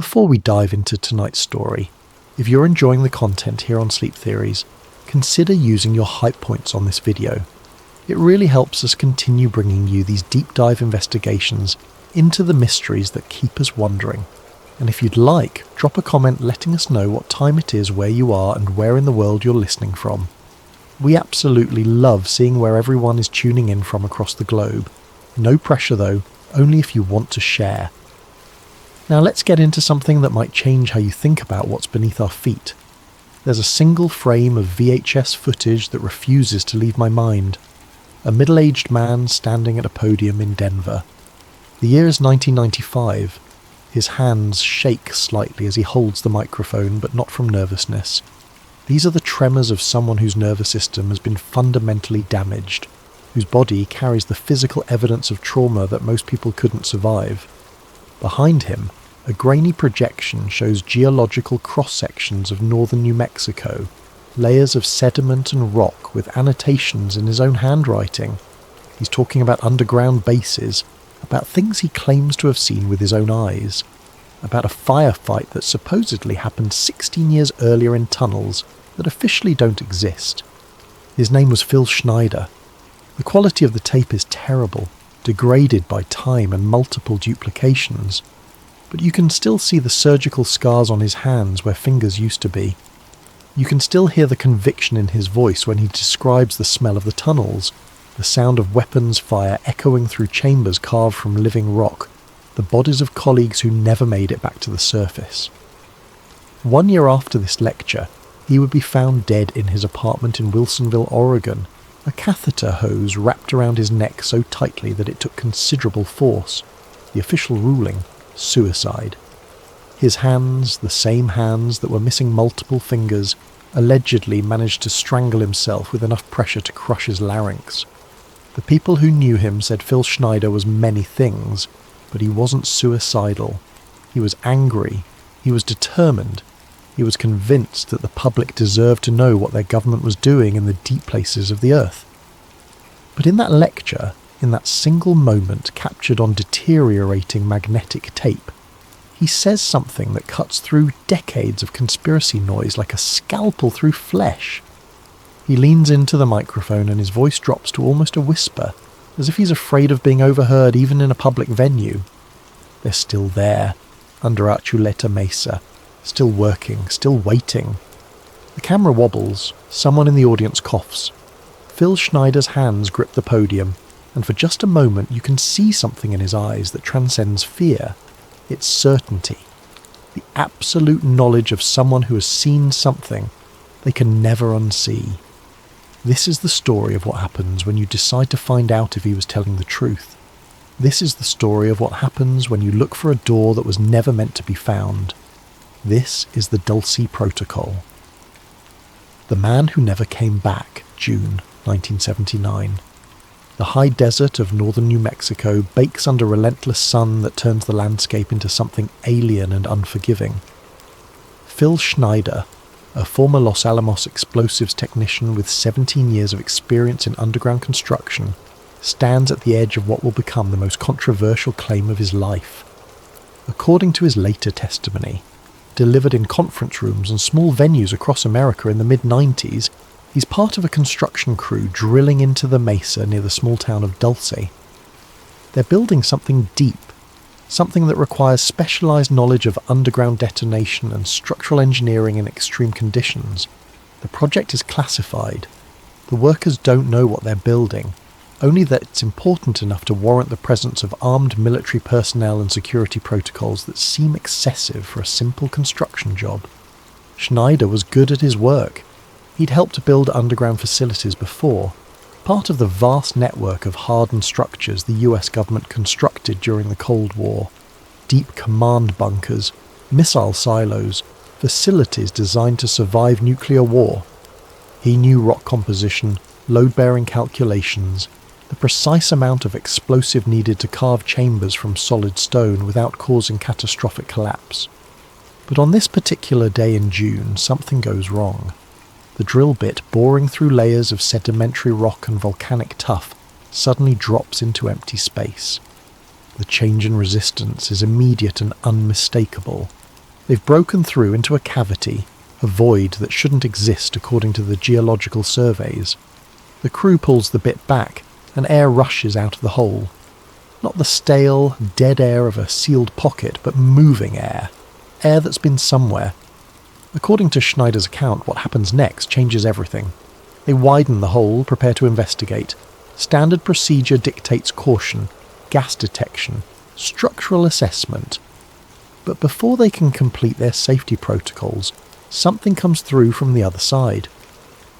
Before we dive into tonight's story, if you're enjoying the content here on Sleep Theories, consider using your hype points on this video. It really helps us continue bringing you these deep dive investigations into the mysteries that keep us wondering. And if you'd like, drop a comment letting us know what time it is where you are and where in the world you're listening from. We absolutely love seeing where everyone is tuning in from across the globe. No pressure though, only if you want to share. Now let's get into something that might change how you think about what's beneath our feet. There's a single frame of VHS footage that refuses to leave my mind. A middle-aged man standing at a podium in Denver. The year is 1995. His hands shake slightly as he holds the microphone, but not from nervousness. These are the tremors of someone whose nervous system has been fundamentally damaged, whose body carries the physical evidence of trauma that most people couldn't survive. Behind him, a grainy projection shows geological cross-sections of northern New Mexico, layers of sediment and rock with annotations in his own handwriting. He's talking about underground bases, about things he claims to have seen with his own eyes, about a firefight that supposedly happened 16 years earlier in tunnels that officially don't exist. His name was Phil Schneider. The quality of the tape is terrible, degraded by time and multiple duplications, but you can still see the surgical scars on his hands where fingers used to be. You can still hear the conviction in his voice when he describes the smell of the tunnels, the sound of weapons fire echoing through chambers carved from living rock, the bodies of colleagues who never made it back to the surface. 1 year after this lecture, he would be found dead in his apartment in Wilsonville, Oregon, a catheter hose wrapped around his neck so tightly that it took considerable force. The official ruling, suicide. His hands, the same hands that were missing multiple fingers, allegedly managed to strangle himself with enough pressure to crush his larynx. The people who knew him said Phil Schneider was many things, but he wasn't suicidal. He was angry. He was determined. He was convinced that the public deserved to know what their government was doing in the deep places of the earth. But in that lecture, in that single moment captured on deteriorating magnetic tape, he says something that cuts through decades of conspiracy noise like a scalpel through flesh. He leans into the microphone and his voice drops to almost a whisper, as if he's afraid of being overheard even in a public venue. They're still there, under Archuleta Mesa, still working, still waiting. The camera wobbles, someone in the audience coughs. Phil Schneider's hands grip the podium, and for just a moment you can see something in his eyes that transcends fear. It's certainty. The absolute knowledge of someone who has seen something they can never unsee. This is the story of what happens when you decide to find out if he was telling the truth. This is the story of what happens when you look for a door that was never meant to be found. This is the Dulce Protocol. The Man Who Never Came Back, June 1979. The high desert of northern New Mexico bakes under relentless sun that turns the landscape into something alien and unforgiving. Phil Schneider, a former Los Alamos explosives technician with 17 years of experience in underground construction, stands at the edge of what will become the most controversial claim of his life. According to his later testimony, delivered in conference rooms and small venues across America in the mid-90s, he's part of a construction crew drilling into the mesa near the small town of Dulce. They're building something deep, something that requires specialized knowledge of underground detonation and structural engineering in extreme conditions. The project is classified. The workers don't know what they're building, only that it's important enough to warrant the presence of armed military personnel and security protocols that seem excessive for a simple construction job. Schneider was good at his work. He'd helped build underground facilities before, part of the vast network of hardened structures the US government constructed during the Cold War. Deep command bunkers, missile silos, facilities designed to survive nuclear war. He knew rock composition, load-bearing calculations, the precise amount of explosive needed to carve chambers from solid stone without causing catastrophic collapse. But on this particular day in June, something goes wrong. The drill bit, boring through layers of sedimentary rock and volcanic tuff, suddenly drops into empty space. The change in resistance is immediate and unmistakable. They've broken through into a cavity, a void that shouldn't exist according to the geological surveys. The crew pulls the bit back, and air rushes out of the hole. Not the stale, dead air of a sealed pocket, but moving air. Air that's been somewhere. According to Schneider's account, what happens next changes everything. They widen the hole, prepare to investigate. Standard procedure dictates caution, gas detection, structural assessment. But before they can complete their safety protocols, something comes through from the other side.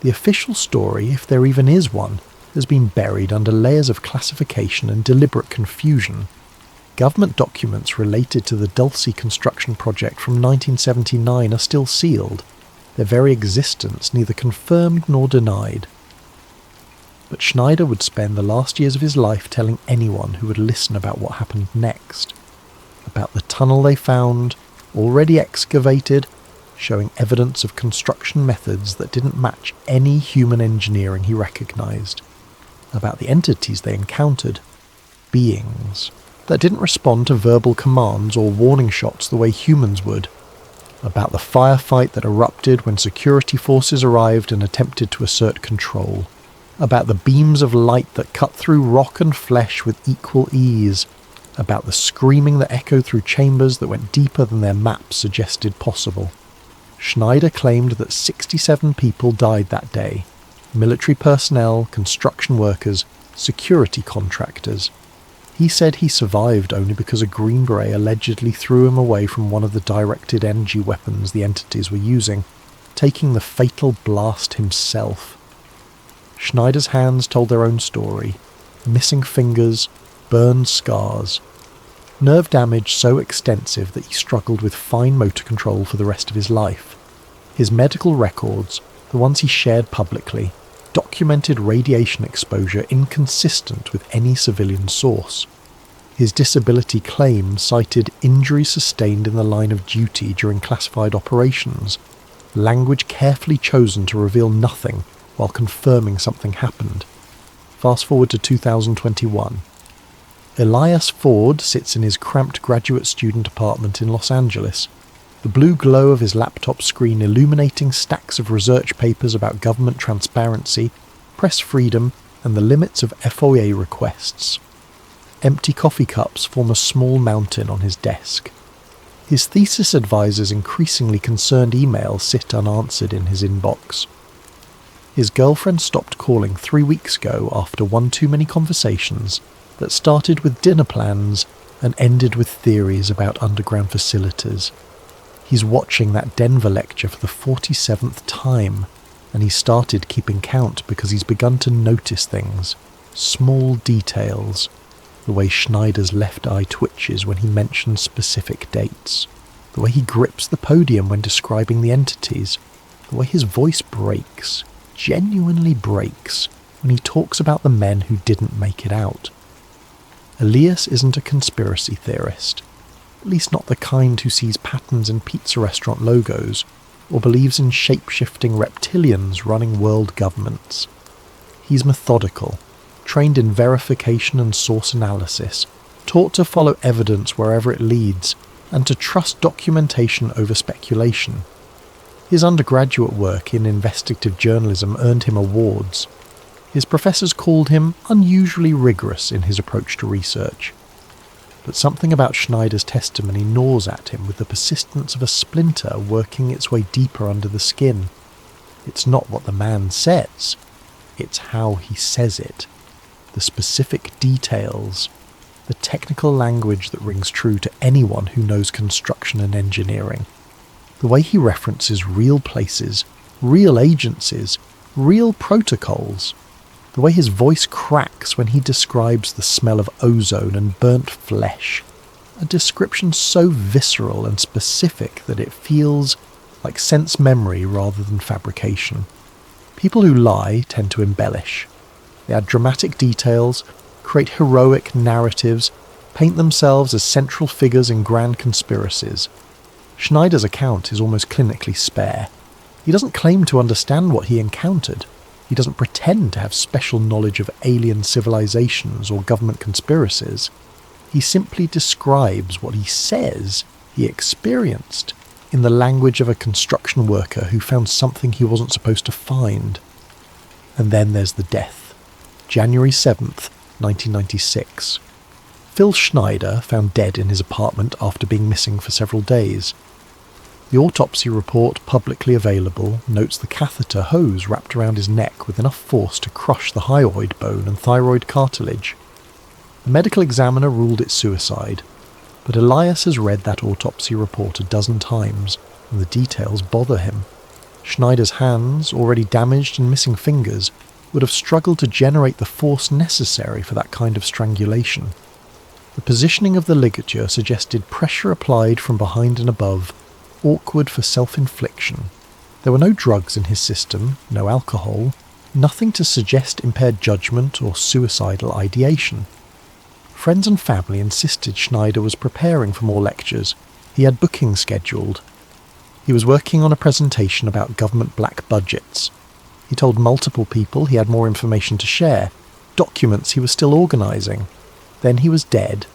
The official story, if there even is one, has been buried under layers of classification and deliberate confusion. Government documents related to the Dulce construction project from 1979 are still sealed, their very existence neither confirmed nor denied. But Schneider would spend the last years of his life telling anyone who would listen about what happened next. About the tunnel they found, already excavated, showing evidence of construction methods that didn't match any human engineering he recognised. About the entities they encountered, beings, that didn't respond to verbal commands or warning shots the way humans would. About the firefight that erupted when security forces arrived and attempted to assert control. About the beams of light that cut through rock and flesh with equal ease. About the screaming that echoed through chambers that went deeper than their maps suggested possible. Schneider claimed that 67 people died that day. Military personnel, construction workers, security contractors. He said he survived only because a Green Beret allegedly threw him away from one of the directed energy weapons the entities were using, taking the fatal blast himself. Schneider's hands told their own story. Missing fingers, burned scars. Nerve damage so extensive that he struggled with fine motor control for the rest of his life. His medical records, the ones he shared publicly, documented radiation exposure inconsistent with any civilian source. His disability claim cited injuries sustained in the line of duty during classified operations, language carefully chosen to reveal nothing while confirming something happened. Fast forward to 2021. Elias Ford sits in his cramped graduate student apartment in Los Angeles, the blue glow of his laptop screen illuminating stacks of research papers about government transparency, press freedom, and the limits of FOIA requests. Empty coffee cups form a small mountain on his desk. His thesis advisor's increasingly concerned emails sit unanswered in his inbox. His girlfriend stopped calling 3 weeks ago after one too many conversations that started with dinner plans and ended with theories about underground facilities. He's watching that Denver lecture for the 47th time, and he started keeping count because he's begun to notice things, small details, the way Schneider's left eye twitches when he mentions specific dates, the way he grips the podium when describing the entities, the way his voice breaks, genuinely breaks, when he talks about the men who didn't make it out. Elias isn't a conspiracy theorist, at least not the kind who sees patterns in pizza restaurant logos, or believes in shape-shifting reptilians running world governments. He's methodical, trained in verification and source analysis, taught to follow evidence wherever it leads, and to trust documentation over speculation. His undergraduate work in investigative journalism earned him awards. His professors called him unusually rigorous in his approach to research. But something about Schneider's testimony gnaws at him with the persistence of a splinter working its way deeper under the skin. It's not what the man says, it's how he says it. The specific details, the technical language that rings true to anyone who knows construction and engineering. The way he references real places, real agencies, real protocols. The way his voice cracks when he describes the smell of ozone and burnt flesh. A description so visceral and specific that it feels like sense memory rather than fabrication. People who lie tend to embellish. They add dramatic details, create heroic narratives, paint themselves as central figures in grand conspiracies. Schneider's account is almost clinically spare. He doesn't claim to understand what he encountered. He doesn't pretend to have special knowledge of alien civilizations or government conspiracies. He simply describes what he says he experienced. in the language of a construction worker who found something he wasn't supposed to find. And then there's the death. January 7th, 1996. Phil Schneider found dead in his apartment after being missing for several days. The autopsy report, publicly available, notes the catheter hose wrapped around his neck with enough force to crush the hyoid bone and thyroid cartilage. The medical examiner ruled it suicide, but Elias has read that autopsy report a dozen times, and the details bother him. Schneider's hands, already damaged and missing fingers, would have struggled to generate the force necessary for that kind of strangulation. The positioning of the ligature suggested pressure applied from behind and above, awkward for self-infliction. There were no drugs in his system, no alcohol, nothing to suggest impaired judgment or suicidal ideation. Friends and family insisted Schneider was preparing for more lectures. He had bookings scheduled. He was working on a presentation about government black budgets. He told multiple people he had more information to share, documents he was still organising. Then he was dead,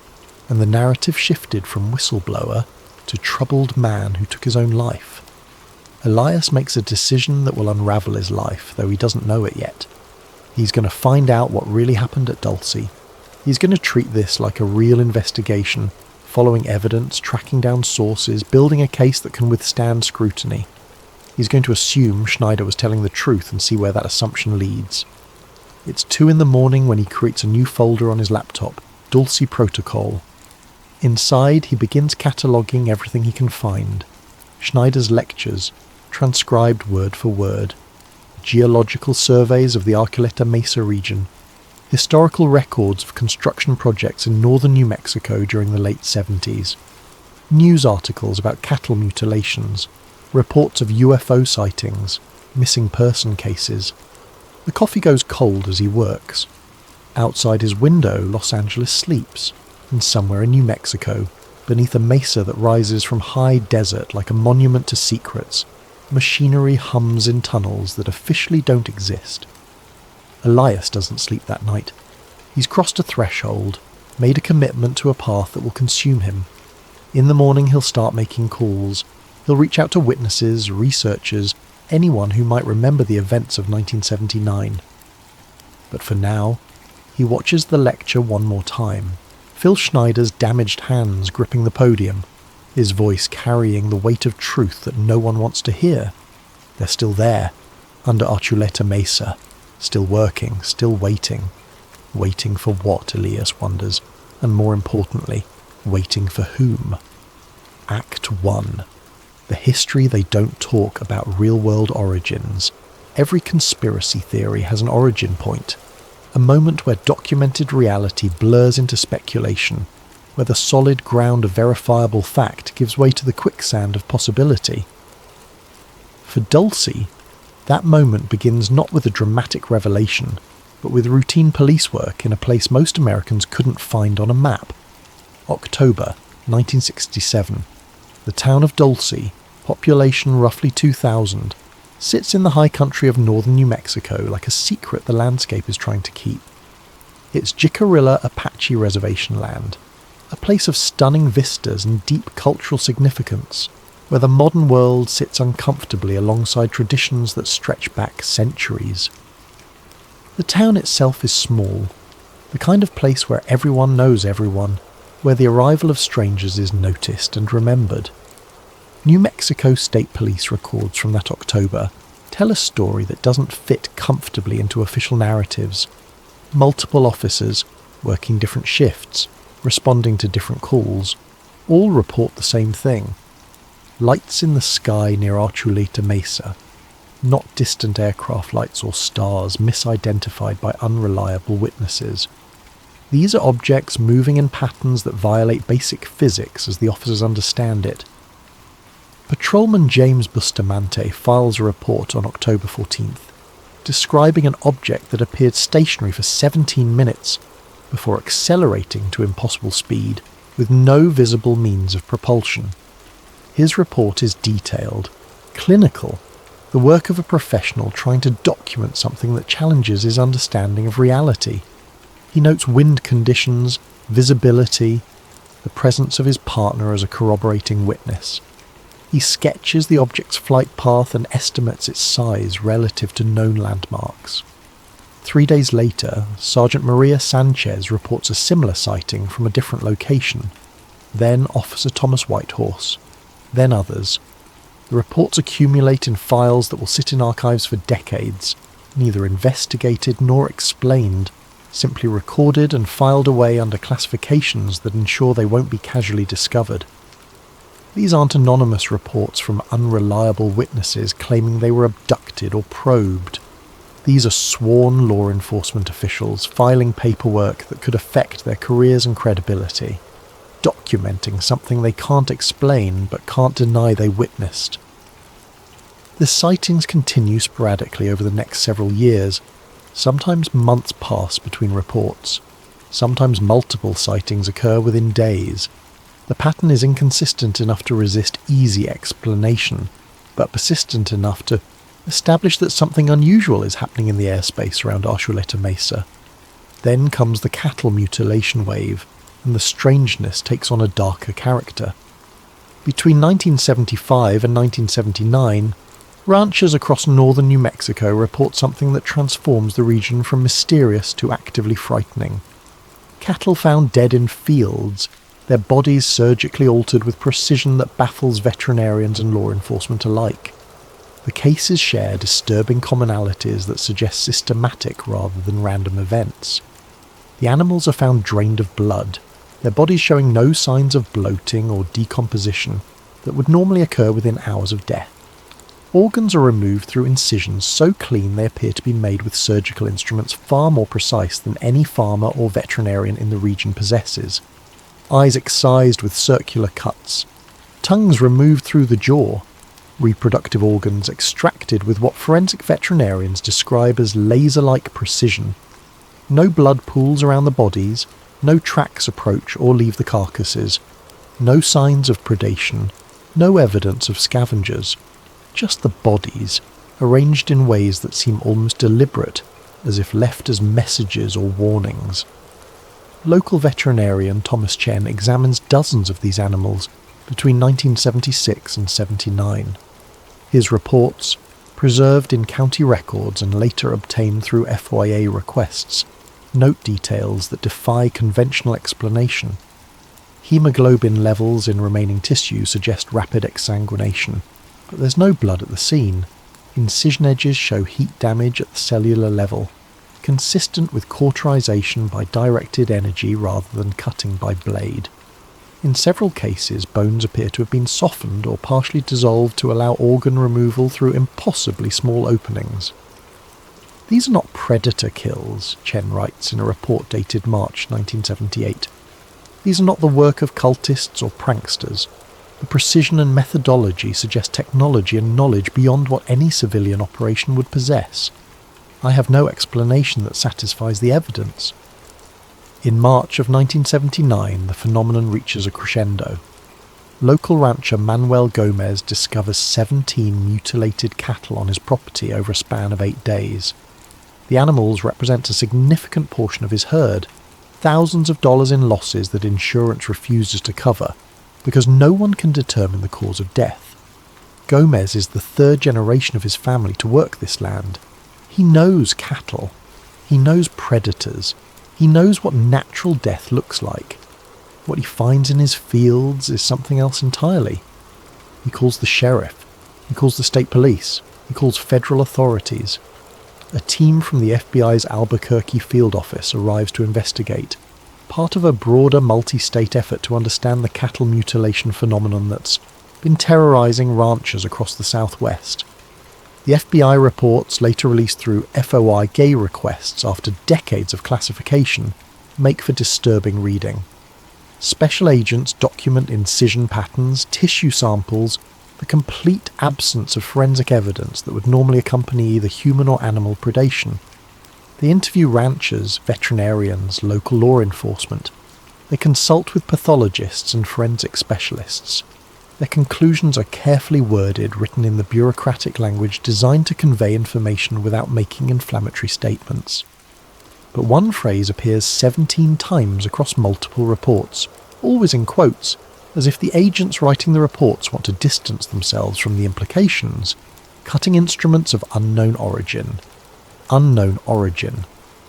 and the narrative shifted from whistleblower to troubled man who took his own life. Elias makes a decision that will unravel his life, though he doesn't know it yet. He's going to find out what really happened at Dulce. He's going to treat this like a real investigation, following evidence, tracking down sources, building a case that can withstand scrutiny. He's going to assume Schneider was telling the truth and see where that assumption leads. It's 2 a.m. when he creates a new folder on his laptop, Dulce Protocol. Inside, he begins cataloguing everything he can find. Schneider's lectures, transcribed word for word. Geological surveys of the Archuleta Mesa region. Historical records of construction projects in northern New Mexico during the late 70s. News articles about cattle mutilations. Reports of UFO sightings. Missing person cases. The coffee goes cold as he works. Outside his window, Los Angeles sleeps. And somewhere in New Mexico, beneath a mesa that rises from high desert like a monument to secrets, machinery hums in tunnels that officially don't exist. Elias doesn't sleep that night. He's crossed a threshold, made a commitment to a path that will consume him. In the morning he'll start making calls. He'll reach out to witnesses, researchers, anyone who might remember the events of 1979. But for now, he watches the lecture one more time. Phil Schneider's damaged hands gripping the podium, his voice carrying the weight of truth that no one wants to hear. They're still there, under Archuleta Mesa, still working, still waiting. Waiting for what, Elias wonders, and more importantly, waiting for whom? Act 1. The history they don't talk about real-world origins. Every conspiracy theory has an origin point. A moment where documented reality blurs into speculation, where the solid ground of verifiable fact gives way to the quicksand of possibility. For Dulce, that moment begins not with a dramatic revelation, but with routine police work in a place most Americans couldn't find on a map. October 1967. The town of Dulce, population roughly 2,000, sits in the high country of northern New Mexico like a secret the landscape is trying to keep. It's Jicarilla Apache reservation land, a place of stunning vistas and deep cultural significance, where the modern world sits uncomfortably alongside traditions that stretch back centuries. The town itself is small, the kind of place where everyone knows everyone, where the arrival of strangers is noticed and remembered. New Mexico State Police records from that October tell a story that doesn't fit comfortably into official narratives. Multiple officers, working different shifts, responding to different calls, all report the same thing. Lights in the sky near Archuleta Mesa, not distant aircraft lights or stars misidentified by unreliable witnesses. These are objects moving in patterns that violate basic physics as the officers understand it. Patrolman James Bustamante files a report on October 14th, describing an object that appeared stationary for 17 minutes before accelerating to impossible speed with no visible means of propulsion. His report is detailed, clinical, the work of a professional trying to document something that challenges his understanding of reality. He notes wind conditions, visibility, the presence of his partner as a corroborating witness. He sketches the object's flight path and estimates its size relative to known landmarks. 3 days later, Sergeant Maria Sanchez reports a similar sighting from a different location, then Officer Thomas Whitehorse, then others. The reports accumulate in files that will sit in archives for decades, neither investigated nor explained, simply recorded and filed away under classifications that ensure they won't be casually discovered. These aren't anonymous reports from unreliable witnesses claiming they were abducted or probed. These are sworn law enforcement officials filing paperwork that could affect their careers and credibility, documenting something they can't explain but can't deny they witnessed. The sightings continue sporadically over the next several years. Sometimes months pass between reports. Sometimes multiple sightings occur within days. The pattern is inconsistent enough to resist easy explanation, but persistent enough to establish that something unusual is happening in the airspace around Archuleta Mesa. Then comes the cattle mutilation wave, and the strangeness takes on a darker character. Between 1975 and 1979, ranchers across northern New Mexico report something that transforms the region from mysterious to actively frightening. Cattle found dead in fields, their bodies surgically altered with precision that baffles veterinarians and law enforcement alike. The cases share disturbing commonalities that suggest systematic rather than random events. The animals are found drained of blood, their bodies showing no signs of bloating or decomposition that would normally occur within hours of death. Organs are removed through incisions so clean they appear to be made with surgical instruments far more precise than any farmer or veterinarian in the region possesses. Eyes excised with circular cuts, tongues removed through the jaw, reproductive organs extracted with what forensic veterinarians describe as laser-like precision. No blood pools around the bodies, no tracks approach or leave the carcasses, no signs of predation, no evidence of scavengers, just the bodies, arranged in ways that seem almost deliberate, as if left as messages or warnings. Local veterinarian Thomas Chen examines dozens of these animals between 1976 and 79. His reports, preserved in county records and later obtained through FYA requests, note details that defy conventional explanation. Hemoglobin levels in remaining tissue suggest rapid exsanguination, but there's no blood at the scene. Incision edges show heat damage at the cellular level, consistent with cauterization by directed energy rather than cutting by blade. In several cases, bones appear to have been softened or partially dissolved to allow organ removal through impossibly small openings. These are not predator kills, Chen writes in a report dated March 1978. These are not the work of cultists or pranksters. The precision and methodology suggest technology and knowledge beyond what any civilian operation would possess. I have no explanation that satisfies the evidence. In March of 1979, the phenomenon reaches a crescendo. Local rancher Manuel Gomez discovers 17 mutilated cattle on his property over a span of 8 days. The animals represent a significant portion of his herd, thousands of dollars in losses that insurance refuses to cover, because no one can determine the cause of death. Gomez is the third generation of his family to work this land. He knows cattle. He knows predators. He knows what natural death looks like. What he finds in his fields is something else entirely. He calls the sheriff. He calls the state police. He calls federal authorities. A team from the FBI's Albuquerque field office arrives to investigate, part of a broader multi-state effort to understand the cattle mutilation phenomenon that's been terrorizing ranchers across the Southwest. The FBI reports, later released through FOI gay requests after decades of classification, make for disturbing reading. Special agents document incision patterns, tissue samples, the complete absence of forensic evidence that would normally accompany either human or animal predation. They interview ranchers, veterinarians, local law enforcement. They consult with pathologists and forensic specialists. Their conclusions are carefully worded, written in the bureaucratic language designed to convey information without making inflammatory statements. But one phrase appears 17 times across multiple reports, always in quotes, As if the agents writing the reports want to distance themselves from the implications, cutting instruments of unknown origin. Unknown origin.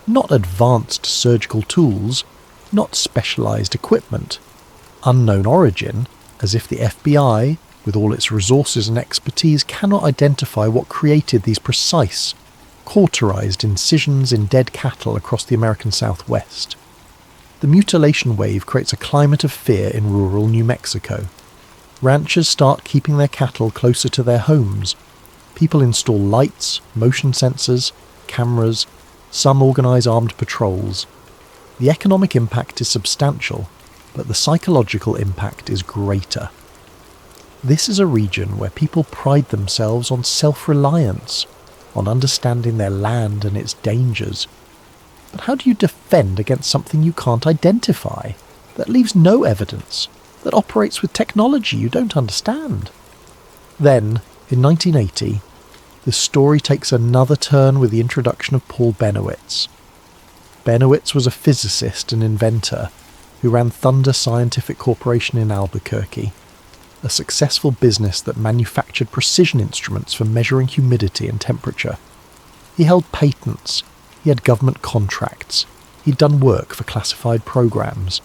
Not advanced surgical tools, not specialised equipment. Unknown origin, as if the FBI, with all its resources and expertise, cannot identify what created these precise, cauterised incisions in dead cattle across the American Southwest. The mutilation wave creates a climate of fear in rural New Mexico. Ranchers start keeping their cattle closer to their homes. People install lights, motion sensors, cameras. Some organise armed patrols. The economic impact is substantial, but the psychological impact is greater. This is a region where people pride themselves on self-reliance, on understanding their land and its dangers. But how do you defend against something you can't identify, that leaves no evidence, that operates with technology you don't understand? Then, in 1980, the story takes another turn with the introduction of Paul Bennewitz. Bennewitz was a physicist and inventor who ran Thunder Scientific Corporation in Albuquerque, a successful business that manufactured precision instruments for measuring humidity and temperature. He held patents. He had government contracts. He'd done work for classified programs.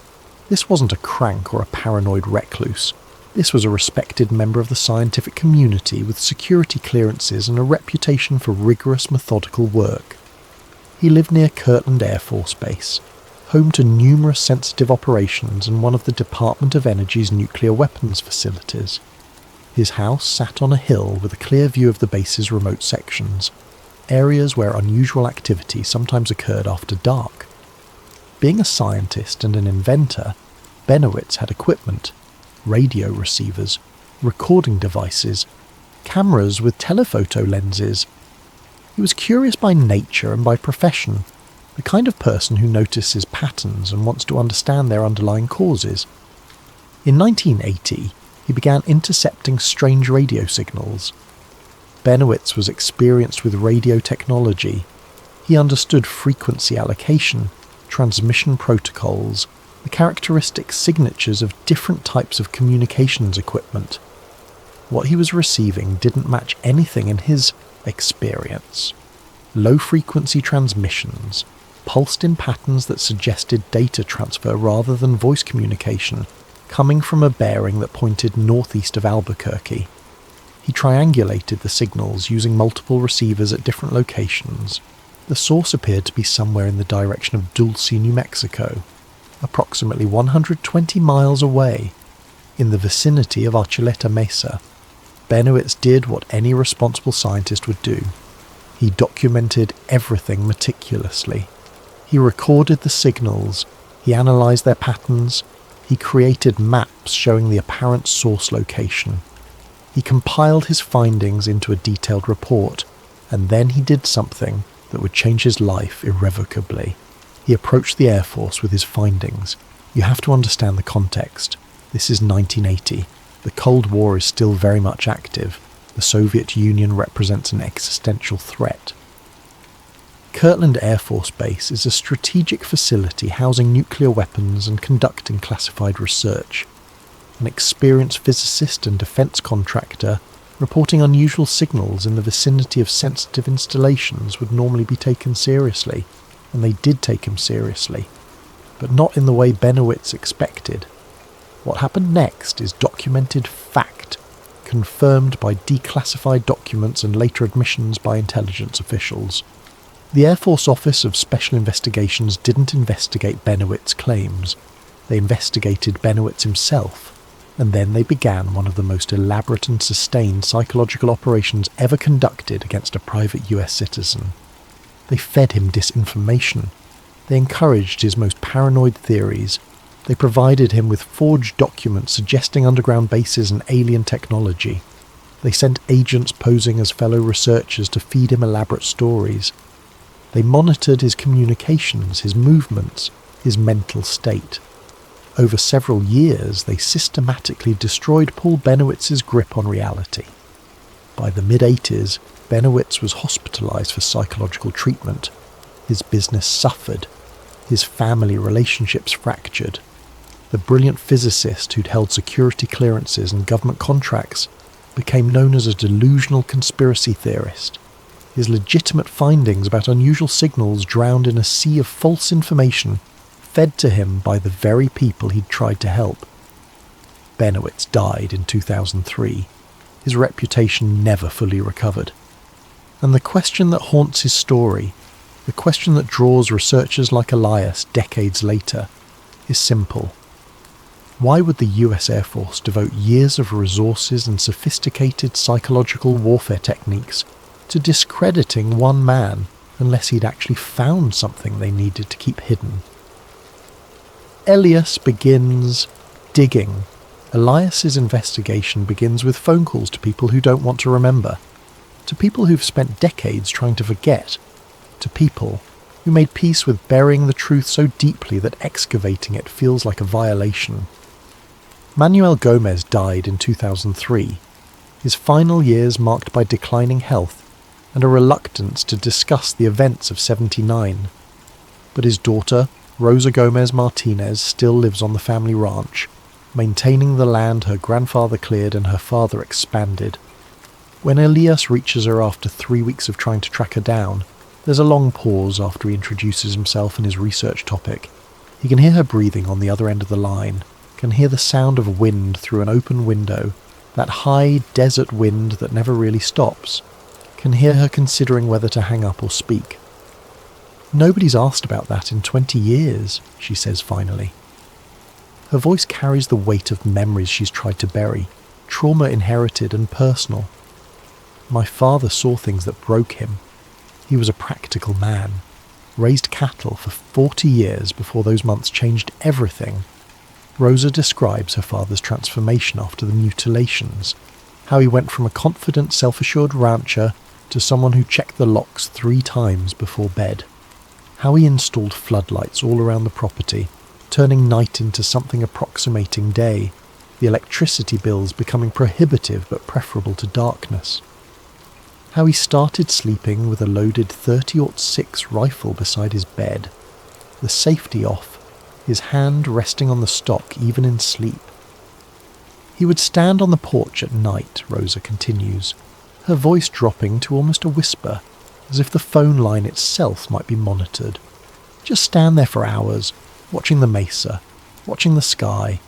This wasn't a crank or a paranoid recluse. This was a respected member of the scientific community with security clearances and a reputation for rigorous, methodical work. He lived near Kirtland Air Force Base, home to numerous sensitive operations and one of the Department of Energy's nuclear weapons facilities. His house sat on a hill with a clear view of the base's remote sections, areas where unusual activity sometimes occurred after dark. Being a scientist and an inventor, Bennewitz had equipment, radio receivers, recording devices, cameras with telephoto lenses. He was curious by nature and by profession, the kind of person who notices patterns and wants to understand their underlying causes. In 1980, he began intercepting strange radio signals. Bennewitz was experienced with radio technology. He understood frequency allocation, transmission protocols, the characteristic signatures of different types of communications equipment. What he was receiving didn't match anything in his experience. Low-frequency transmissions, pulsed in patterns that suggested data transfer rather than voice communication, coming from a bearing that pointed northeast of Albuquerque. He triangulated the signals using multiple receivers at different locations. The source appeared to be somewhere in the direction of Dulce, New Mexico, approximately 120 miles away, in the vicinity of Archuleta Mesa. Bennewitz did what any responsible scientist would do. He documented everything meticulously. He recorded the signals, he analysed their patterns, he created maps showing the apparent source location. He compiled his findings into a detailed report, and then he did something that would change his life irrevocably. He approached the Air Force with his findings. You have to understand the context. This is 1980. The Cold War is still very much active. The Soviet Union represents an existential threat. Kirtland Air Force Base is a strategic facility housing nuclear weapons and conducting classified research. An experienced physicist and defence contractor reporting unusual signals in the vicinity of sensitive installations would normally be taken seriously, and they did take him seriously, but not in the way Bennewitz expected. What happened next is documented fact, confirmed by declassified documents and later admissions by intelligence officials. The Air Force Office of Special Investigations didn't investigate Bennewitz's claims. They investigated Bennewitz himself, and then they began one of the most elaborate and sustained psychological operations ever conducted against a private US citizen. They fed him disinformation. They encouraged his most paranoid theories. They provided him with forged documents suggesting underground bases and alien technology. They sent agents posing as fellow researchers to feed him elaborate stories. They monitored his communications, his movements, his mental state. Over several years, they systematically destroyed Paul Bennewitz's grip on reality. By the mid-80s, Bennewitz was hospitalized for psychological treatment. His business suffered. His family relationships fractured. the brilliant physicist who'd held security clearances and government contracts, became known as a delusional conspiracy theorist. His legitimate findings about unusual signals drowned in a sea of false information fed to him by the very people he'd tried to help. Benowitz died in 2003. His reputation never fully recovered. And the question that haunts his story, the question that draws researchers like Elias decades later, is simple. Why would the US Air Force devote years of resources and sophisticated psychological warfare techniques to discrediting one man unless he'd actually found something they needed to keep hidden? Elias begins digging. Elias's investigation begins with phone calls to people who don't want to remember, to people who've spent decades trying to forget, to people who made peace with burying the truth so deeply that excavating it feels like a violation. Manuel Gomez died in 2003, his final years marked by declining health and a reluctance to discuss the events of '79. But his daughter, Rosa Gomez Martinez, still lives on the family ranch, maintaining the land her grandfather cleared and her father expanded. When Elias reaches her after 3 weeks of trying to track her down, there's a long pause after he introduces himself and his research topic. He can hear her breathing on the other end of the line, can hear the sound of wind through an open window, that high desert wind that never really stops, can hear her considering whether to hang up or speak. "Nobody's asked about that in 20 years, she says finally. Her voice carries the weight of memories she's tried to bury, trauma inherited and personal. My father saw things that broke him. He was a practical man, raised cattle for 40 years before those months changed everything. Rosa describes her father's transformation after the mutilations, how he went from a confident, self-assured rancher to someone who checked the locks 3 times before bed, how he installed floodlights all around the property, turning night into something approximating day, the electricity bills becoming prohibitive but preferable to darkness. How he started sleeping with a loaded .30-06 rifle beside his bed, the safety off, his hand resting on the stock even in sleep. He would stand on the porch at night, Rosa continues, her voice dropping to almost a whisper, as if the phone line itself might be monitored. Just stand there for hours, watching the mesa, watching the sky.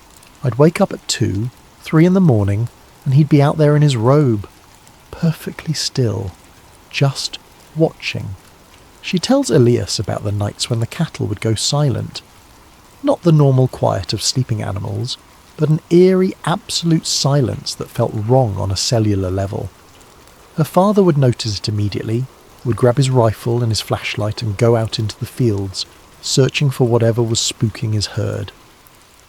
I'd wake up at 2, 3 in the morning, and he'd be out there in his robe, perfectly still, just watching. She tells Elias about the nights when the cattle would go silent. Not the normal quiet of sleeping animals, but an eerie, absolute silence that felt wrong on a cellular level. Her father would notice it immediately, would grab his rifle and his flashlight and go out into the fields, searching for whatever was spooking his herd.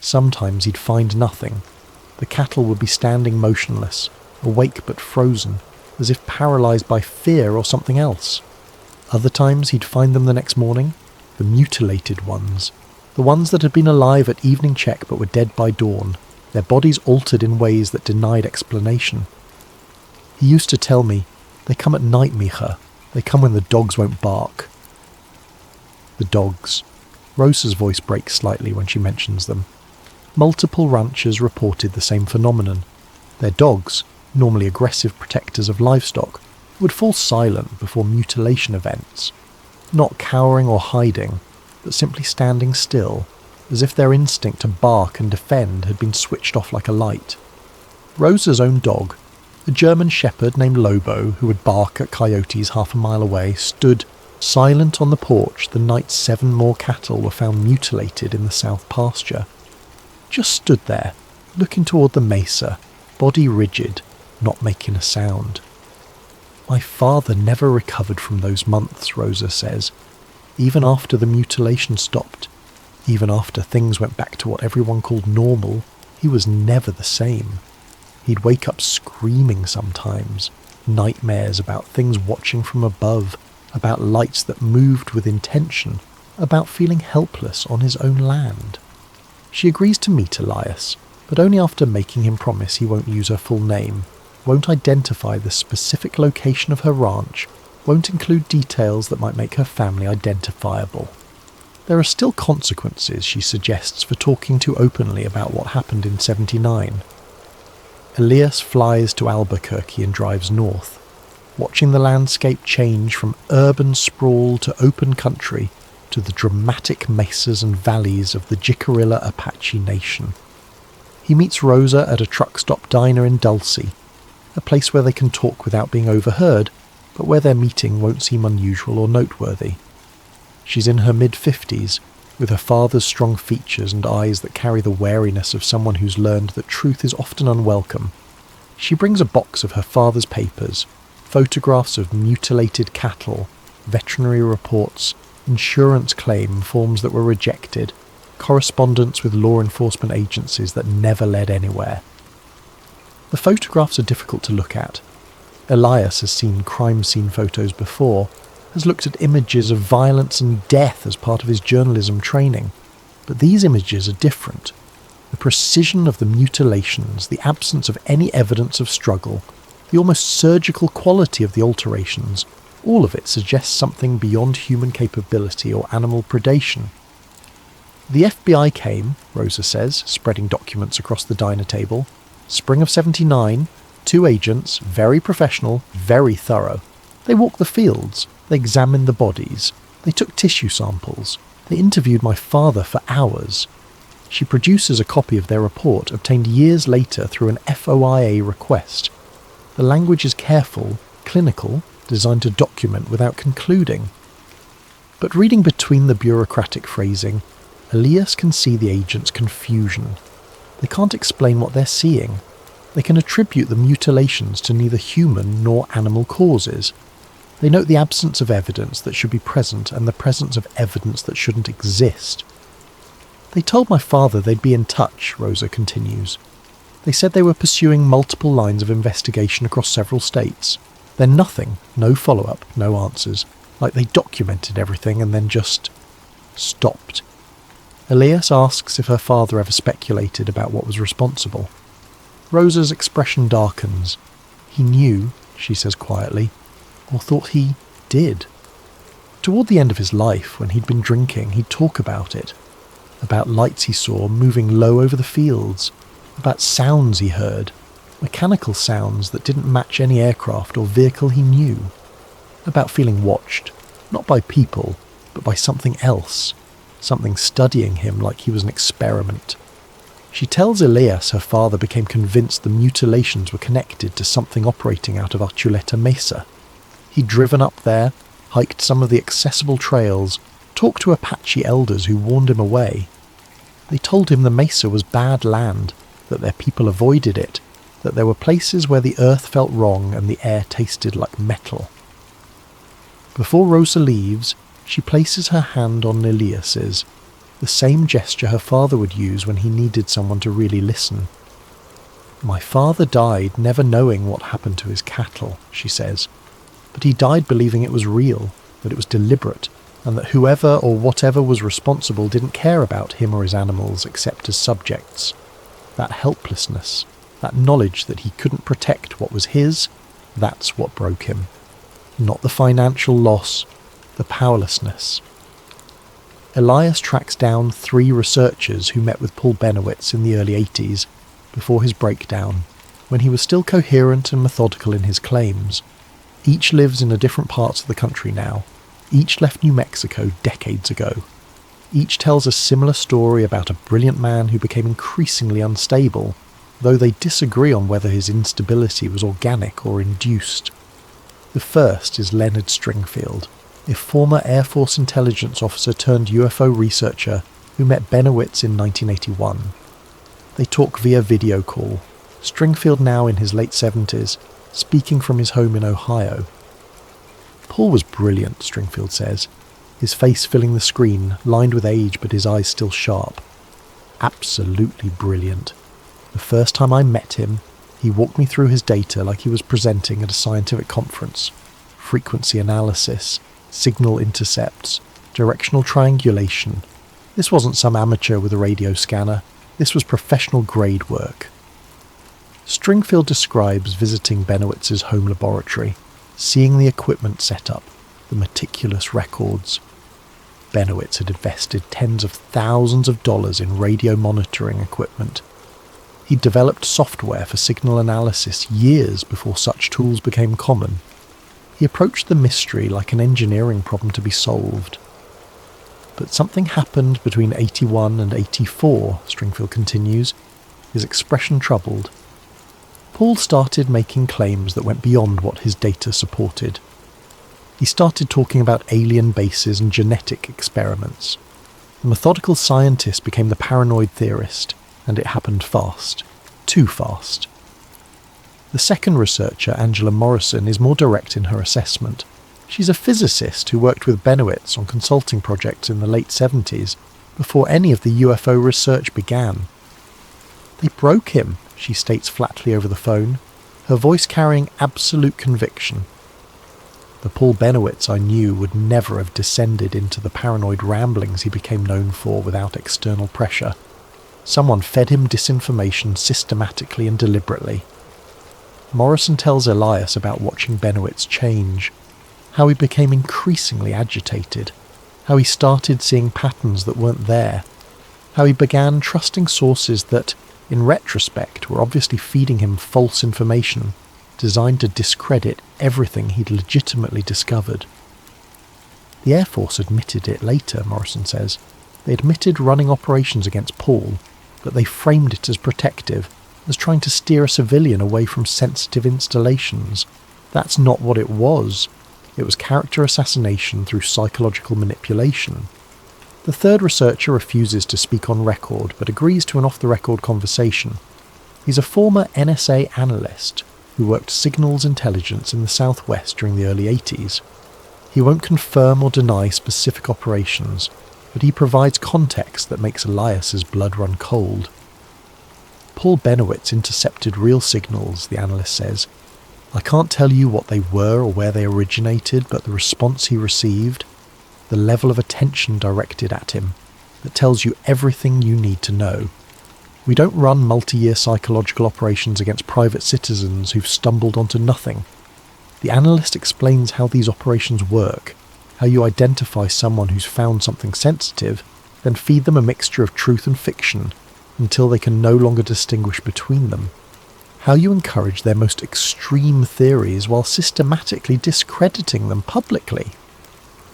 Sometimes he'd find nothing. The cattle would be standing motionless, awake but frozen, as if paralysed by fear or something else. Other times he'd find them the next morning, the mutilated ones, the ones that had been alive at evening check but were dead by dawn, their bodies altered in ways that denied explanation. He used to tell me, "They come at night, Micha. They come when the dogs won't bark." The dogs. Rosa's voice breaks slightly when she mentions them. Multiple ranchers reported the same phenomenon. Their dogs, normally aggressive protectors of livestock, would fall silent before mutilation events, not cowering or hiding, but simply standing still, as if their instinct to bark and defend had been switched off like a light. Rosa's own dog, a German shepherd named Lobo who would bark at coyotes half a mile away, stood silent on the porch the night 7 more cattle were found mutilated in the south pasture. Just stood there, looking toward the mesa, body rigid, not making a sound. My father never recovered from those months, Rosa says. Even after the mutilation stopped, even after things went back to what everyone called normal, he was never the same. He'd wake up screaming sometimes, nightmares about things watching from above, about lights that moved with intention, about feeling helpless on his own land. She agrees to meet Elias, but only after making him promise he won't use her full name, won't identify the specific location of her ranch, won't include details that might make her family identifiable. There are still consequences, she suggests, for talking too openly about what happened in '79. Elias flies to Albuquerque and drives north, watching the landscape change from urban sprawl to open country to the dramatic mesas and valleys of the Jicarilla Apache Nation. He meets Rosa at a truck stop diner in Dulce, a place where they can talk without being overheard, but where their meeting won't seem unusual or noteworthy. She's in her mid-50s, with her father's strong features and eyes that carry the wariness of someone who's learned that truth is often unwelcome. She brings a box of her father's papers, photographs of mutilated cattle, veterinary reports, insurance claim forms that were rejected, correspondence with law enforcement agencies that never led anywhere. The photographs are difficult to look at. Elias has seen crime scene photos before, has looked at images of violence and death as part of his journalism training, but these images are different. The precision of the mutilations, the absence of any evidence of struggle, the almost surgical quality of the alterations, all of it suggests something beyond human capability or animal predation. The FBI came, Rosa says, spreading documents across the diner table. Spring of '79, 2 agents, very professional, very thorough. They walked the fields, they examined the bodies, they took tissue samples, they interviewed my father for hours. She produces a copy of their report obtained years later through an FOIA request. The language is careful, clinical, designed to document without concluding. But reading between the bureaucratic phrasing, Elias can see the agents' confusion. They can't explain what they're seeing. They can attribute the mutilations to neither human nor animal causes. They note the absence of evidence that should be present and the presence of evidence that shouldn't exist. They told my father they'd be in touch, Rosa continues. They said they were pursuing multiple lines of investigation across several states. Then nothing, no follow-up, no answers, like they documented everything and then just stopped. Elias asks if her father ever speculated about what was responsible. Rosa's expression darkens. He knew, she says quietly, or thought he did. Toward the end of his life, when he'd been drinking, he'd talk about it. About lights he saw moving low over the fields. About sounds he heard. Mechanical sounds that didn't match any aircraft or vehicle he knew. About feeling watched, not by people, but by something else. Something studying him like he was an experiment. She tells Elias her father became convinced the mutilations were connected to something operating out of Archuleta Mesa. He'd driven up there, hiked some of the accessible trails, talked to Apache elders who warned him away. They told him the mesa was bad land, that their people avoided it, that there were places where the earth felt wrong and the air tasted like metal. Before Rosa leaves, she places her hand on Elias's, the same gesture her father would use when he needed someone to really listen. My father died never knowing what happened to his cattle, she says, but he died believing it was real, that it was deliberate, and that whoever or whatever was responsible didn't care about him or his animals except as subjects. That helplessness, that knowledge that he couldn't protect what was his, that's what broke him. Not the financial loss, the powerlessness. Elias tracks down 3 researchers who met with Paul Benowitz in the early 80s, before his breakdown, when he was still coherent and methodical in his claims. Each lives in a different parts of the country now. Each left New Mexico decades ago. Each tells a similar story about a brilliant man who became increasingly unstable, though they disagree on whether his instability was organic or induced. The first is Leonard Stringfield, a former Air Force intelligence officer turned UFO researcher who met Benowitz in 1981. They talk via video call, Stringfield now in his late 70s, speaking from his home in Ohio. Paul was brilliant, Stringfield says, his face filling the screen, lined with age but his eyes still sharp. Absolutely brilliant. The first time I met him, he walked me through his data like he was presenting at a scientific conference. Frequency analysis, signal intercepts, directional triangulation. This wasn't some amateur with a radio scanner. This was professional grade work. Stringfield describes visiting Benowitz's home laboratory, seeing the equipment set up, the meticulous records. Benowitz had invested tens of thousands of dollars in radio monitoring equipment. He'd developed software for signal analysis years before such tools became common. He approached the mystery like an engineering problem to be solved. But something happened between 81 and 84, Stringfield continues, his expression troubled. Paul started making claims that went beyond what his data supported. He started talking about alien bases and genetic experiments. The methodical scientist became the paranoid theorist, and it happened fast. Too fast. The second researcher, Angela Morrison, is more direct in her assessment. She's a physicist who worked with Benowitz on consulting projects in the late 70s, before any of the UFO research began. "They broke him," she states flatly over the phone, her voice carrying absolute conviction. The Paul Benowitz I knew would never have descended into the paranoid ramblings he became known for without external pressure. Someone fed him disinformation systematically and deliberately. Morrison tells Elias about watching Benowitz change, how he became increasingly agitated, how he started seeing patterns that weren't there, how he began trusting sources that, in retrospect, were obviously feeding him false information designed to discredit everything he'd legitimately discovered. The Air Force admitted it later, Morrison says. They admitted running operations against Paul, but they framed it as protective, as trying to steer a civilian away from sensitive installations. That's not what it was. It was character assassination through psychological manipulation. The third researcher refuses to speak on record, but agrees to an off-the-record conversation. He's a former NSA analyst who worked signals intelligence in the Southwest during the early 80s. He won't confirm or deny specific operations, but he provides context that makes Elias's blood run cold. Paul Benowitz intercepted real signals, the analyst says. I can't tell you what they were or where they originated, but the response he received, the level of attention directed at him, that tells you everything you need to know. We don't run multi-year psychological operations against private citizens who've stumbled onto nothing. The analyst explains how these operations work, how you identify someone who's found something sensitive, then feed them a mixture of truth and fiction until they can no longer distinguish between them. How you encourage their most extreme theories while systematically discrediting them publicly.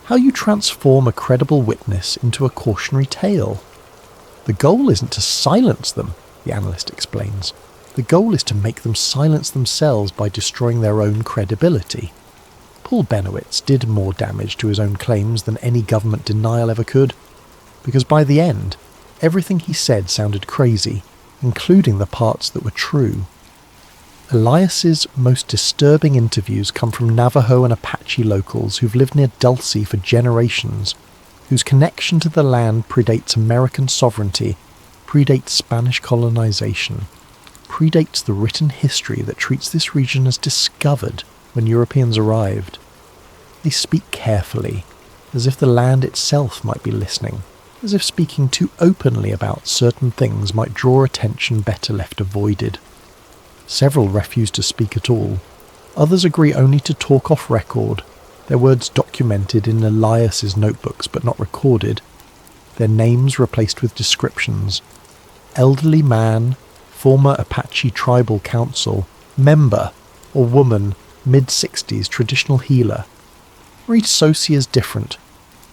How you transform a credible witness into a cautionary tale. The goal isn't to silence them, the analyst explains. The goal is to make them silence themselves by destroying their own credibility. Paul Benowitz did more damage to his own claims than any government denial ever could, because by the end, everything he said sounded crazy, including the parts that were true. Elias's most disturbing interviews come from Navajo and Apache locals who've lived near Dulce for generations, whose connection to the land predates American sovereignty, predates Spanish colonization, predates the written history that treats this region as discovered when Europeans arrived. They speak carefully, as if the land itself might be listening, as if speaking too openly about certain things might draw attention better left avoided. Several refuse to speak at all. Others agree only to talk off record, their words documented in Elias's notebooks but not recorded, their names replaced with descriptions. Elderly man, former Apache tribal council, member, or woman, mid-60s traditional healer. Reed Socia is different.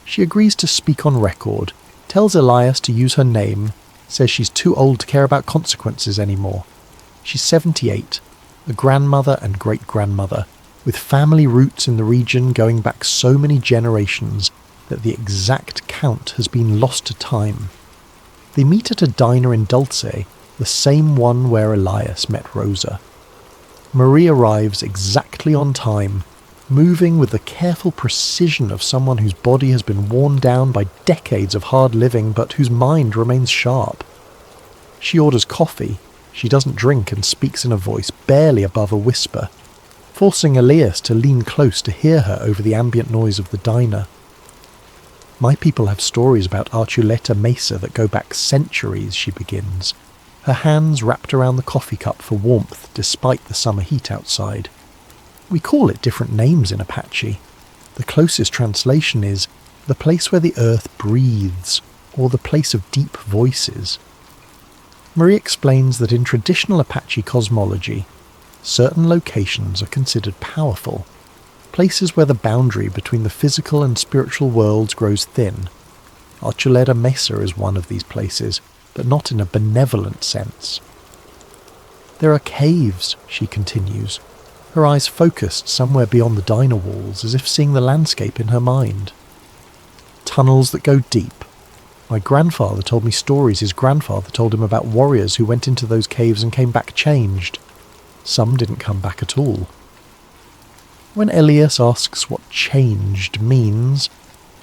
She agrees to speak on record, tells Elias to use her name, says she's too old to care about consequences anymore. She's 78, a grandmother and great-grandmother, with family roots in the region going back so many generations that the exact count has been lost to time. They meet at a diner in Dulce, the same one where Elias met Rosa. Marie arrives exactly on time, moving with the careful precision of someone whose body has been worn down by decades of hard living but whose mind remains sharp. She orders coffee. She doesn't drink and speaks in a voice barely above a whisper, forcing Elias to lean close to hear her over the ambient noise of the diner. My people have stories about Archuleta Mesa that go back centuries, she begins, her hands wrapped around the coffee cup for warmth despite the summer heat outside. We call it different names in Apache. The closest translation is the place where the earth breathes, or the place of deep voices. Marie explains that in traditional Apache cosmology, certain locations are considered powerful, places where the boundary between the physical and spiritual worlds grows thin. Archuleta Mesa is one of these places, but not in a benevolent sense. There are caves, she continues, her eyes focused somewhere beyond the diner walls as if seeing the landscape in her mind. Tunnels that go deep. My grandfather told me stories his grandfather told him about warriors who went into those caves and came back changed. Some didn't come back at all. When Elias asks what changed means,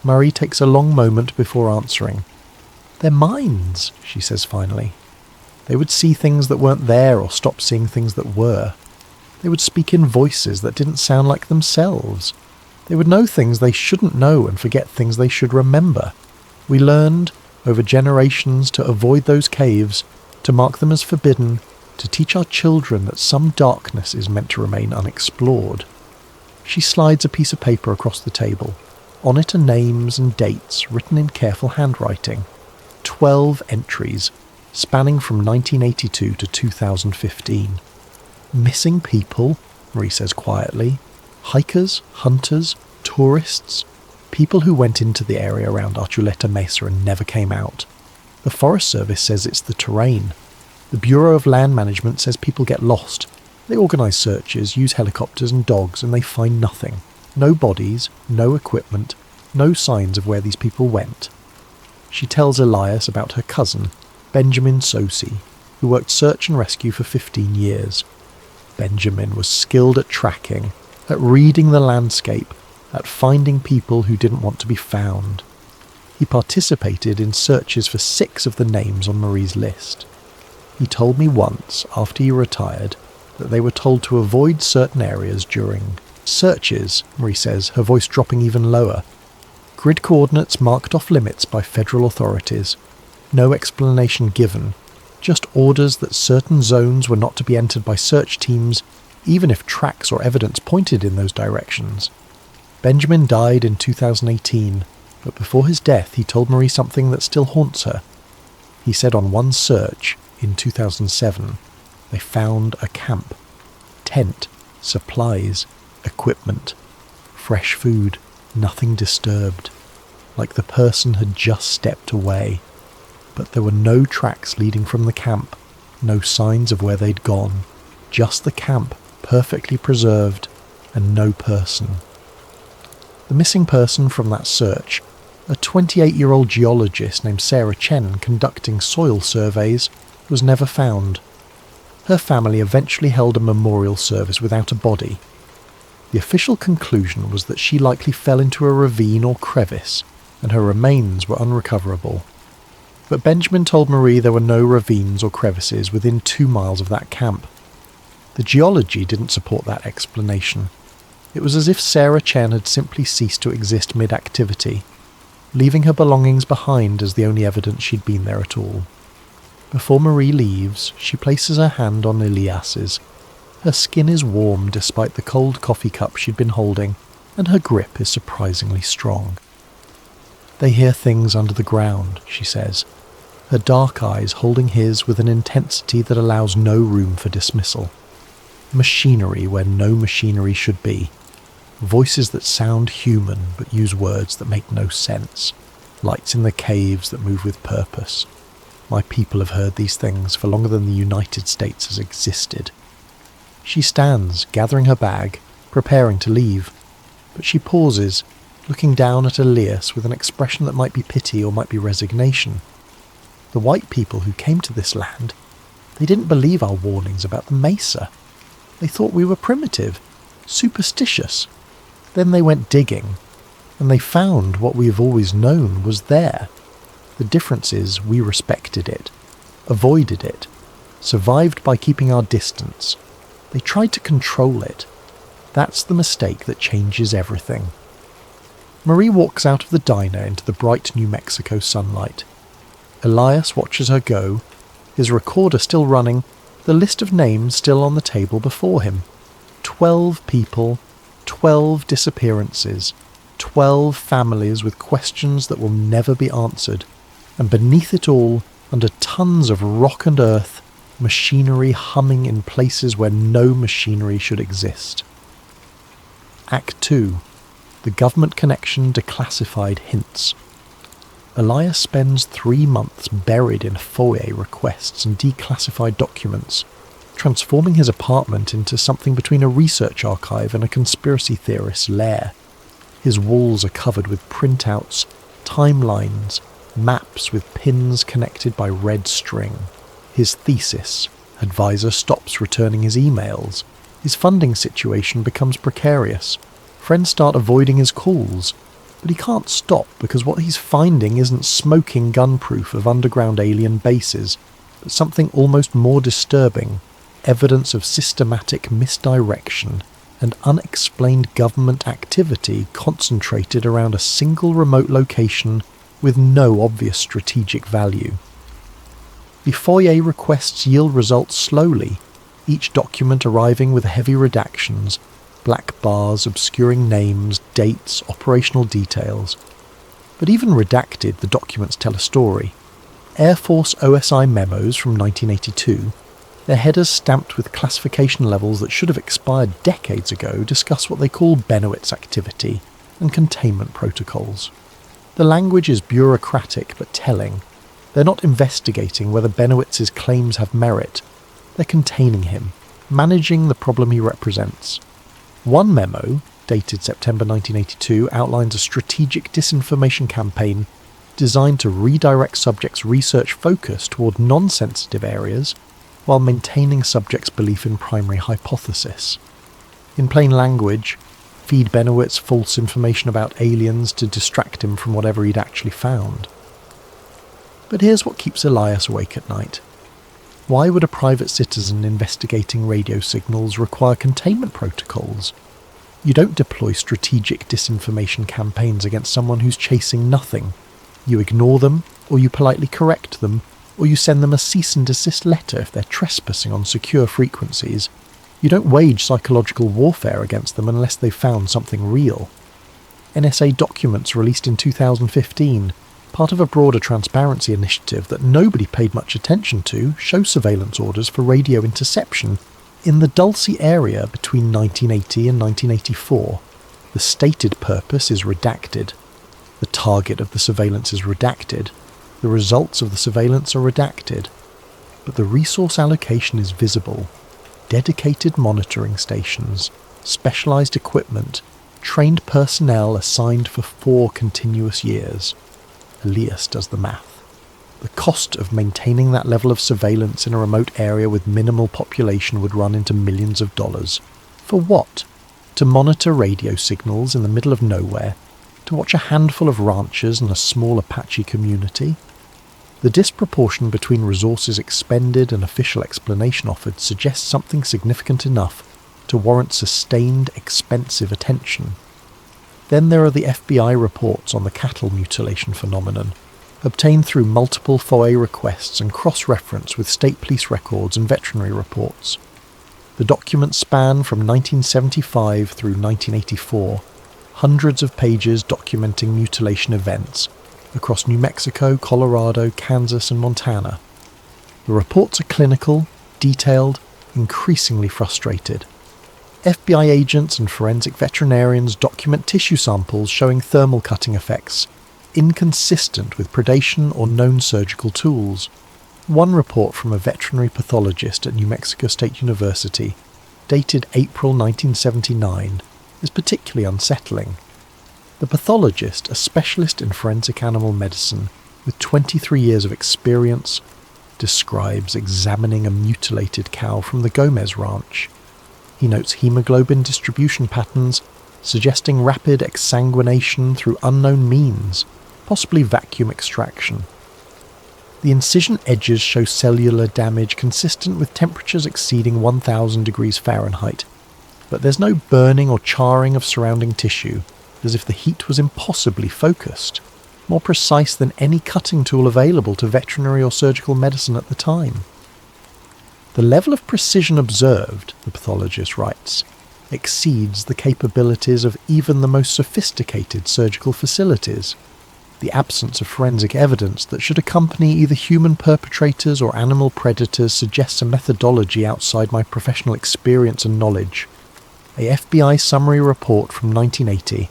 Marie takes a long moment before answering. Their minds, she says finally. They would see things that weren't there or stop seeing things that were. They would speak in voices that didn't sound like themselves. They would know things they shouldn't know and forget things they should remember. We learned, over generations, to avoid those caves, to mark them as forbidden, to teach our children that some darkness is meant to remain unexplored. She slides a piece of paper across the table. On it are names and dates written in careful handwriting. 12 entries, spanning from 1982 to 2015. Missing people, Marie says quietly. Hikers, hunters, tourists, people who went into the area around Archuleta Mesa and never came out. The Forest Service says it's the terrain. The Bureau of Land Management says people get lost. They organise searches, use helicopters and dogs, and they find nothing. No bodies, no equipment, no signs of where these people went. She tells Elias about her cousin, Benjamin Sosi, who worked search and rescue for 15 years. Benjamin was skilled at tracking, at reading the landscape, at finding people who didn't want to be found. He participated in searches for 6 of the names on Marie's list. He told me once, after he retired, that they were told to avoid certain areas during searches, Marie says, her voice dropping even lower. Grid coordinates marked off limits by federal authorities. No explanation given, just orders that certain zones were not to be entered by search teams, even if tracks or evidence pointed in those directions. Benjamin died in 2018, but before his death he told Marie something that still haunts her. He said on one search, in 2007, they found a camp, tent, supplies, equipment, fresh food, nothing disturbed, like the person had just stepped away. But there were no tracks leading from the camp, no signs of where they'd gone, just the camp, perfectly preserved, and no person. The missing person from that search, a 28-year-old geologist named Sarah Chen conducting soil surveys, was never found. Her family eventually held a memorial service without a body. The official conclusion was that she likely fell into a ravine or crevice, and her remains were unrecoverable. But Benjamin told Marie there were no ravines or crevices within 2 miles of that camp. The geology didn't support that explanation. It was as if Sarah Chen had simply ceased to exist mid-activity, leaving her belongings behind as the only evidence she'd been there at all. Before Marie leaves, she places her hand on Elias's. Her skin is warm despite the cold coffee cup she'd been holding, and her grip is surprisingly strong. They hear things under the ground, she says, her dark eyes holding his with an intensity that allows no room for dismissal. Machinery where no machinery should be. Voices that sound human but use words that make no sense. Lights in the caves that move with purpose. My people have heard these things for longer than the United States has existed. She stands, gathering her bag, preparing to leave. But she pauses, looking down at Elias with an expression that might be pity or might be resignation. The white people who came to this land, they didn't believe our warnings about the mesa. They thought we were primitive, superstitious. Then they went digging, and they found what we have always known was there. The difference is we respected it, avoided it, survived by keeping our distance. They tried to control it. That's the mistake that changes everything. Marie walks out of the diner into the bright New Mexico sunlight. Elias watches her go, his recorder still running, the list of names still on the table before him. 12 people, 12 disappearances, 12 families with questions that will never be answered, and beneath it all, under tons of rock and earth, machinery humming in places where no machinery should exist. Act 2. The government connection declassified hints. Elias spends 3 months buried in FOIA requests and declassified documents, transforming his apartment into something between a research archive and a conspiracy theorist's lair. His walls are covered with printouts, timelines, maps with pins connected by red string. His thesis. Advisor stops returning his emails. His funding situation becomes precarious. Friends start avoiding his calls. But he can't stop because what he's finding isn't smoking gun-proof of underground alien bases, but something almost more disturbing, evidence of systematic misdirection and unexplained government activity concentrated around a single remote location with no obvious strategic value. The FOIA requests yield results slowly, each document arriving with heavy redactions, black bars obscuring names, dates, operational details. But even redacted, the documents tell a story. Air Force OSI memos from 1982, their headers stamped with classification levels that should have expired decades ago, discuss what they call Bennewitz activity and containment protocols. The language is bureaucratic but telling. They're not investigating whether Bennewitz's claims have merit. They're containing him, managing the problem he represents. One memo, dated September 1982, outlines a strategic disinformation campaign designed to redirect subjects' research focus toward non-sensitive areas while maintaining subjects' belief in primary hypothesis. In plain language, feed Bennewitz false information about aliens to distract him from whatever he'd actually found. But here's what keeps Elias awake at night. Why would a private citizen investigating radio signals require containment protocols? You don't deploy strategic disinformation campaigns against someone who's chasing nothing. You ignore them, or you politely correct them, or you send them a cease and desist letter if they're trespassing on secure frequencies. You don't wage psychological warfare against them unless they've found something real. NSA documents released in 2015, part of a broader transparency initiative that nobody paid much attention to, show surveillance orders for radio interception in the Dulce area between 1980 and 1984. The stated purpose is redacted. The target of the surveillance is redacted. The results of the surveillance are redacted. But the resource allocation is visible. Dedicated monitoring stations, specialized equipment, trained personnel assigned for 4 continuous years. Elias does the math. The cost of maintaining that level of surveillance in a remote area with minimal population would run into millions of dollars. For what? To monitor radio signals in the middle of nowhere? To watch a handful of ranchers and a small Apache community? The disproportion between resources expended and official explanation offered suggests something significant enough to warrant sustained, expensive attention. Then there are the FBI reports on the cattle mutilation phenomenon, obtained through multiple FOIA requests and cross-reference with state police records and veterinary reports. The documents span from 1975 through 1984, hundreds of pages documenting mutilation events across New Mexico, Colorado, Kansas and Montana. The reports are clinical, detailed, increasingly frustrated. FBI agents and forensic veterinarians document tissue samples showing thermal cutting effects, inconsistent with predation or known surgical tools. One report from a veterinary pathologist at New Mexico State University, dated April 1979, is particularly unsettling. The pathologist, a specialist in forensic animal medicine with 23 years of experience, describes examining a mutilated cow from the Gomez Ranch. He notes hemoglobin distribution patterns suggesting rapid exsanguination through unknown means, possibly vacuum extraction. The incision edges show cellular damage consistent with temperatures exceeding 1000 degrees Fahrenheit, but there's no burning or charring of surrounding tissue, as if the heat was impossibly focused, more precise than any cutting tool available to veterinary or surgical medicine at the time. The level of precision observed, the pathologist writes, exceeds the capabilities of even the most sophisticated surgical facilities. The absence of forensic evidence that should accompany either human perpetrators or animal predators suggests a methodology outside my professional experience and knowledge. A FBI summary report from 1980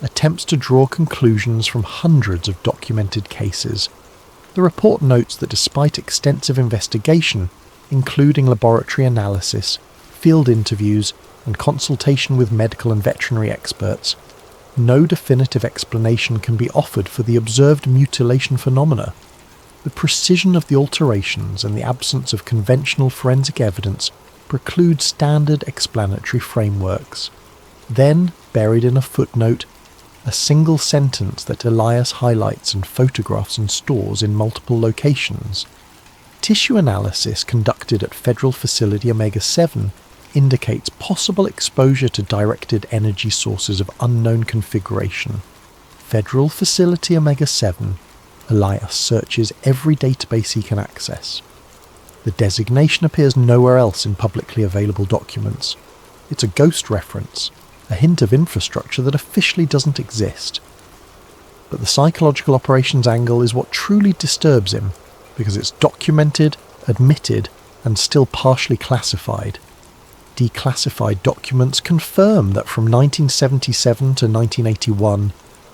attempts to draw conclusions from hundreds of documented cases. The report notes that despite extensive investigation, including laboratory analysis, field interviews, and consultation with medical and veterinary experts, no definitive explanation can be offered for the observed mutilation phenomena. The precision of the alterations and the absence of conventional forensic evidence preclude standard explanatory frameworks. Then, buried in a footnote, a single sentence that Elias highlights and photographs and stores in multiple locations. Tissue analysis conducted at Federal Facility Omega-7 indicates possible exposure to directed energy sources of unknown configuration. Federal Facility Omega-7, Elias searches every database he can access. The designation appears nowhere else in publicly available documents. It's a ghost reference, a hint of infrastructure that officially doesn't exist. But the psychological operations angle is what truly disturbs him, because it's documented, admitted, and still partially classified. Declassified documents confirm that from 1977 to 1981,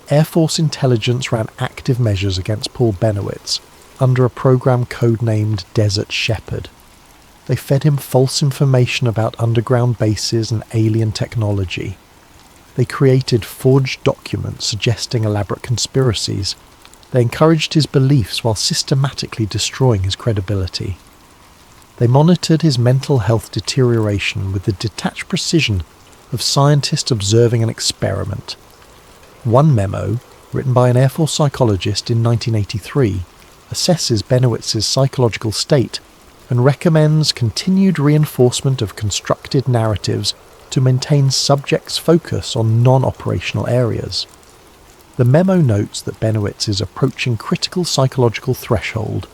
Air Force intelligence ran active measures against Paul Benowitz under a program codenamed Desert Shepherd. They fed him false information about underground bases and alien technology. They created forged documents suggesting elaborate conspiracies. They encouraged his beliefs while systematically destroying his credibility. They monitored his mental health deterioration with the detached precision of scientists observing an experiment. One memo, written by an Air Force psychologist in 1983, assesses Benowitz's psychological state and recommends continued reinforcement of constructed narratives to maintain subjects' focus on non-operational areas. The memo notes that Benowitz is approaching critical psychological threshold,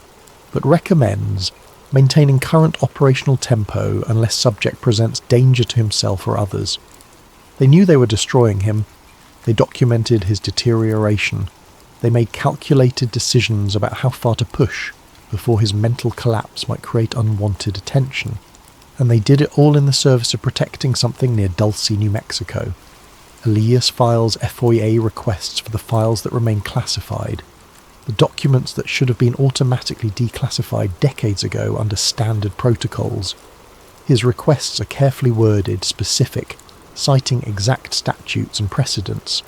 but recommends maintaining current operational tempo unless subject presents danger to himself or others. They knew they were destroying him. They documented his deterioration. They made calculated decisions about how far to push before his mental collapse might create unwanted attention. And they did it all in the service of protecting something near Dulce, New Mexico. Elias files FOIA requests for the files that remain classified, the documents that should have been automatically declassified decades ago under standard protocols. His requests are carefully worded, specific, citing exact statutes and precedents.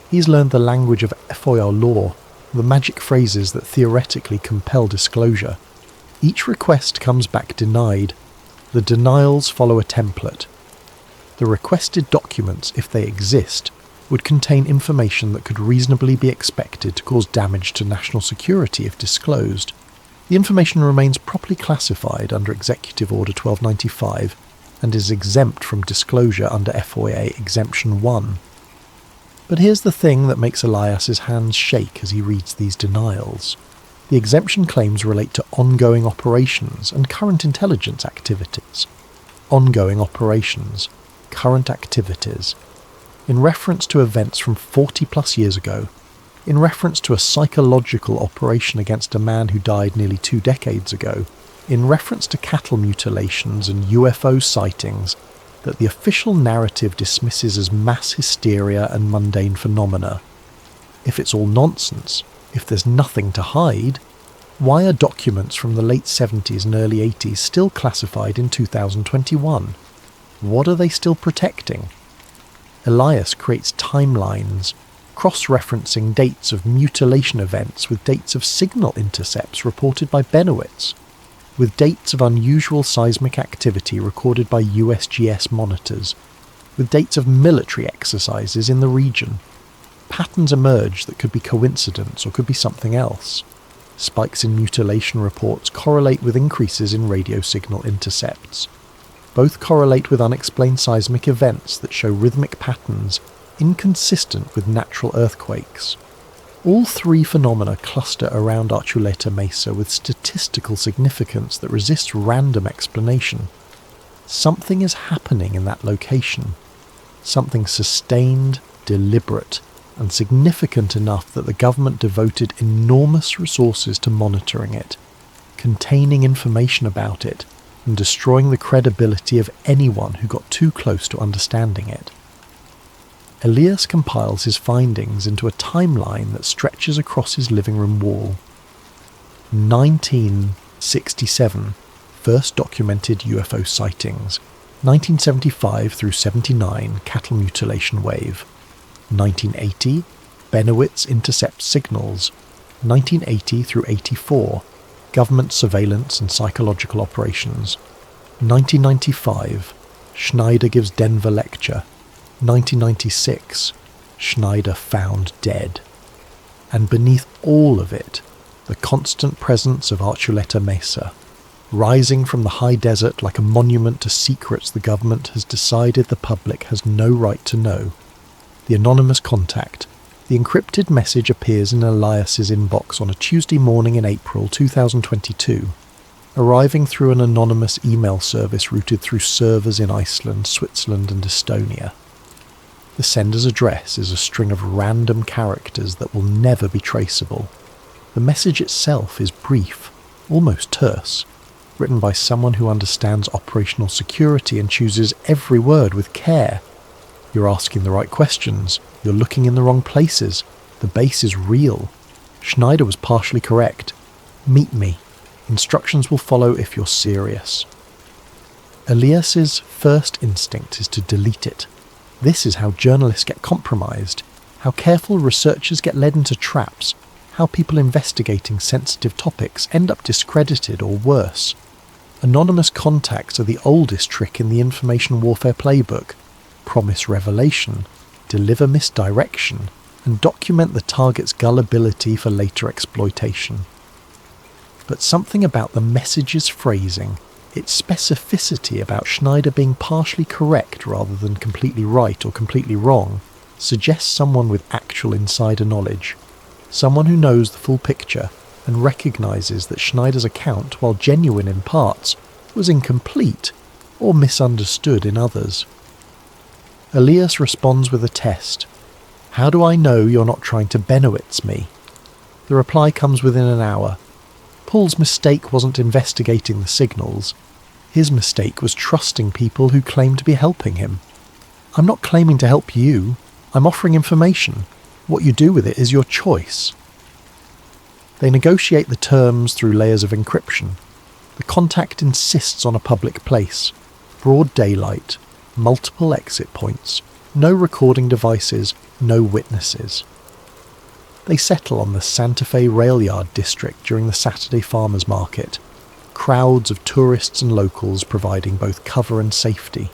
He's learned the language of FOIA law, the magic phrases that theoretically compel disclosure. Each request comes back denied. The denials follow a template. The requested documents, if they exist, would contain information that could reasonably be expected to cause damage to national security if disclosed. The information remains properly classified under Executive Order 1295 and is exempt from disclosure under FOIA Exemption 1. But here's the thing that makes Elias's hands shake as he reads these denials. The exemption claims relate to ongoing operations and current intelligence activities. Ongoing operations, current activities. In reference to events from 40 plus years ago, in reference to a psychological operation against a man who died nearly 2 decades ago, in reference to cattle mutilations and UFO sightings that the official narrative dismisses as mass hysteria and mundane phenomena. If it's all nonsense, if there's nothing to hide, why are documents from the late 70s and early 80s still classified in 2021? What are they still protecting? Elias creates timelines, cross-referencing dates of mutilation events with dates of signal intercepts reported by Benowitz, with dates of unusual seismic activity recorded by USGS monitors, with dates of military exercises in the region. Patterns emerge that could be coincidence or could be something else. Spikes in mutilation reports correlate with increases in radio signal intercepts. Both correlate with unexplained seismic events that show rhythmic patterns inconsistent with natural earthquakes. All 3 phenomena cluster around Archuleta Mesa with statistical significance that resists random explanation. Something is happening in that location. something sustained, deliberate, and significant enough that the government devoted enormous resources to monitoring it, containing information about it, and destroying the credibility of anyone who got too close to understanding it. Elias compiles his findings into a timeline that stretches across his living room wall. 1967, first documented UFO sightings. 1975 through 79, cattle mutilation wave. 1980, Benowitz intercepts signals. 1980 through 84, government surveillance and psychological operations. 1995, Schneider gives Denver lecture. 1996, Schneider found dead. And beneath all of it, the constant presence of Archuleta Mesa, rising from the high desert like a monument to secrets the government has decided the public has no right to know. The anonymous contact. The encrypted message appears in Elias's inbox on a Tuesday morning in April 2022, arriving through an anonymous email service routed through servers in Iceland, Switzerland and Estonia. The sender's address is a string of random characters that will never be traceable. The message itself is brief, almost terse, written by someone who understands operational security and chooses every word with care. You're asking the right questions. You're looking in the wrong places. The base is real. Schneider was partially correct. Meet me. Instructions will follow if you're serious. Elias's first instinct is to delete it. This is how journalists get compromised, how careful researchers get led into traps, how people investigating sensitive topics end up discredited or worse. Anonymous contacts are the oldest trick in the information warfare playbook. Promise revelation, deliver misdirection, and document the target's gullibility for later exploitation. But something about the message's phrasing, its specificity about Schneider being partially correct rather than completely right or completely wrong, suggests someone with actual insider knowledge, someone who knows the full picture and recognises that Schneider's account, while genuine in parts, was incomplete or misunderstood in others. Elias responds with a test. How do I know you're not trying to Benowitz me? The reply comes within an hour. Paul's mistake wasn't investigating the signals. His mistake was trusting people who claim to be helping him. I'm not claiming to help you. I'm offering information. What you do with it is your choice. They negotiate the terms through layers of encryption. The contact insists on a public place, broad daylight, multiple exit points, no recording devices, no witnesses. They settle on the Santa Fe rail yard district during the Saturday farmers market, crowds of tourists and locals providing both cover and safety.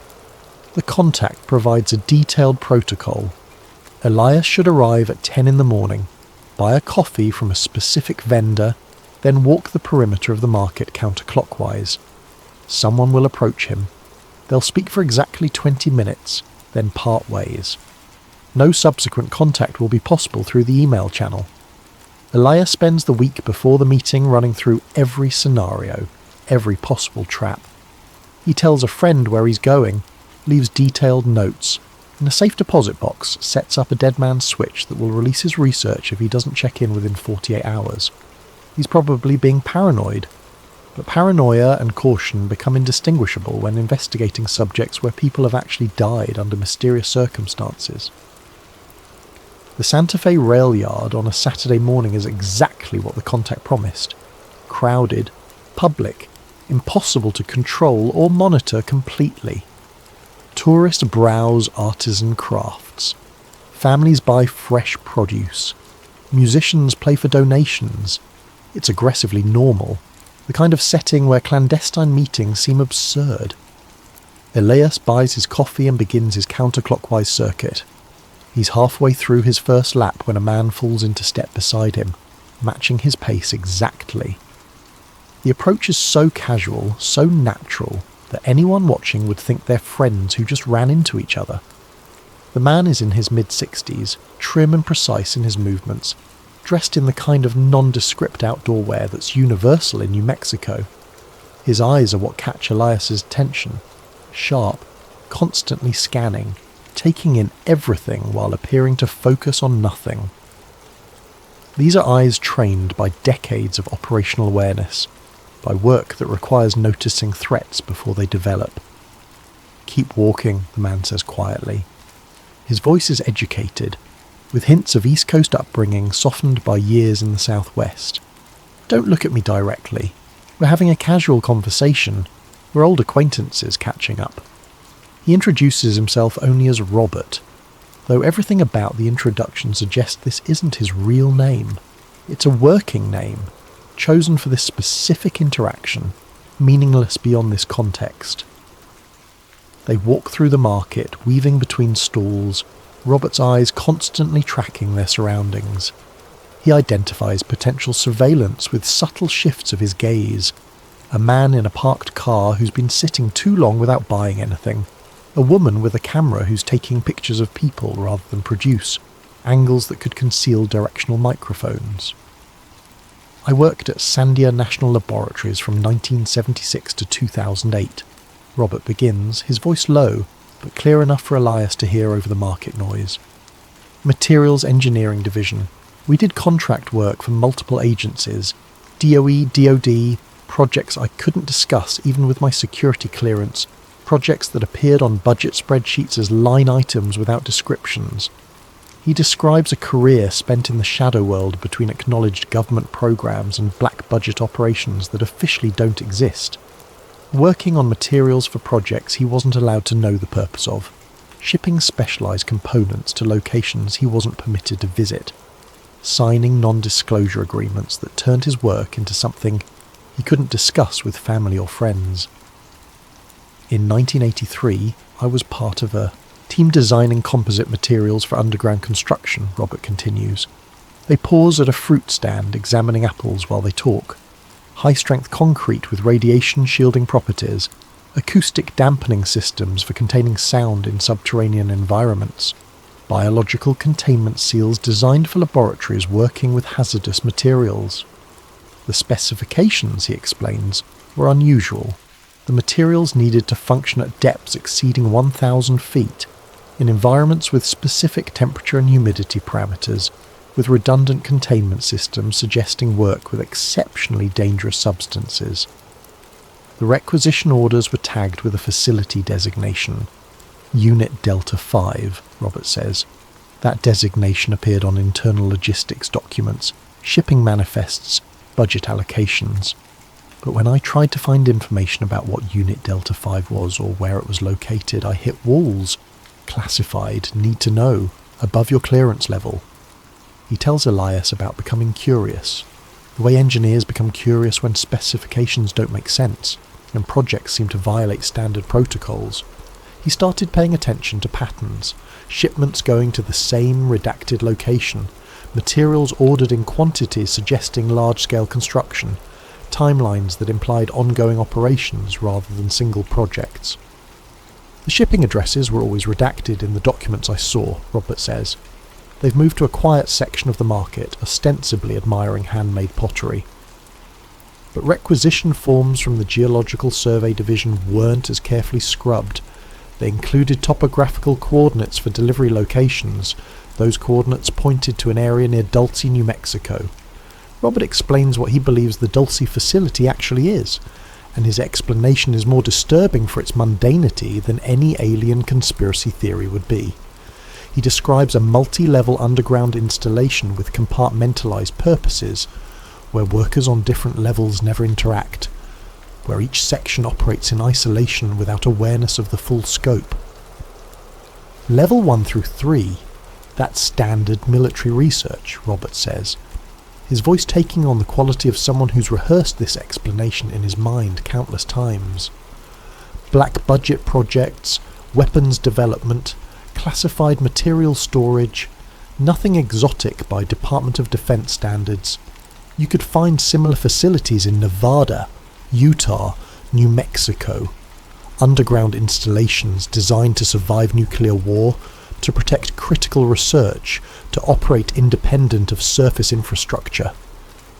The contact provides a detailed protocol. Elias should arrive at 10 in the morning, buy a coffee from a specific vendor, then walk the perimeter of the market counterclockwise. Someone will approach him. They'll speak for exactly 20 minutes, then part ways. No subsequent contact will be possible through the email channel. Elias spends the week before the meeting running through every scenario, every possible trap. He tells a friend where he's going, leaves detailed notes, and a safe deposit box sets up a dead man's switch that will release his research if he doesn't check in within 48 hours. He's probably being paranoid, but paranoia and caution become indistinguishable when investigating subjects where people have actually died under mysterious circumstances. The Santa Fe rail yard on a Saturday morning is exactly what the contact promised. Crowded, public, impossible to control or monitor completely. Tourists browse artisan crafts. Families buy fresh produce. Musicians play for donations. It's aggressively normal, the kind of setting where clandestine meetings seem absurd. Elias buys his coffee and begins his counterclockwise circuit. He's halfway through his first lap when a man falls into step beside him, matching his pace exactly. The approach is so casual, so natural, that anyone watching would think they're friends who just ran into each other. The man is in his mid-60s, trim and precise in his movements, dressed in the kind of nondescript outdoor wear that's universal in New Mexico. His eyes are what catch Elias's attention, sharp, constantly scanning, taking in everything while appearing to focus on nothing. These are eyes trained by decades of operational awareness, by work that requires noticing threats before they develop. "Keep walking," the man says quietly. His voice is educated, with hints of East Coast upbringing softened by years in the Southwest. "Don't look at me directly. We're having a casual conversation. We're old acquaintances catching up." He introduces himself only as Robert, though everything about the introduction suggests this isn't his real name. It's a working name, chosen for this specific interaction, meaningless beyond this context. They walk through the market, weaving between stalls, Robert's eyes constantly tracking their surroundings. He identifies potential surveillance with subtle shifts of his gaze. A man in a parked car who's been sitting too long without buying anything. A woman with a camera who's taking pictures of people rather than produce, angles that could conceal directional microphones. "I worked at Sandia National Laboratories from 1976 to 2008. Robert begins, his voice low, but clear enough for Elias to hear over the market noise. "Materials Engineering Division. We did contract work for multiple agencies, DOE, DOD, projects I couldn't discuss even with my security clearance, projects that appeared on budget spreadsheets as line items without descriptions." He describes a career spent in the shadow world between acknowledged government programs and black budget operations that officially don't exist. Working on materials for projects he wasn't allowed to know the purpose of, shipping specialised components to locations he wasn't permitted to visit, signing non-disclosure agreements that turned his work into something he couldn't discuss with family or friends. "In 1983, I was part of a team designing composite materials for underground construction," Robert continues. "They pause at a fruit stand examining apples while they talk. High-strength concrete with radiation shielding properties, acoustic dampening systems for containing sound in subterranean environments, biological containment seals designed for laboratories working with hazardous materials. The specifications," he explains, "were unusual. The materials needed to function at depths exceeding 1,000 feet, in environments with specific temperature and humidity parameters, with redundant containment systems suggesting work with exceptionally dangerous substances. The requisition orders were tagged with a facility designation, Unit Delta 5, Robert says. That designation appeared on internal logistics documents, shipping manifests, budget allocations. But when I tried to find information about what Unit Delta 5 was or where it was located, I hit walls. Classified, need to know, above your clearance level." He tells Elias about becoming curious, the way engineers become curious when specifications don't make sense, and projects seem to violate standard protocols. He started paying attention to patterns, shipments going to the same redacted location, materials ordered in quantities suggesting large-scale construction, timelines that implied ongoing operations rather than single projects. "The shipping addresses were always redacted in the documents I saw," Robert says. "They've moved to a quiet section of the market, ostensibly admiring handmade pottery. But requisition forms from the Geological Survey Division weren't as carefully scrubbed. They included topographical coordinates for delivery locations. Those coordinates pointed to an area near Dulce, New Mexico." Robert explains what he believes the Dulce facility actually is, and his explanation is more disturbing for its mundanity than any alien conspiracy theory would be. He describes a multi-level underground installation with compartmentalized purposes, where workers on different levels never interact, where each section operates in isolation without awareness of the full scope. "Level 1 through 3, that's standard military research," Robert says, his voice taking on the quality of someone who's rehearsed this explanation in his mind countless times. "Black budget projects, weapons development, classified material storage, nothing exotic by Department of Defense standards. You could find similar facilities in Nevada, Utah, New Mexico. Underground installations designed to survive nuclear war, to protect critical research, to operate independent of surface infrastructure."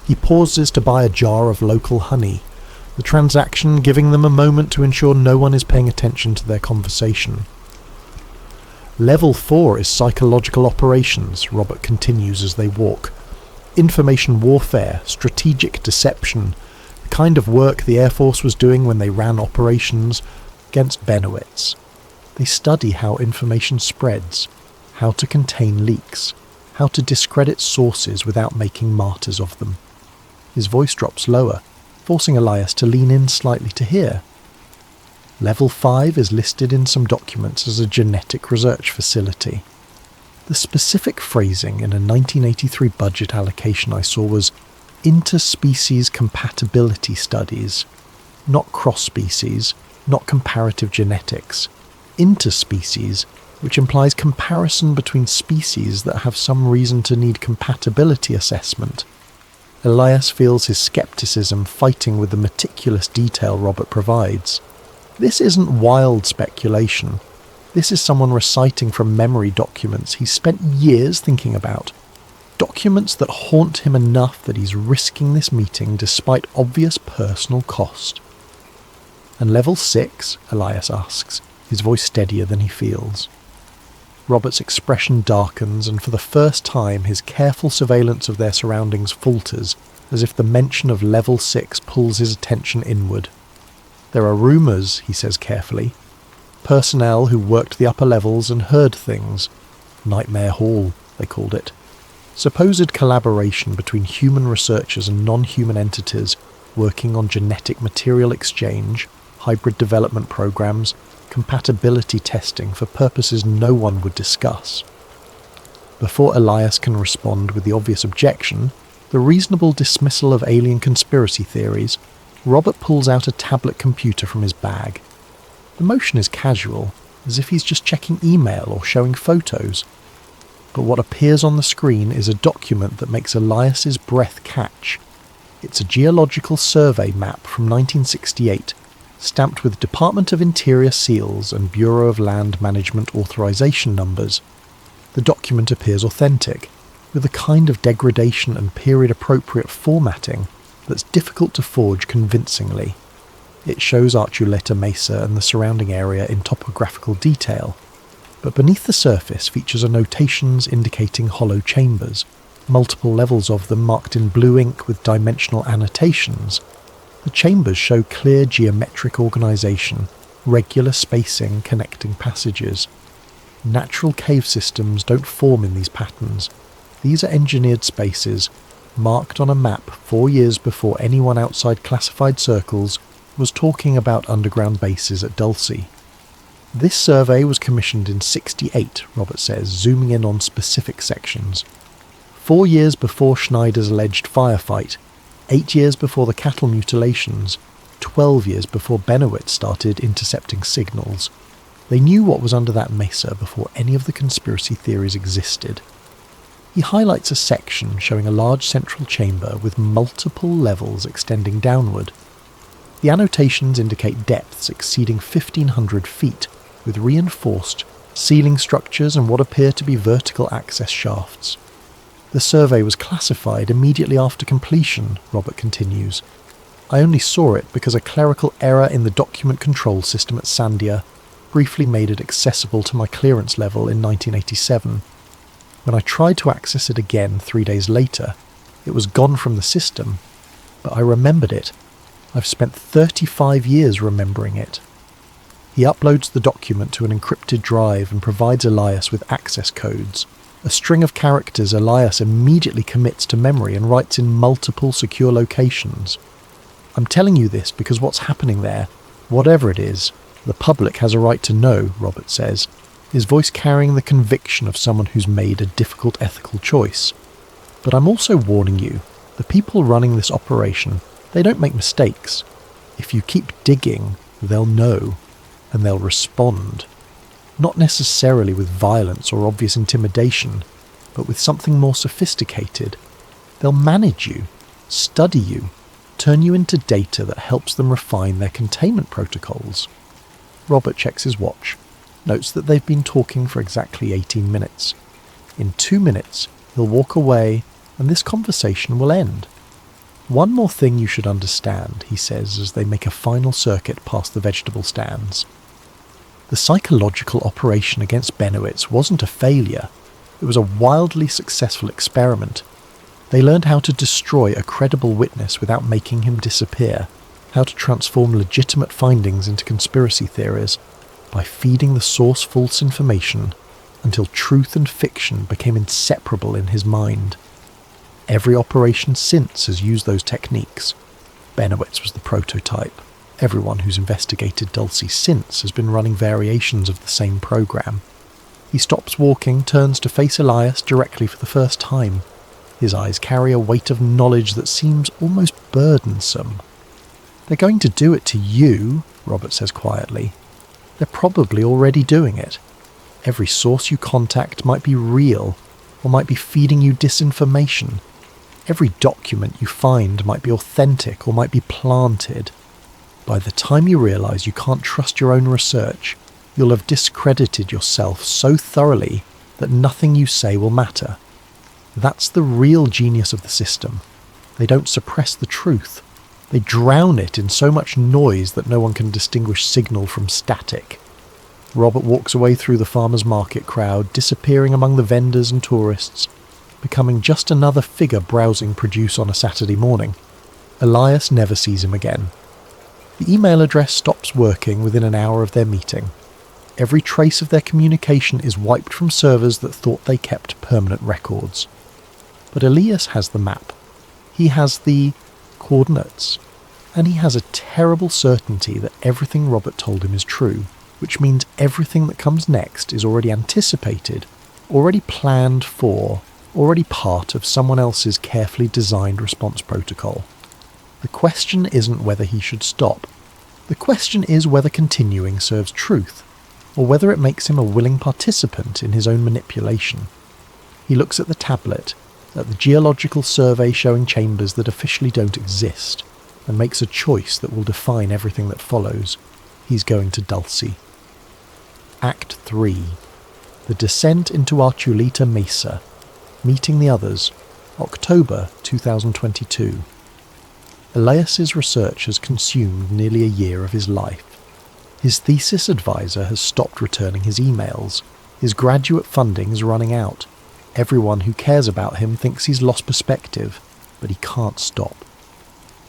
He pauses to buy a jar of local honey, the transaction giving them a moment to ensure no one is paying attention to their conversation. Level 4 is psychological operations, Robert continues as they walk. Information warfare, strategic deception, the kind of work the Air Force was doing when they ran operations against Benowitz. They study how information spreads, how to contain leaks, how to discredit sources without making martyrs of them. His voice drops lower, forcing Elias to lean in slightly to hear. Level 5 is listed in some documents as a genetic research facility. The specific phrasing in a 1983 budget allocation I saw was interspecies compatibility studies, not cross-species, not comparative genetics. Interspecies, which implies comparison between species that have some reason to need compatibility assessment. Elias feels his skepticism fighting with the meticulous detail Robert provides. This isn't wild speculation. This is someone reciting from memory documents he's spent years thinking about. Documents that haunt him enough that he's risking this meeting despite obvious personal cost. And level 6, Elias asks, his voice steadier than he feels. Robert's expression darkens, and for the first time his careful surveillance of their surroundings falters, as if the mention of level 6 pulls his attention inward. There are rumours, he says carefully. Personnel who worked the upper levels and heard things. Nightmare Hall, they called it. Supposed collaboration between human researchers and non-human entities working on genetic material exchange, hybrid development programs, compatibility testing for purposes no one would discuss. Before Elias can respond with the obvious objection, the reasonable dismissal of alien conspiracy theories, Robert pulls out a tablet computer from his bag. The motion is casual, as if he's just checking email or showing photos. But what appears on the screen is a document that makes Elias's breath catch. It's a geological survey map from 1968, stamped with Department of Interior seals and Bureau of Land Management authorization numbers. The document appears authentic, with a kind of degradation and period-appropriate formatting that's difficult to forge convincingly. It shows Archuleta Mesa and the surrounding area in topographical detail, but beneath the surface features notations indicating hollow chambers, multiple levels of them marked in blue ink with dimensional annotations. The chambers show clear geometric organisation, regular spacing connecting passages. Natural cave systems don't form in these patterns. These are engineered spaces, marked on a map 4 years before anyone outside classified circles was talking about underground bases at Dulce. This survey was commissioned in '68, Robert says, zooming in on specific sections. 4 years before Schneider's alleged firefight, 8 years before the cattle mutilations, 12 years before Benowitz started intercepting signals. They knew what was under that mesa before any of the conspiracy theories existed. He highlights a section showing a large central chamber with multiple levels extending downward. The annotations indicate depths exceeding 1,500 feet, with reinforced ceiling structures and what appear to be vertical access shafts. The survey was classified immediately after completion, Robert continues. I only saw it because a clerical error in the document control system at Sandia briefly made it accessible to my clearance level in 1987. When I tried to access it again 3 days later, it was gone from the system, but I remembered it. I've spent 35 years remembering it. He uploads the document to an encrypted drive and provides Elias with access codes. A string of characters Elias immediately commits to memory and writes in multiple secure locations. I'm telling you this because what's happening there, whatever it is, the public has a right to know, Robert says, his voice carrying the conviction of someone who's made a difficult ethical choice. But I'm also warning you, the people running this operation, they don't make mistakes. If you keep digging, they'll know, and they'll respond. Not necessarily with violence or obvious intimidation, but with something more sophisticated. They'll manage you, study you, turn you into data that helps them refine their containment protocols. Robert checks his watch, notes that they've been talking for exactly 18 minutes. In 2 minutes, he'll walk away, and this conversation will end. One more thing you should understand, he says as they make a final circuit past the vegetable stands. The psychological operation against Benowitz wasn't a failure. It was a wildly successful experiment. They learned how to destroy a credible witness without making him disappear, how to transform legitimate findings into conspiracy theories by feeding the source false information until truth and fiction became inseparable in his mind. Every operation since has used those techniques. Benowitz was the prototype. Everyone who's investigated Dulce since has been running variations of the same program. He stops walking, turns to face Elias directly for the first time. His eyes carry a weight of knowledge that seems almost burdensome. "They're going to do it to you," Robert says quietly. "They're probably already doing it. Every source you contact might be real, or might be feeding you disinformation. Every document you find might be authentic or might be planted. By the time you realise you can't trust your own research, you'll have discredited yourself so thoroughly that nothing you say will matter. That's the real genius of the system. They don't suppress the truth. They drown it in so much noise that no one can distinguish signal from static." Robert walks away through the farmers' market crowd, disappearing among the vendors and tourists, becoming just another figure browsing produce on a Saturday morning. Elias never sees him again. The email address stops working within an hour of their meeting. Every trace of their communication is wiped from servers that thought they kept permanent records. But Elias has the map. He has the coordinates. And he has a terrible certainty that everything Robert told him is true, which means everything that comes next is already anticipated, already planned for, already part of someone else's carefully designed response protocol. The question isn't whether he should stop. The question is whether continuing serves truth, or whether it makes him a willing participant in his own manipulation. He looks at the tablet, at the geological survey showing chambers that officially don't exist, and makes a choice that will define everything that follows. He's going to Dulce. Act 3. The descent into Archuleta Mesa. Meeting the others. October 2022. Elias's research has consumed nearly a year of his life. His thesis advisor has stopped returning his emails. His graduate funding is running out. Everyone who cares about him thinks he's lost perspective, but he can't stop.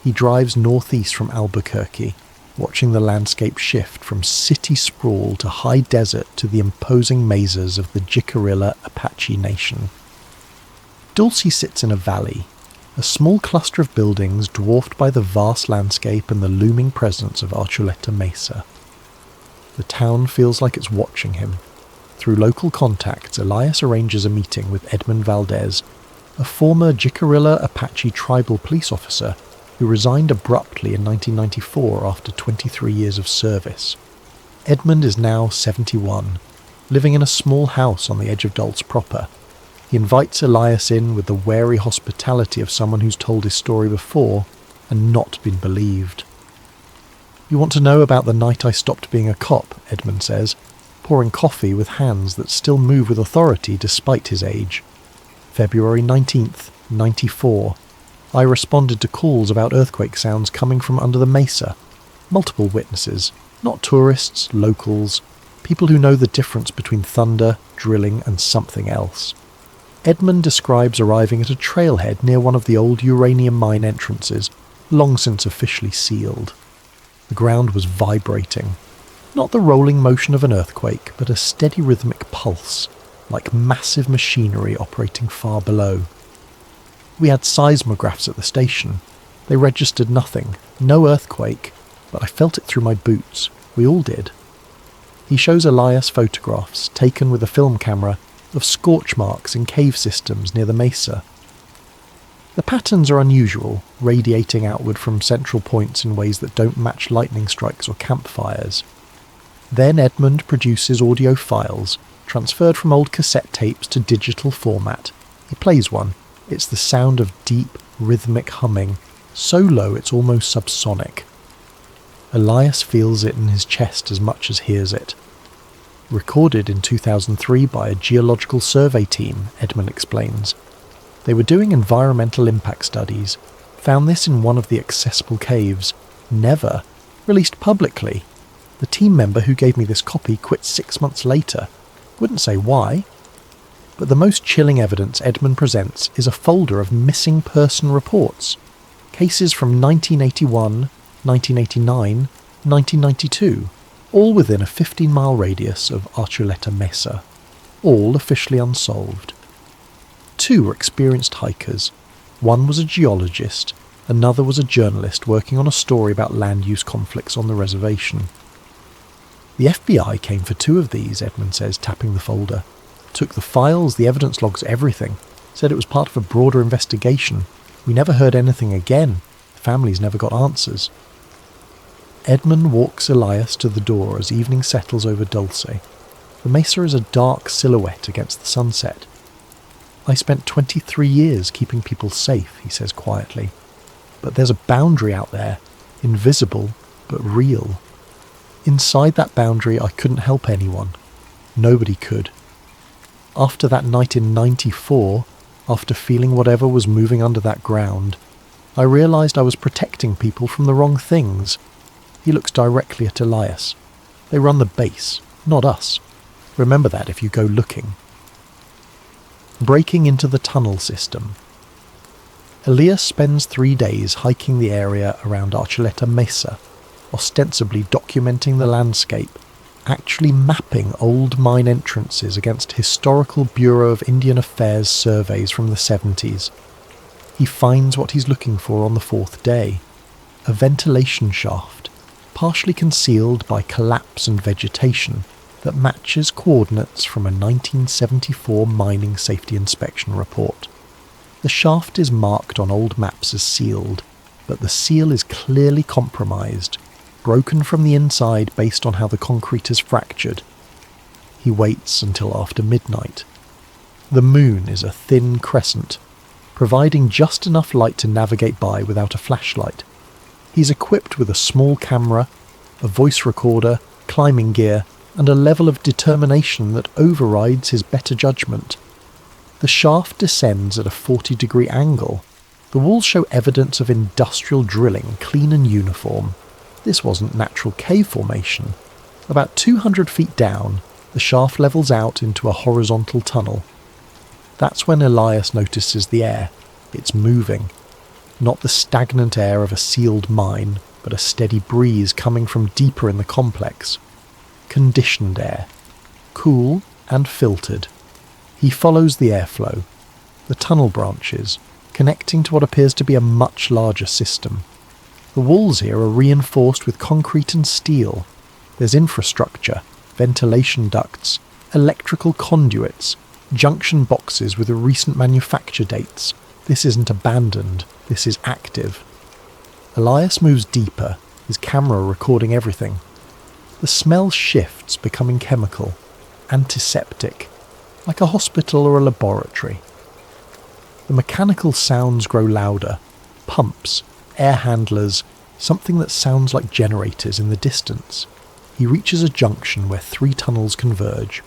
He drives northeast from Albuquerque, watching the landscape shift from city sprawl to high desert to the imposing mesas of the Jicarilla Apache Nation. Dulce sits in a valley, a small cluster of buildings dwarfed by the vast landscape and the looming presence of Archuleta Mesa. The town feels like it's watching him. Through local contacts, Elias arranges a meeting with Edmund Valdez, a former Jicarilla Apache tribal police officer who resigned abruptly in 1994 after 23 years of service. Edmund is now 71, living in a small house on the edge of Dulce proper. He invites Elias in with the wary hospitality of someone who's told his story before and not been believed. "You want to know about the night I stopped being a cop," Edmund says, pouring coffee with hands that still move with authority despite his age. "February 19th, 94. I responded to calls about earthquake sounds coming from under the mesa. Multiple witnesses, not tourists, locals, people who know the difference between thunder, drilling and something else." Edmund describes arriving at a trailhead near one of the old uranium mine entrances, long since officially sealed. The ground was vibrating. Not the rolling motion of an earthquake, but a steady rhythmic pulse, like massive machinery operating far below. We had seismographs at the station. They registered nothing, no earthquake, but I felt it through my boots. We all did. He shows Elias photographs, taken with a film camera, of scorch marks in cave systems near the mesa. The patterns are unusual, radiating outward from central points in ways that don't match lightning strikes or campfires. Then Edmund produces audio files, transferred from old cassette tapes to digital format. He plays one. It's the sound of deep, rhythmic humming, so low it's almost subsonic. Elias feels it in his chest as much as hears it. Recorded in 2003 by a geological survey team, Edmund explains. They were doing environmental impact studies, found this in one of the accessible caves, never released publicly. The team member who gave me this copy quit 6 months later. Wouldn't say why. But the most chilling evidence Edmund presents is a folder of missing person reports. Cases from 1981, 1989, 1992, all within a 15-mile radius of Archuleta Mesa, all officially unsolved. 2 were experienced hikers. One was a geologist, another was a journalist working on a story about land use conflicts on the reservation. The FBI came for 2 of these, Edmund says, tapping the folder. Took the files, the evidence logs, everything. Said it was part of a broader investigation. We never heard anything again. The families never got answers. Edmund walks Elias to the door as evening settles over Dulce. The mesa is a dark silhouette against the sunset. I spent 23 years keeping people safe, he says quietly. But there's a boundary out there, invisible but real. Inside that boundary I couldn't help anyone. Nobody could. After that night in '94, after feeling whatever was moving under that ground, I realised I was protecting people from the wrong things. He looks directly at Elias. They run the base, not us. Remember that if you go looking. Breaking into the tunnel system. Elias spends 3 days hiking the area around Archuleta Mesa, ostensibly documenting the landscape, actually mapping old mine entrances against Historical Bureau of Indian Affairs surveys from the 70s. He finds what he's looking for on the 4th day, a ventilation shaft, partially concealed by collapse and vegetation, that matches coordinates from a 1974 mining safety inspection report. The shaft is marked on old maps as sealed, but the seal is clearly compromised, broken from the inside based on how the concrete is fractured. He waits until after midnight. The moon is a thin crescent, providing just enough light to navigate by without a flashlight. He's equipped with a small camera, a voice recorder, climbing gear, and a level of determination that overrides his better judgment. The shaft descends at a 40-degree angle. The walls show evidence of industrial drilling, clean and uniform. This wasn't natural cave formation. About 200 feet down, the shaft levels out into a horizontal tunnel. That's when Elias notices the air. It's moving. Not the stagnant air of a sealed mine, but a steady breeze coming from deeper in the complex. Conditioned air. Cool and filtered. He follows the airflow. The tunnel branches, connecting to what appears to be a much larger system. The walls here are reinforced with concrete and steel. There's infrastructure, ventilation ducts, electrical conduits, junction boxes with recent manufacture dates. This isn't abandoned, this is active. Elias moves deeper, his camera recording everything. The smell shifts, becoming chemical, antiseptic, like a hospital or a laboratory. The mechanical sounds grow louder, pumps, air handlers, something that sounds like generators in the distance. He reaches a junction where 3 tunnels converge.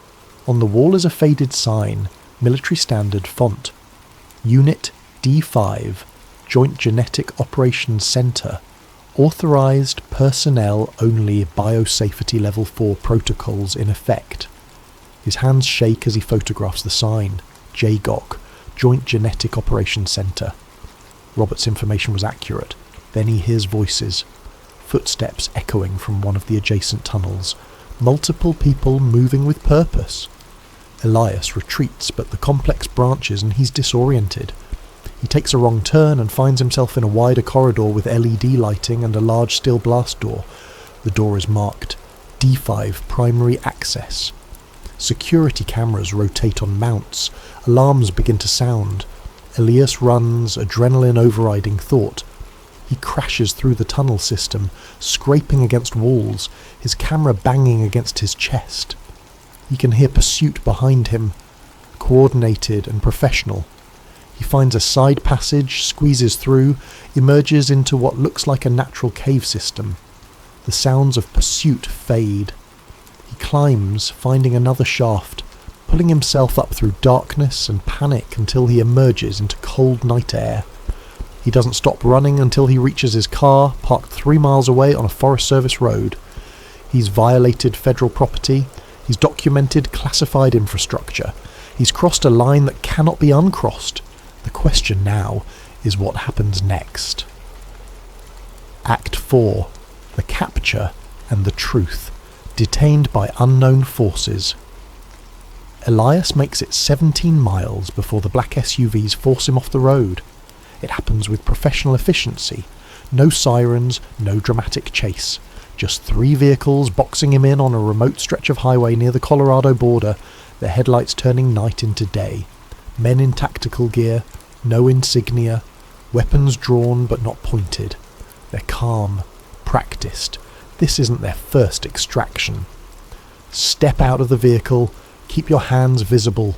On the wall is a faded sign, military standard font. Unit D5, Joint Genetic Operations Center. Authorized personnel only biosafety level 4 protocols in effect. His hands shake as he photographs the sign. JGOC, Joint Genetic Operations Center. Robert's information was accurate. Then he hears voices. Footsteps echoing from one of the adjacent tunnels. Multiple people moving with purpose. Elias retreats, but the complex branches and he's disoriented. He takes a wrong turn and finds himself in a wider corridor with LED lighting and a large steel blast door. The door is marked D5 Primary Access. Security cameras rotate on mounts. Alarms begin to sound. Elias runs, adrenaline overriding thought. He crashes through the tunnel system, scraping against walls, his camera banging against his chest. He can hear pursuit behind him, coordinated and professional. He finds a side passage, squeezes through, emerges into what looks like a natural cave system. The sounds of pursuit fade. He climbs, finding another shaft, pulling himself up through darkness and panic until he emerges into cold night air. He doesn't stop running until he reaches his car, parked 3 miles away on a Forest Service road. He's violated federal property. He's documented classified infrastructure. He's crossed a line that cannot be uncrossed. The question now is what happens next. Act 4. The capture and the truth. Detained by unknown forces. Elias makes it 17 miles before the black SUVs force him off the road. It happens with professional efficiency. No sirens, no dramatic chase. Just 3 vehicles boxing him in on a remote stretch of highway near the Colorado border, their headlights turning night into day. Men in tactical gear, no insignia, weapons drawn but not pointed. They're calm, practiced. This isn't their first extraction. Step out of the vehicle, keep your hands visible.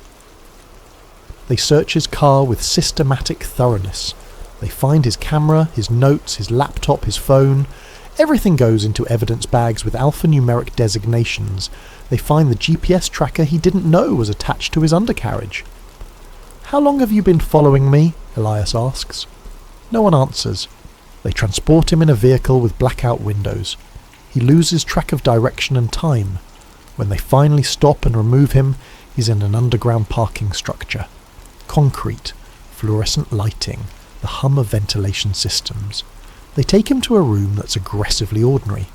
They search his car with systematic thoroughness. They find his camera, his notes, his laptop, his phone. Everything goes into evidence bags with alphanumeric designations. They find the GPS tracker he didn't know was attached to his undercarriage. "How long have you been following me?" Elias asks. No one answers. They transport him in a vehicle with blackout windows. He loses track of direction and time. When they finally stop and remove him, he's in an underground parking structure. Concrete, fluorescent lighting, the hum of ventilation systems. They take him to a room that's aggressively ordinary.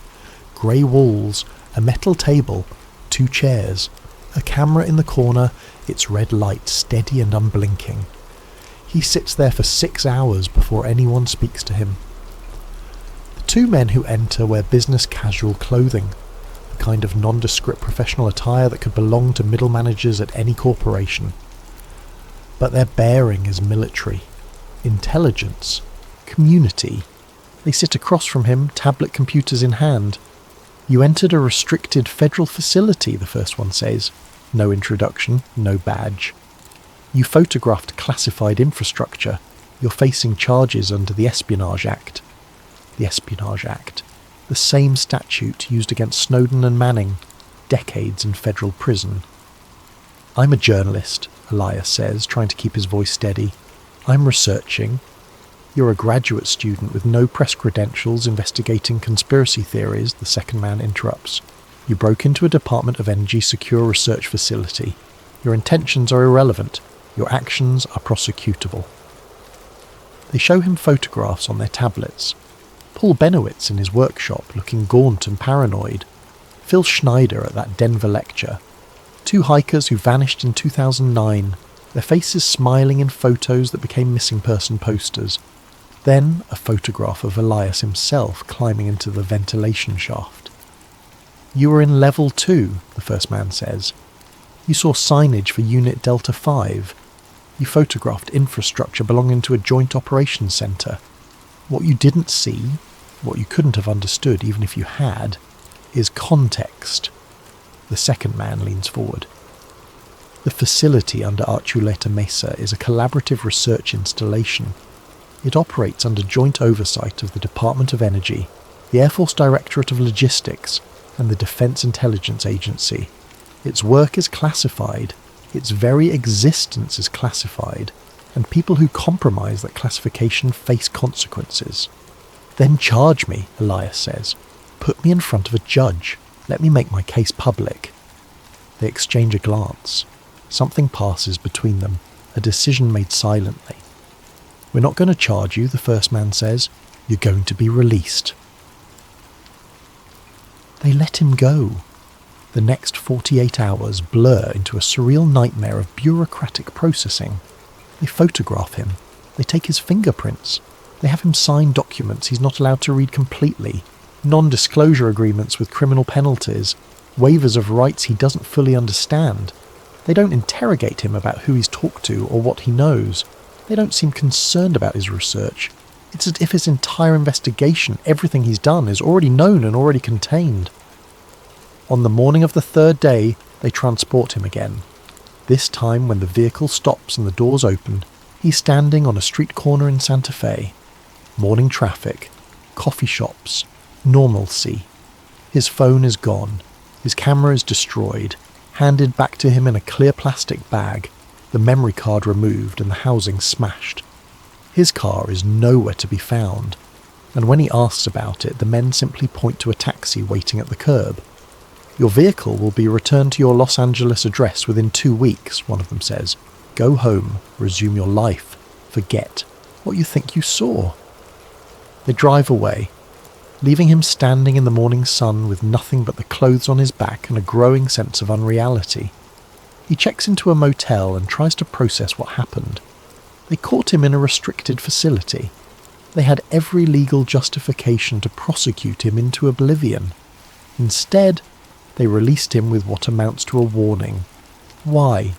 Grey walls, a metal table, 2 chairs, a camera in the corner, its red light steady and unblinking. He sits there for 6 hours before anyone speaks to him. The 2 men who enter wear business casual clothing, the kind of nondescript professional attire that could belong to middle managers at any corporation. But their bearing is military, intelligence, community. They sit across from him, tablet computers in hand. "You entered a restricted federal facility," the first one says. No introduction, no badge. "You photographed classified infrastructure. You're facing charges under the Espionage Act." The Espionage Act. The same statute used against Snowden and Manning. Decades in federal prison. "I'm a journalist," Elias says, trying to keep his voice steady. "I'm researching." "You're a graduate student with no press credentials investigating conspiracy theories," the second man interrupts. "You broke into a Department of Energy secure research facility. Your intentions are irrelevant. Your actions are prosecutable." They show him photographs on their tablets. Paul Benowitz in his workshop, looking gaunt and paranoid. Phil Schneider at that Denver lecture. 2 hikers who vanished in 2009, their faces smiling in photos that became missing person posters. Then a photograph of Elias himself climbing into the ventilation shaft. "You were in level 2, the first man says. "You saw signage for Unit Delta 5. You photographed infrastructure belonging to a joint operations centre. What you didn't see, what you couldn't have understood even if you had, is context." The second man leans forward. The facility under Archuleta Mesa is a collaborative research installation. It operates under joint oversight of the Department of Energy, the Air Force Directorate of Logistics, and the Defense Intelligence Agency. Its work is classified, its very existence is classified, and people who compromise that classification face consequences. "Then charge me," Elias says. "Put me in front of a judge. Let me make my case public." They exchange a glance. Something passes between them, a decision made silently. "We're not going to charge you," the first man says. "You're going to be released." They let him go. The next 48 hours blur into a surreal nightmare of bureaucratic processing. They photograph him. They take his fingerprints. They have him sign documents he's not allowed to read completely, non-disclosure agreements with criminal penalties, waivers of rights he doesn't fully understand. They don't interrogate him about who he's talked to or what he knows. They don't seem concerned about his research. It's as if his entire investigation, everything he's done, is already known and already contained. On the morning of the 3rd day, they transport him again. This time, when the vehicle stops and the doors open, he's standing on a street corner in Santa Fe. Morning traffic, coffee shops, normalcy. His phone is gone. His camera is destroyed, handed back to him in a clear plastic bag, the memory card removed and the housing smashed. His car is nowhere to be found, and when he asks about it, the men simply point to a taxi waiting at the curb. Your vehicle will be returned to your Los Angeles address within 2 weeks, one of them says. Go home, resume your life, forget what you think you saw. They drive away, leaving him standing in the morning sun with nothing but the clothes on his back and a growing sense of unreality. He checks into a motel and tries to process what happened. They caught him in a restricted facility. They had every legal justification to prosecute him into oblivion. Instead, they released him with what amounts to a warning. Why?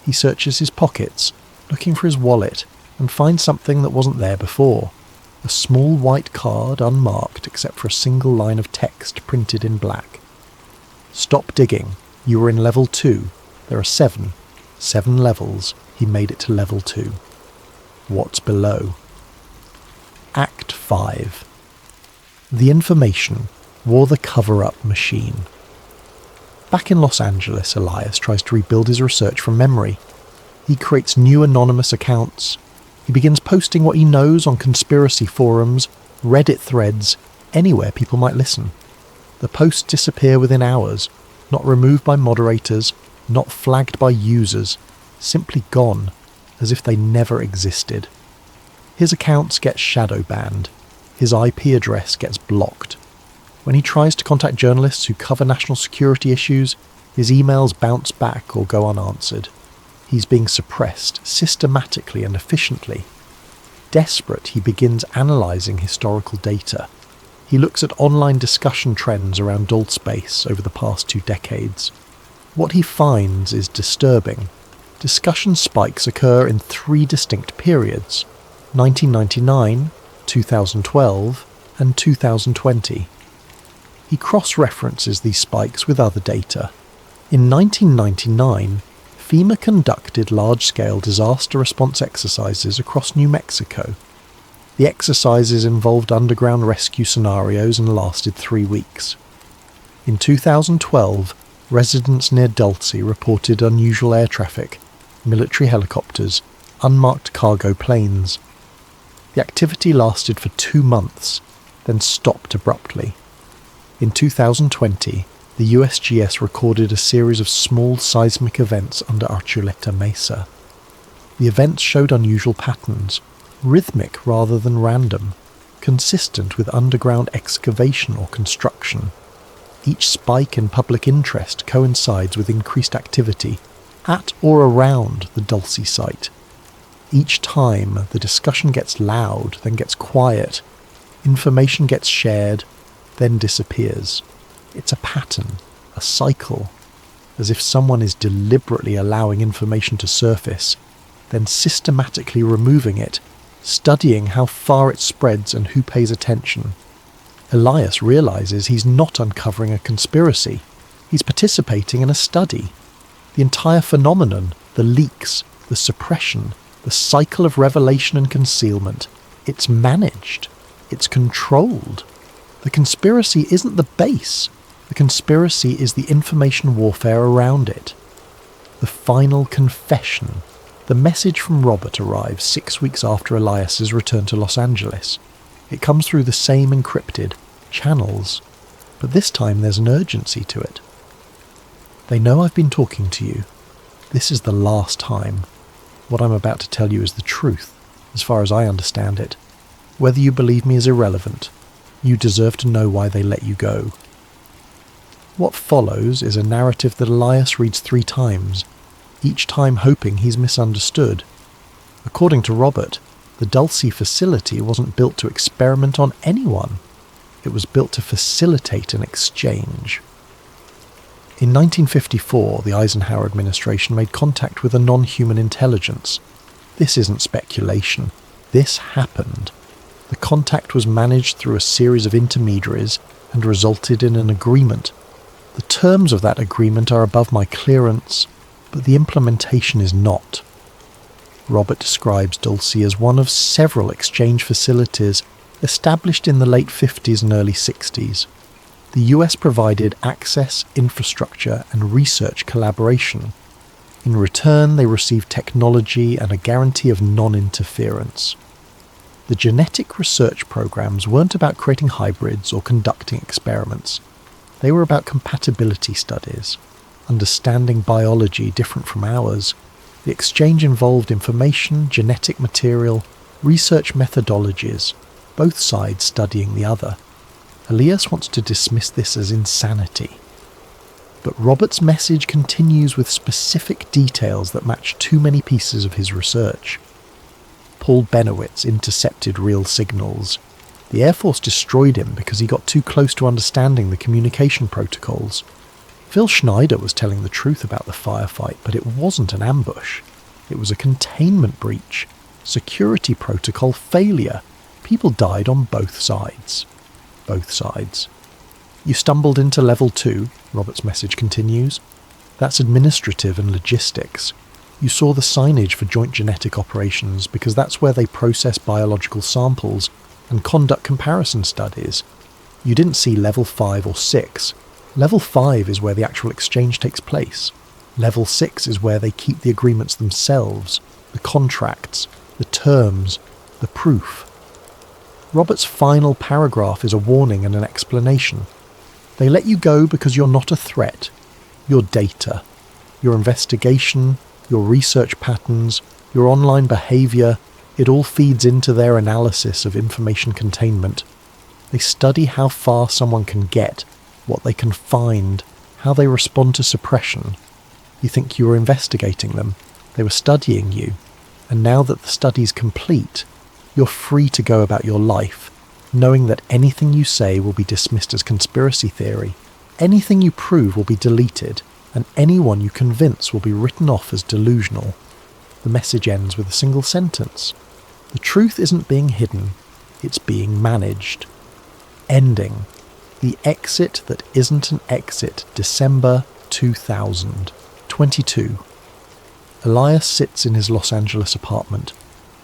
He searches his pockets, looking for his wallet, and finds something that wasn't there before. A small white card, unmarked except for a single line of text printed in black. Stop digging. You were in level 2. There are 7. 7 levels. He made it to level 2. What's below? Act 5. The information wore the cover-up machine. Back in Los Angeles, Elias tries to rebuild his research from memory. He creates new anonymous accounts. He begins posting what he knows on conspiracy forums, Reddit threads, anywhere people might listen. The posts disappear within hours, not removed by moderators, not flagged by users, simply gone, as if they never existed. His accounts get shadow banned. His IP address gets blocked. When he tries to contact journalists who cover national security issues, his emails bounce back or go unanswered. He's being suppressed systematically and efficiently. Desperate, he begins analysing historical data. He looks at online discussion trends around Dulce space over the past 2 decades. What he finds is disturbing. Discussion spikes occur in 3 distinct periods: 1999, 2012, and 2020. He cross-references these spikes with other data. In 1999, FEMA conducted large-scale disaster response exercises across New Mexico. The exercises involved underground rescue scenarios and lasted 3 weeks. In 2012, residents near Dulce reported unusual air traffic, military helicopters, unmarked cargo planes. The activity lasted for 2 months, then stopped abruptly. In 2020, the USGS recorded a series of small seismic events under Archuleta Mesa. The events showed unusual patterns, rhythmic rather than random, consistent with underground excavation or construction. Each spike in public interest coincides with increased activity at or around the Dulce site. Each time, the discussion gets loud, then gets quiet. Information gets shared, then disappears. It's a pattern, a cycle, as if someone is deliberately allowing information to surface, then systematically removing it, studying how far it spreads and who pays attention. Elias realizes he's not uncovering a conspiracy. He's participating in a study. The entire phenomenon, the leaks, the suppression, the cycle of revelation and concealment, it's managed. It's controlled. The conspiracy isn't the base. The conspiracy is the information warfare around it. The final confession. The message from Robert arrives 6 weeks after Elias's return to Los Angeles. It comes through the same encrypted channels, but this time there's an urgency to it. They know I've been talking to you. This is the last time. What I'm about to tell you is the truth, as far as I understand it. Whether you believe me is irrelevant. You deserve to know why they let you go. What follows is a narrative that Elias reads 3 times, each time hoping he's misunderstood. According to Robert, the Dulce facility wasn't built to experiment on anyone. It was built to facilitate an exchange. In 1954, the Eisenhower administration made contact with a non-human intelligence. This isn't speculation. This happened. The contact was managed through a series of intermediaries and resulted in an agreement. The terms of that agreement are above my clearance, but the implementation is not. Robert describes Dulce as one of several exchange facilities established in the late 50s and early 60s. The US provided access, infrastructure, and research collaboration. In return, they received technology and a guarantee of non-interference. The genetic research programs weren't about creating hybrids or conducting experiments. They were about compatibility studies, understanding biology different from ours. The exchange involved information, genetic material, research methodologies, both sides studying the other. Elias wants to dismiss this as insanity. But Robert's message continues with specific details that match too many pieces of his research. Paul Benowitz intercepted real signals. The Air Force destroyed him because he got too close to understanding the communication protocols. Phil Schneider was telling the truth about the firefight, but it wasn't an ambush. It was a containment breach. Security protocol failure. People died on both sides. Both sides. You stumbled into level 2, Robert's message continues. That's administrative and logistics. You saw the signage for joint genetic operations because that's where they process biological samples and conduct comparison studies. You didn't see level 5 or 6. Level 5 is where the actual exchange takes place. Level 6 is where they keep the agreements themselves, the contracts, the terms, the proof. Robert's final paragraph is a warning and an explanation. They let you go because you're not a threat. Your data, your investigation, your research patterns, your online behaviour, it all feeds into their analysis of information containment. They study how far someone can get, what they can find, how they respond to suppression. You think you were investigating them. They were studying you. And now that the study's complete, you're free to go about your life, knowing that anything you say will be dismissed as conspiracy theory. Anything you prove will be deleted, and anyone you convince will be written off as delusional. The message ends with a single sentence. The truth isn't being hidden, it's being managed. Ending. The exit that isn't an exit, December 2022. Elias sits in his Los Angeles apartment,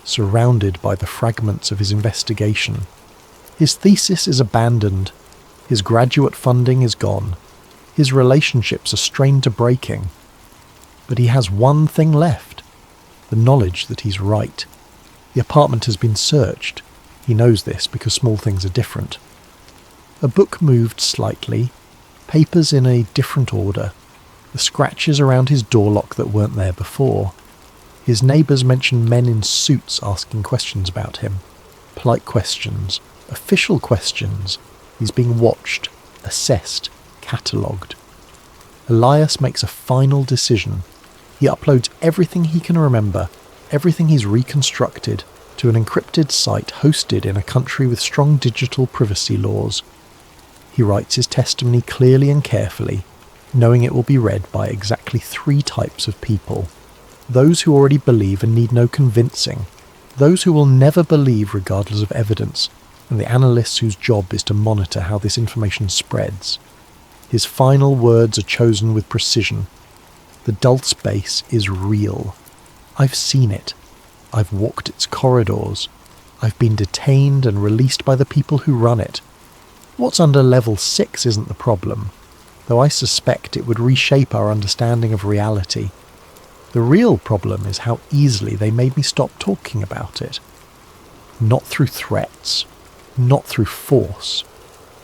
surrounded by the fragments of his investigation. His thesis is abandoned. His graduate funding is gone. His relationships are strained to breaking. But he has one thing left, the knowledge that he's right. The apartment has been searched. He knows this because small things are different. A book moved slightly, papers in a different order, the scratches around his door lock that weren't there before. His neighbours mention men in suits asking questions about him. Polite questions, official questions. He's being watched, assessed, catalogued. Elias makes a final decision. He uploads everything he can remember, everything he's reconstructed, to an encrypted site hosted in a country with strong digital privacy laws. He writes his testimony clearly and carefully, knowing it will be read by exactly 3 types of people. Those who already believe and need no convincing, those who will never believe regardless of evidence, and the analysts whose job is to monitor how this information spreads. His final words are chosen with precision. The Dulce base is real. I've seen it. I've walked its corridors. I've been detained and released by the people who run it. What's under level 6 isn't the problem, though I suspect it would reshape our understanding of reality. The real problem is how easily they made me stop talking about it. Not through threats, not through force,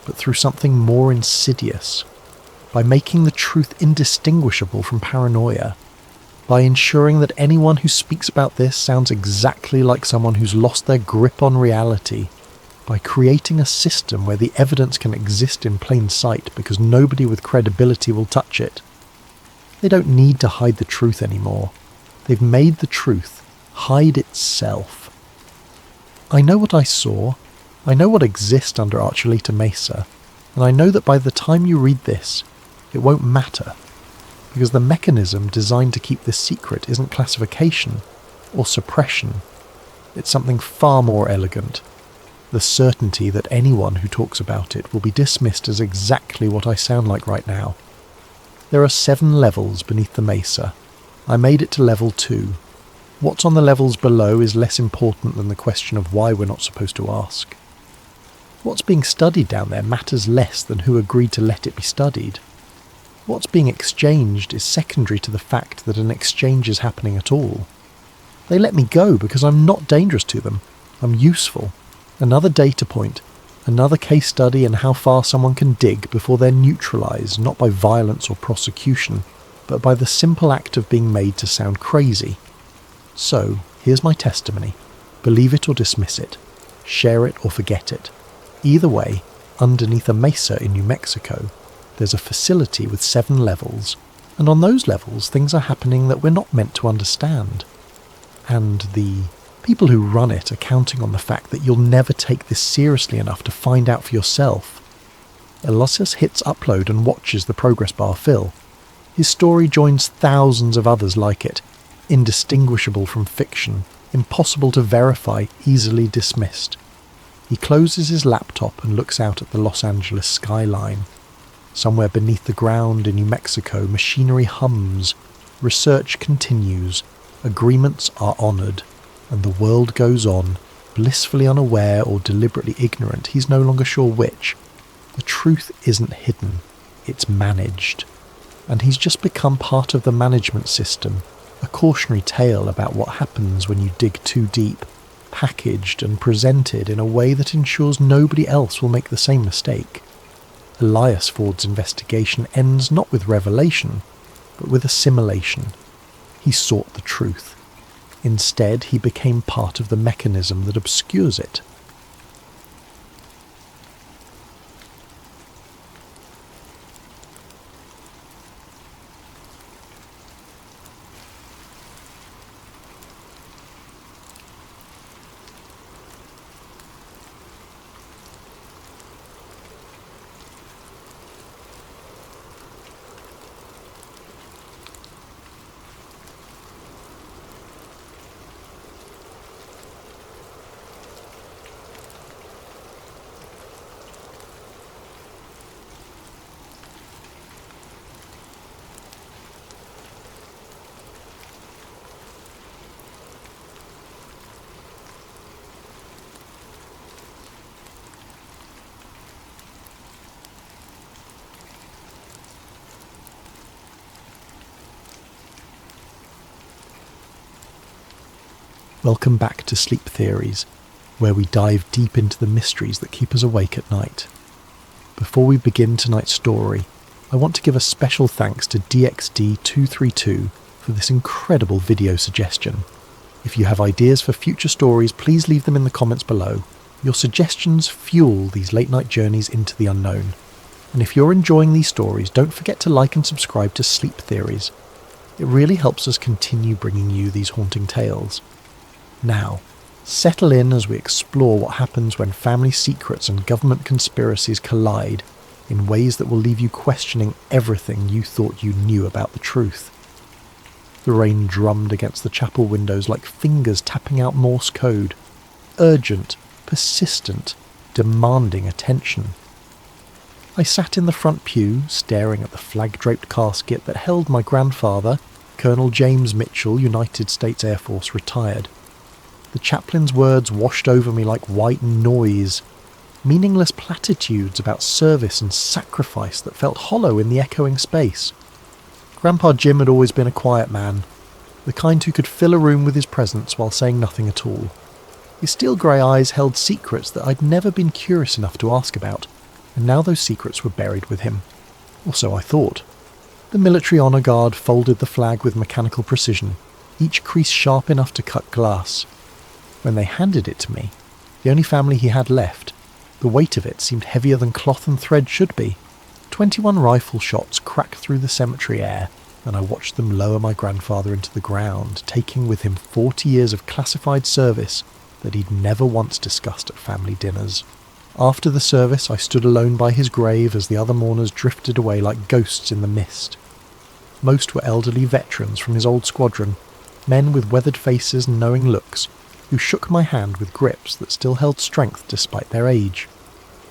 but through something more insidious. By making the truth indistinguishable from paranoia. By ensuring that anyone who speaks about this sounds exactly like someone who's lost their grip on reality. By creating a system where the evidence can exist in plain sight because nobody with credibility will touch it. They don't need to hide the truth anymore. They've made the truth hide itself. I know what I saw. I know what exists under Archuleta Mesa. And I know that by the time you read this, it won't matter. Because the mechanism designed to keep this secret isn't classification or suppression. It's something far more elegant. The certainty that anyone who talks about it will be dismissed as exactly what I sound like right now. There are 7 levels beneath the mesa. I made it to level 2. What's on the levels below is less important than the question of why we're not supposed to ask. What's being studied down there matters less than who agreed to let it be studied. What's being exchanged is secondary to the fact that an exchange is happening at all. They let me go because I'm not dangerous to them. I'm useful. Another data point. Another case study in how far someone can dig before they're neutralised, not by violence or prosecution, but by the simple act of being made to sound crazy. So, here's my testimony. Believe it or dismiss it. Share it or forget it. Either way, underneath a mesa in New Mexico, there's a facility with 7 levels, and on those levels things are happening that we're not meant to understand. And the people who run it are counting on the fact that you'll never take this seriously enough to find out for yourself. Elysius hits upload and watches the progress bar fill. His story joins thousands of others like it, indistinguishable from fiction, impossible to verify, easily dismissed. He closes his laptop and looks out at the Los Angeles skyline. Somewhere beneath the ground in New Mexico, machinery hums, research continues, agreements are honoured, and the world goes on, blissfully unaware or deliberately ignorant, he's no longer sure which. The truth isn't hidden, it's managed. And he's just become part of the management system, a cautionary tale about what happens when you dig too deep, packaged and presented in a way that ensures nobody else will make the same mistake. Elias Ford's investigation ends not with revelation, but with assimilation. He sought the truth. Instead, he became part of the mechanism that obscures it. Welcome back to Sleep Theories, where we dive deep into the mysteries that keep us awake at night. Before we begin tonight's story, I want to give a special thanks to DXD232 for this incredible video suggestion. If you have ideas for future stories, please leave them in the comments below. Your suggestions fuel these late-night journeys into the unknown. And if you're enjoying these stories, don't forget to like and subscribe to Sleep Theories. It really helps us continue bringing you these haunting tales. Now, settle in as we explore what happens when family secrets and government conspiracies collide in ways that will leave you questioning everything you thought you knew about the truth. The rain drummed against the chapel windows like fingers tapping out Morse code, urgent, persistent, demanding attention. I sat in the front pew, staring at the flag-draped casket that held my grandfather, Colonel James Mitchell, United States Air Force, retired. The chaplain's words washed over me like white noise, meaningless platitudes about service and sacrifice that felt hollow in the echoing space. Grandpa Jim had always been a quiet man, the kind who could fill a room with his presence while saying nothing at all. His steel grey eyes held secrets that I'd never been curious enough to ask about, and now those secrets were buried with him. Or so I thought. The military honour guard folded the flag with mechanical precision, each crease sharp enough to cut glass. When they handed it to me, the only family he had left, the weight of it seemed heavier than cloth and thread should be. 21 rifle shots cracked through the cemetery air, and I watched them lower my grandfather into the ground, taking with him 40 years of classified service that he'd never once discussed at family dinners. After the service, I stood alone by his grave as the other mourners drifted away like ghosts in the mist. Most were elderly veterans from his old squadron, men with weathered faces and knowing looks, who shook my hand with grips that still held strength despite their age.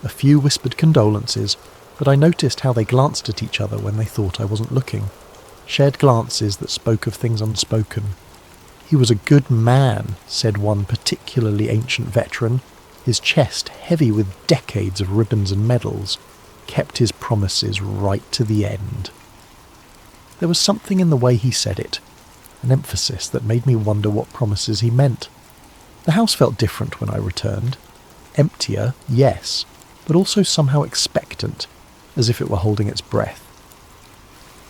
A few whispered condolences, but I noticed how they glanced at each other when they thought I wasn't looking. Shared glances that spoke of things unspoken. He was a good man, said one particularly ancient veteran, his chest heavy with decades of ribbons and medals, kept his promises right to the end. There was something in the way he said it, an emphasis that made me wonder what promises he meant. The house felt different when I returned. Emptier, yes, but also somehow expectant, as if it were holding its breath.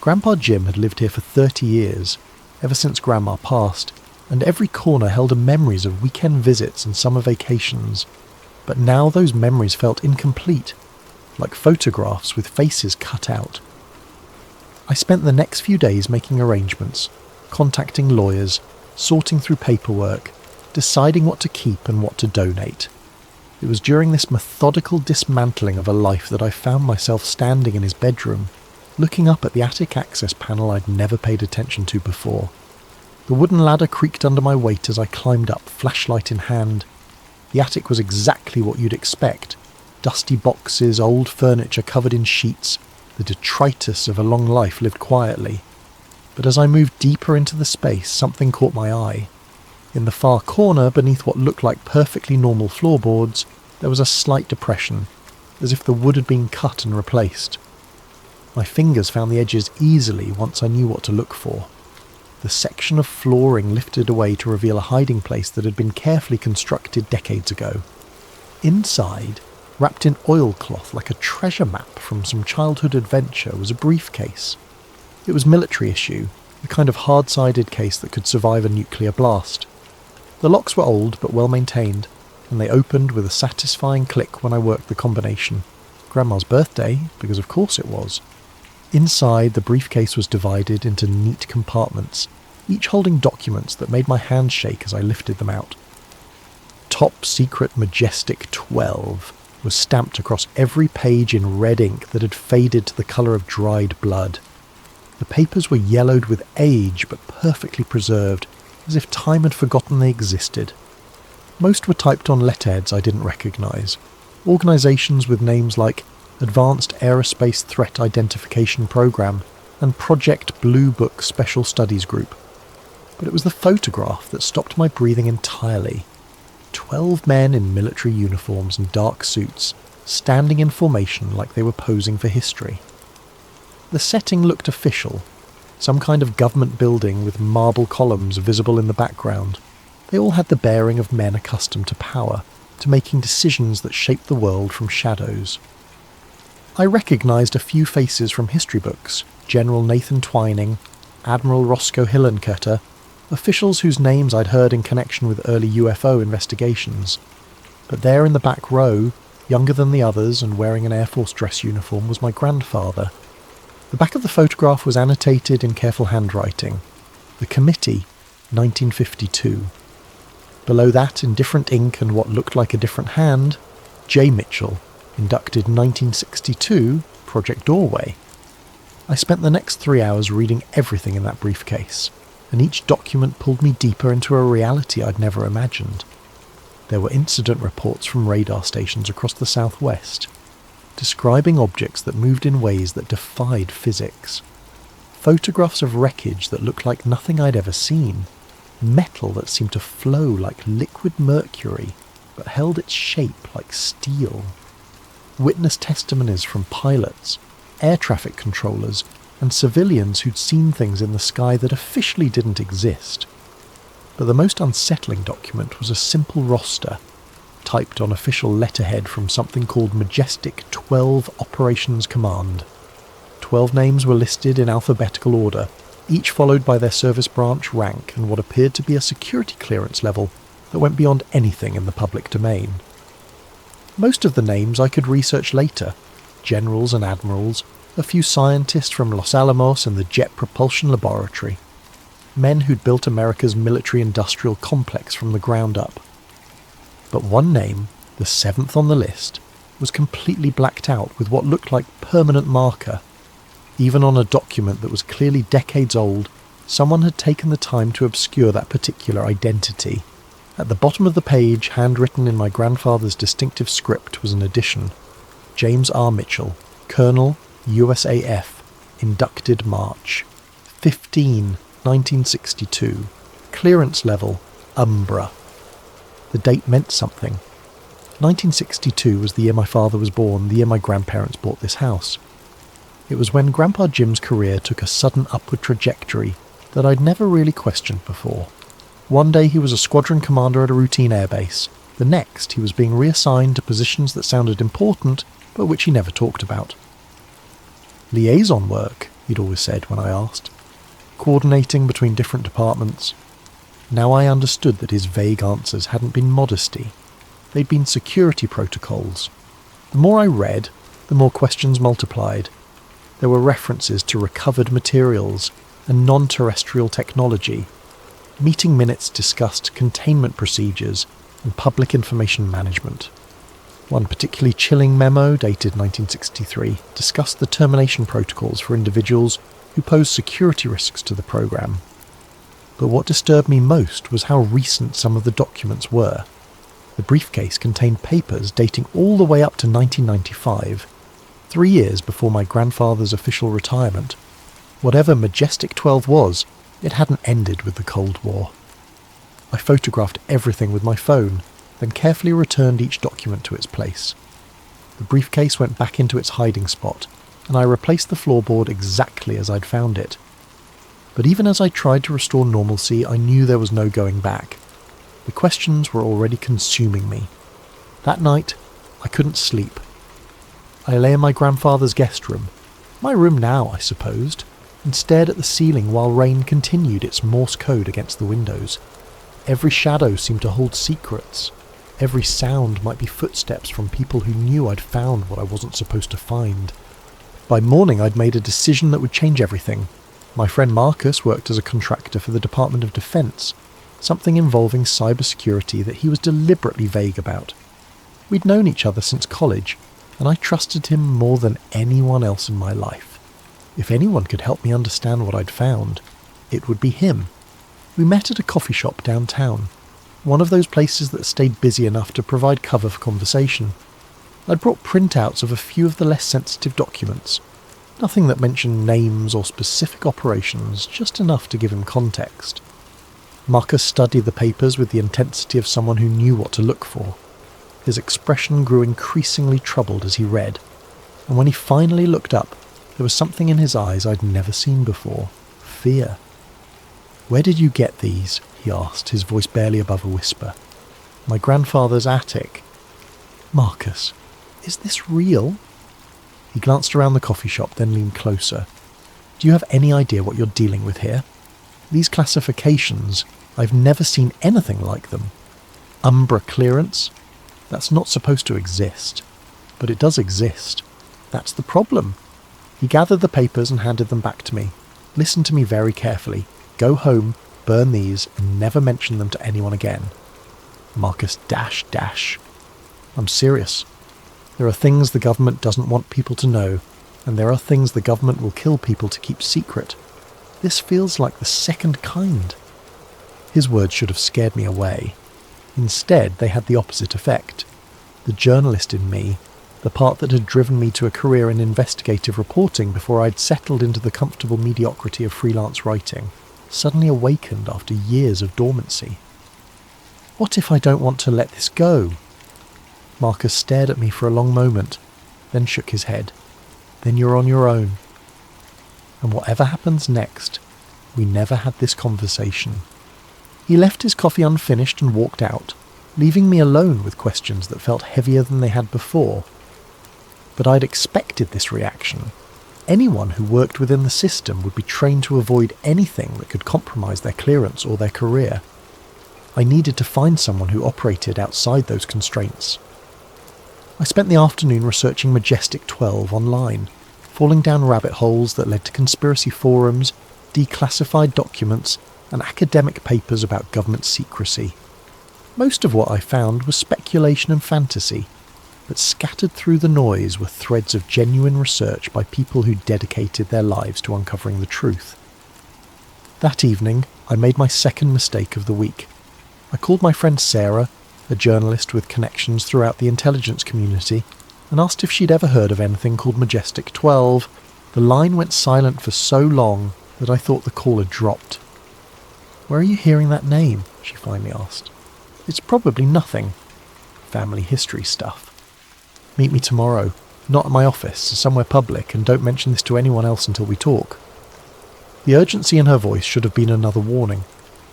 Grandpa Jim had lived here for 30 years, ever since Grandma passed, and every corner held memories of weekend visits and summer vacations. But now those memories felt incomplete, like photographs with faces cut out. I spent the next few days making arrangements, contacting lawyers, sorting through paperwork, deciding what to keep and what to donate. It was during this methodical dismantling of a life that I found myself standing in his bedroom, looking up at the attic access panel I'd never paid attention to before. The wooden ladder creaked under my weight as I climbed up, flashlight in hand. The attic was exactly what you'd expect. Dusty boxes, old furniture covered in sheets, the detritus of a long life lived quietly. But as I moved deeper into the space, something caught my eye. In the far corner, beneath what looked like perfectly normal floorboards, there was a slight depression, as if the wood had been cut and replaced. My fingers found the edges easily once I knew what to look for. The section of flooring lifted away to reveal a hiding place that had been carefully constructed decades ago. Inside, wrapped in oilcloth like a treasure map from some childhood adventure, was a briefcase. It was military issue, the kind of hard-sided case that could survive a nuclear blast. The locks were old but well maintained, and they opened with a satisfying click when I worked the combination. Grandma's birthday, because of course it was. Inside, the briefcase was divided into neat compartments, each holding documents that made my hands shake as I lifted them out. Top Secret Majestic 12 was stamped across every page in red ink that had faded to the colour of dried blood. The papers were yellowed with age but perfectly preserved, as if time had forgotten they existed. Most were typed on letterheads I didn't recognise, organisations with names like Advanced Aerospace Threat Identification Program and Project Blue Book Special Studies Group. But it was the photograph that stopped my breathing entirely. 12 men in military uniforms and dark suits, standing in formation like they were posing for history. The setting looked official, some kind of government building with marble columns visible in the background. They all had the bearing of men accustomed to power, to making decisions that shaped the world from shadows. I recognised a few faces from history books: General Nathan Twining, Admiral Roscoe Hillenkoetter, officials whose names I'd heard in connection with early UFO investigations. But there in the back row, younger than the others and wearing an Air Force dress uniform, was my grandfather. The back of the photograph was annotated in careful handwriting. The Committee, 1952. Below that, in different ink and what looked like a different hand, J. Mitchell, inducted 1962, Project Doorway. I spent the next 3 hours reading everything in that briefcase, and each document pulled me deeper into a reality I'd never imagined. There were incident reports from radar stations across the southwest, describing objects that moved in ways that defied physics. Photographs of wreckage that looked like nothing I'd ever seen, metal that seemed to flow like liquid mercury, but held its shape like steel. Witness testimonies from pilots, air traffic controllers, and civilians who'd seen things in the sky that officially didn't exist. But the most unsettling document was a simple roster, typed on official letterhead from something called Majestic 12 Operations Command. 12 names were listed in alphabetical order, each followed by their service branch rank and what appeared to be a security clearance level that went beyond anything in the public domain. Most of the names I could research later: generals and admirals, a few scientists from Los Alamos and the Jet Propulsion Laboratory, men who'd built America's military-industrial complex from the ground up. But one name, the 7th on the list, was completely blacked out with what looked like permanent marker. Even on a document that was clearly decades old, someone had taken the time to obscure that particular identity. At the bottom of the page, handwritten in my grandfather's distinctive script, was an addition: James R. Mitchell, Colonel, USAF, inducted March 15, 1962, clearance level, Umbra. The date meant something. 1962 was the year my father was born, the year my grandparents bought this house. It was when Grandpa Jim's career took a sudden upward trajectory that I'd never really questioned before. One day he was a squadron commander at a routine airbase, The next, he was being reassigned to positions that sounded important, but which he never talked about. Liaison work, he'd always said when I asked. Coordinating between different departments. Now I understood that his vague answers hadn't been modesty. They'd been security protocols. The more I read, the more questions multiplied. There were references to recovered materials and non-terrestrial technology. Meeting minutes discussed containment procedures and public information management. One particularly chilling memo, dated 1963, discussed the termination protocols for individuals who posed security risks to the program. But what disturbed me most was how recent some of the documents were. The briefcase contained papers dating all the way up to 1995, 3 years before my grandfather's official retirement. Whatever Majestic 12 was, it hadn't ended with the Cold War. I photographed everything with my phone, then carefully returned each document to its place. The briefcase went back into its hiding spot, and I replaced the floorboard exactly as I'd found it. But even as I tried to restore normalcy, I knew there was no going back. The questions were already consuming me. That night, I couldn't sleep. I lay in my grandfather's guest room, my room now, I supposed, and stared at the ceiling while rain continued its Morse code against the windows. Every shadow seemed to hold secrets. Every sound might be footsteps from people who knew I'd found what I wasn't supposed to find. By morning, I'd made a decision that would change everything. My friend Marcus worked as a contractor for the Department of Defense, something involving cybersecurity that he was deliberately vague about. We'd known each other since college, and I trusted him more than anyone else in my life. If anyone could help me understand what I'd found, it would be him. We met at a coffee shop downtown, one of those places that stayed busy enough to provide cover for conversation. I'd brought printouts of a few of the less sensitive documents, nothing that mentioned names or specific operations, just enough to give him context. Marcus studied the papers with the intensity of someone who knew what to look for. His expression grew increasingly troubled as he read, and when he finally looked up, there was something in his eyes I'd never seen before. Fear. "Where did you get these?" he asked, his voice barely above a whisper. "My grandfather's attic." "Marcus, is this real?" He glanced around the coffee shop, then leaned closer. "Do you have any idea what you're dealing with here? These classifications, I've never seen anything like them. Umbra clearance? That's not supposed to exist. But it does exist. That's the problem." He gathered the papers and handed them back to me. "Listen to me very carefully. Go home, burn these, and never mention them to anyone again." Marcus dash. "I'm serious. There are things the government doesn't want people to know, and there are things the government will kill people to keep secret. This feels like the second kind." His words should have scared me away. Instead, they had the opposite effect. The journalist in me, the part that had driven me to a career in investigative reporting before I'd settled into the comfortable mediocrity of freelance writing, suddenly awakened after years of dormancy. "What if I don't want to let this go?" Marcus stared at me for a long moment, then shook his head. "Then you're on your own." And whatever happens next, we never had this conversation. He left his coffee unfinished and walked out, leaving me alone with questions that felt heavier than they had before. But I'd expected this reaction. Anyone who worked within the system would be trained to avoid anything that could compromise their clearance or their career. I needed to find someone who operated outside those constraints. I spent the afternoon researching Majestic 12 online, falling down rabbit holes that led to conspiracy forums, declassified documents, and academic papers about government secrecy. Most of what I found was speculation and fantasy, but scattered through the noise were threads of genuine research by people who dedicated their lives to uncovering the truth. That evening, I made my second mistake of the week. I called my friend Sarah, a journalist with connections throughout the intelligence community, and asked if she'd ever heard of anything called Majestic 12. The line went silent for so long that I thought the caller dropped. "Where are you hearing that name?" she finally asked. "It's probably nothing. Family history stuff. Meet me tomorrow, not at my office, somewhere public, and don't mention this to anyone else until we talk." The urgency in her voice should have been another warning.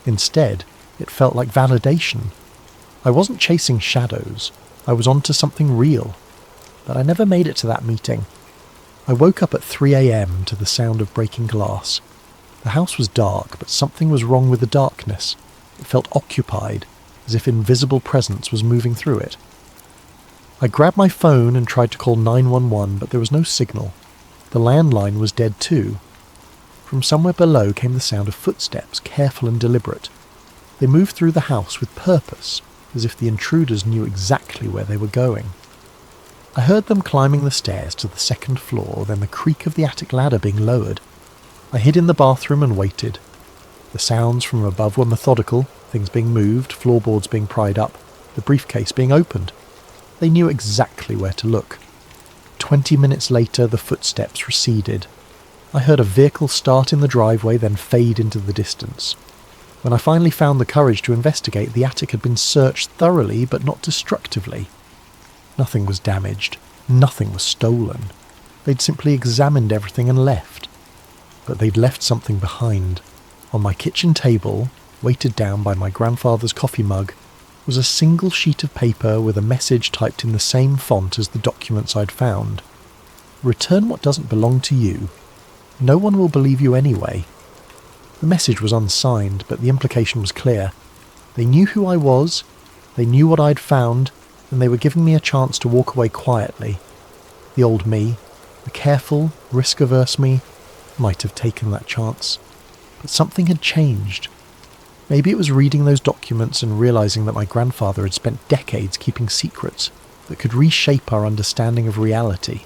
Instead, it felt like validation. I wasn't chasing shadows, I was onto something real. But I never made it to that meeting. I woke up at 3 a.m. to the sound of breaking glass. The house was dark, but something was wrong with the darkness. It felt occupied, as if invisible presence was moving through it. I grabbed my phone and tried to call 911, but there was no signal. The landline was dead too. From somewhere below came the sound of footsteps, careful and deliberate. They moved through the house with purpose, as if the intruders knew exactly where they were going. I heard them climbing the stairs to the second floor, then the creak of the attic ladder being lowered. I hid in the bathroom and waited. The sounds from above were methodical, things being moved, floorboards being pried up, the briefcase being opened. They knew exactly where to look. 20 minutes later, the footsteps receded. I heard a vehicle start in the driveway, then fade into the distance. When I finally found the courage to investigate, the attic had been searched thoroughly, but not destructively. Nothing was damaged. Nothing was stolen. They'd simply examined everything and left. But they'd left something behind. On my kitchen table, weighted down by my grandfather's coffee mug, was a single sheet of paper with a message typed in the same font as the documents I'd found. Return what doesn't belong to you. No one will believe you anyway. The message was unsigned, but the implication was clear. They knew who I was, they knew what I'd found, and they were giving me a chance to walk away quietly. The old me, the careful, risk-averse me, might have taken that chance. But something had changed. Maybe it was reading those documents and realizing that my grandfather had spent decades keeping secrets that could reshape our understanding of reality.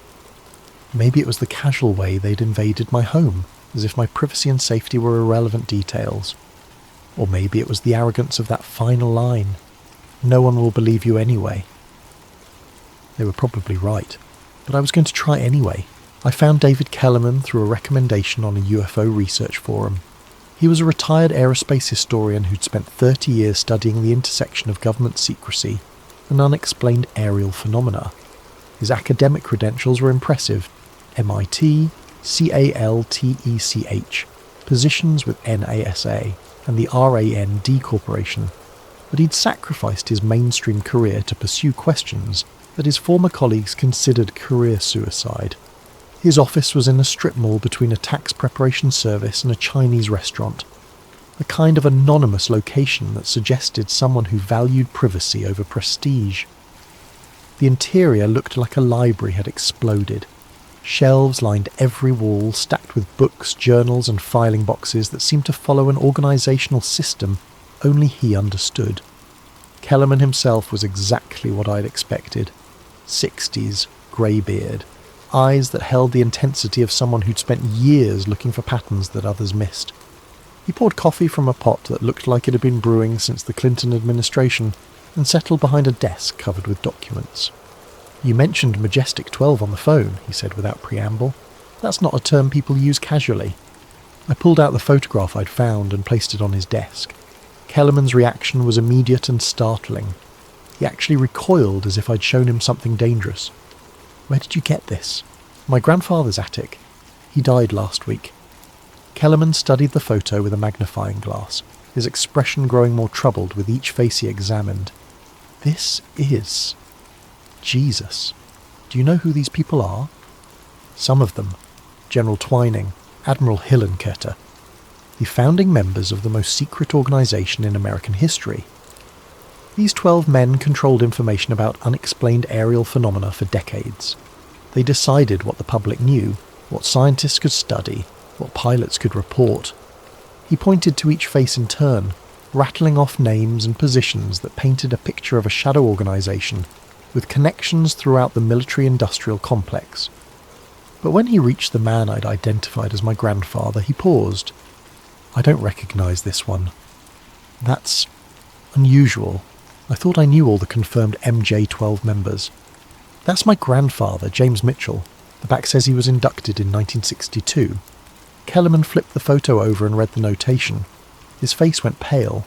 Maybe it was the casual way they'd invaded my home, as if my privacy and safety were irrelevant details. Or maybe it was the arrogance of that final line, "No one will believe you anyway." They were probably right, but I was going to try anyway. I found David Kellerman through a recommendation on a UFO research forum. He was a retired aerospace historian who'd spent 30 years studying the intersection of government secrecy and unexplained aerial phenomena. His academic credentials were impressive: MIT, CALTECH, positions with NASA and the RAND Corporation, but he'd sacrificed his mainstream career to pursue questions that his former colleagues considered career suicide. His office was in a strip mall between a tax preparation service and a Chinese restaurant, the kind of anonymous location that suggested someone who valued privacy over prestige. The interior looked like a library had exploded. Shelves lined every wall, stacked with books, journals and filing boxes that seemed to follow an organisational system only he understood. Kellerman himself was exactly what I'd expected. 60s, grey-beard, eyes that held the intensity of someone who'd spent years looking for patterns that others missed. He poured coffee from a pot that looked like it had been brewing since the Clinton administration and settled behind a desk covered with documents. "You mentioned Majestic 12 on the phone," he said without preamble. "That's not a term people use casually." I pulled out the photograph I'd found and placed it on his desk. Kellerman's reaction was immediate and startling. He actually recoiled as if I'd shown him something dangerous. "Where did you get this?" "My grandfather's attic. He died last week." Kellerman studied the photo with a magnifying glass, his expression growing more troubled with each face he examined. "This is Jesus. Do you know who these people are?" "Some of them. General Twining, Admiral Hillenkoetter, the founding members of the most secret organisation in American history. These 12 men controlled information about unexplained aerial phenomena for decades. They decided what the public knew, what scientists could study, what pilots could report." He pointed to each face in turn, rattling off names and positions that painted a picture of a shadow organisation with connections throughout the military-industrial complex. But when he reached the man I'd identified as my grandfather, he paused. "I don't recognise this one. That's unusual. I thought I knew all the confirmed MJ-12 members." "That's my grandfather, James Mitchell. The back says he was inducted in 1962. Kellerman flipped the photo over and read the notation. His face went pale.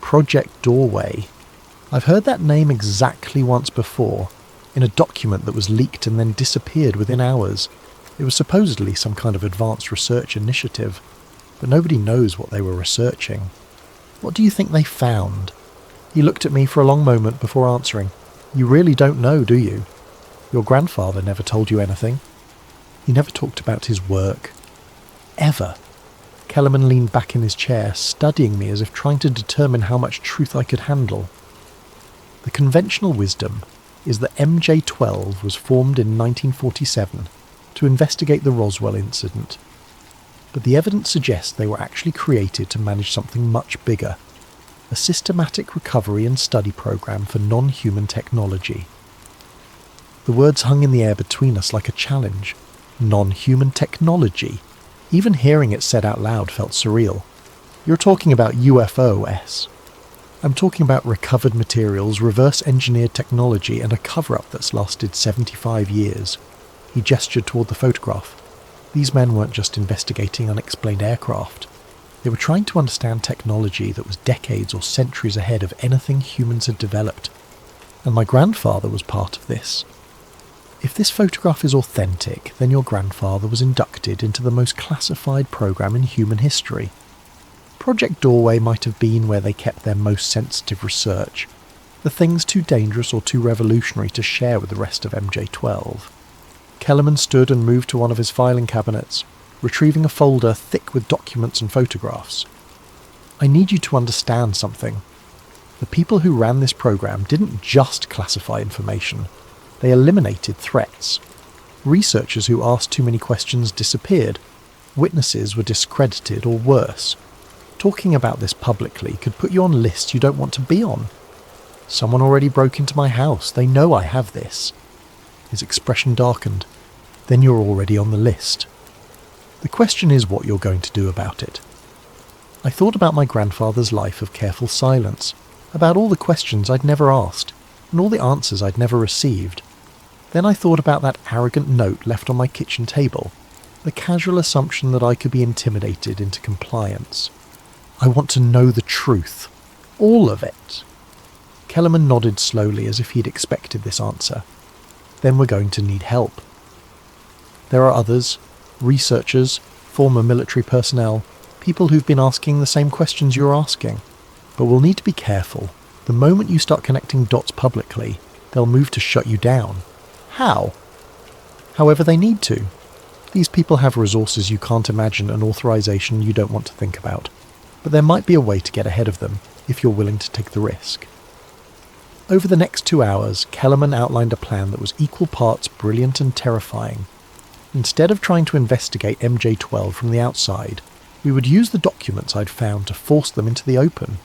"Project Doorway. I've heard that name exactly once before, in a document that was leaked and then disappeared within hours. It was supposedly some kind of advanced research initiative, but nobody knows what they were researching." "What do you think they found?" He looked at me for a long moment before answering. "You really don't know, do you? Your grandfather never told you anything. He never talked about his work. Ever." Kellerman leaned back in his chair, studying me as if trying to determine how much truth I could handle. "The conventional wisdom is that MJ-12 was formed in 1947 to investigate the Roswell incident. But the evidence suggests they were actually created to manage something much bigger, a systematic recovery and study program for non-human technology." The words hung in the air between us like a challenge. Non-human technology. Even hearing it said out loud felt surreal. "You're talking about UFOs. I'm talking about recovered materials, reverse-engineered technology, and a cover-up that's lasted 75 years. He gestured toward the photograph. These men weren't just investigating unexplained aircraft. They were trying to understand technology that was decades or centuries ahead of anything humans had developed. And my grandfather was part of this. If this photograph is authentic, then your grandfather was inducted into the most classified program in human history. Project Doorway might have been where they kept their most sensitive research, the things too dangerous or too revolutionary to share with the rest of MJ-12. Kellerman stood and moved to one of his filing cabinets, retrieving a folder thick with documents and photographs. "I need you to understand something. The people who ran this program didn't just classify information. They eliminated threats. Researchers who asked too many questions disappeared. Witnesses were discredited or worse. Talking about this publicly could put you on lists you don't want to be on. Someone already broke into my house. They know I have this." His expression darkened. "Then you're already on the list. The question is what you're going to do about it." I thought about my grandfather's life of careful silence, about all the questions I'd never asked, and all the answers I'd never received. Then I thought about that arrogant note left on my kitchen table, the casual assumption that I could be intimidated into compliance. "I want to know the truth. All of it." Kellerman nodded slowly as if he'd expected this answer. "Then we're going to need help. There are others, researchers, former military personnel, people who've been asking the same questions you're asking. But we'll need to be careful. The moment you start connecting dots publicly, they'll move to shut you down." "How?" "However they need to. These people have resources you can't imagine and authorization you don't want to think about. But there might be a way to get ahead of them, if you're willing to take the risk." Over the next 2 hours, Kellerman outlined a plan that was equal parts brilliant and terrifying. Instead of trying to investigate MJ-12 from the outside, we would use the documents I'd found to force them into the open.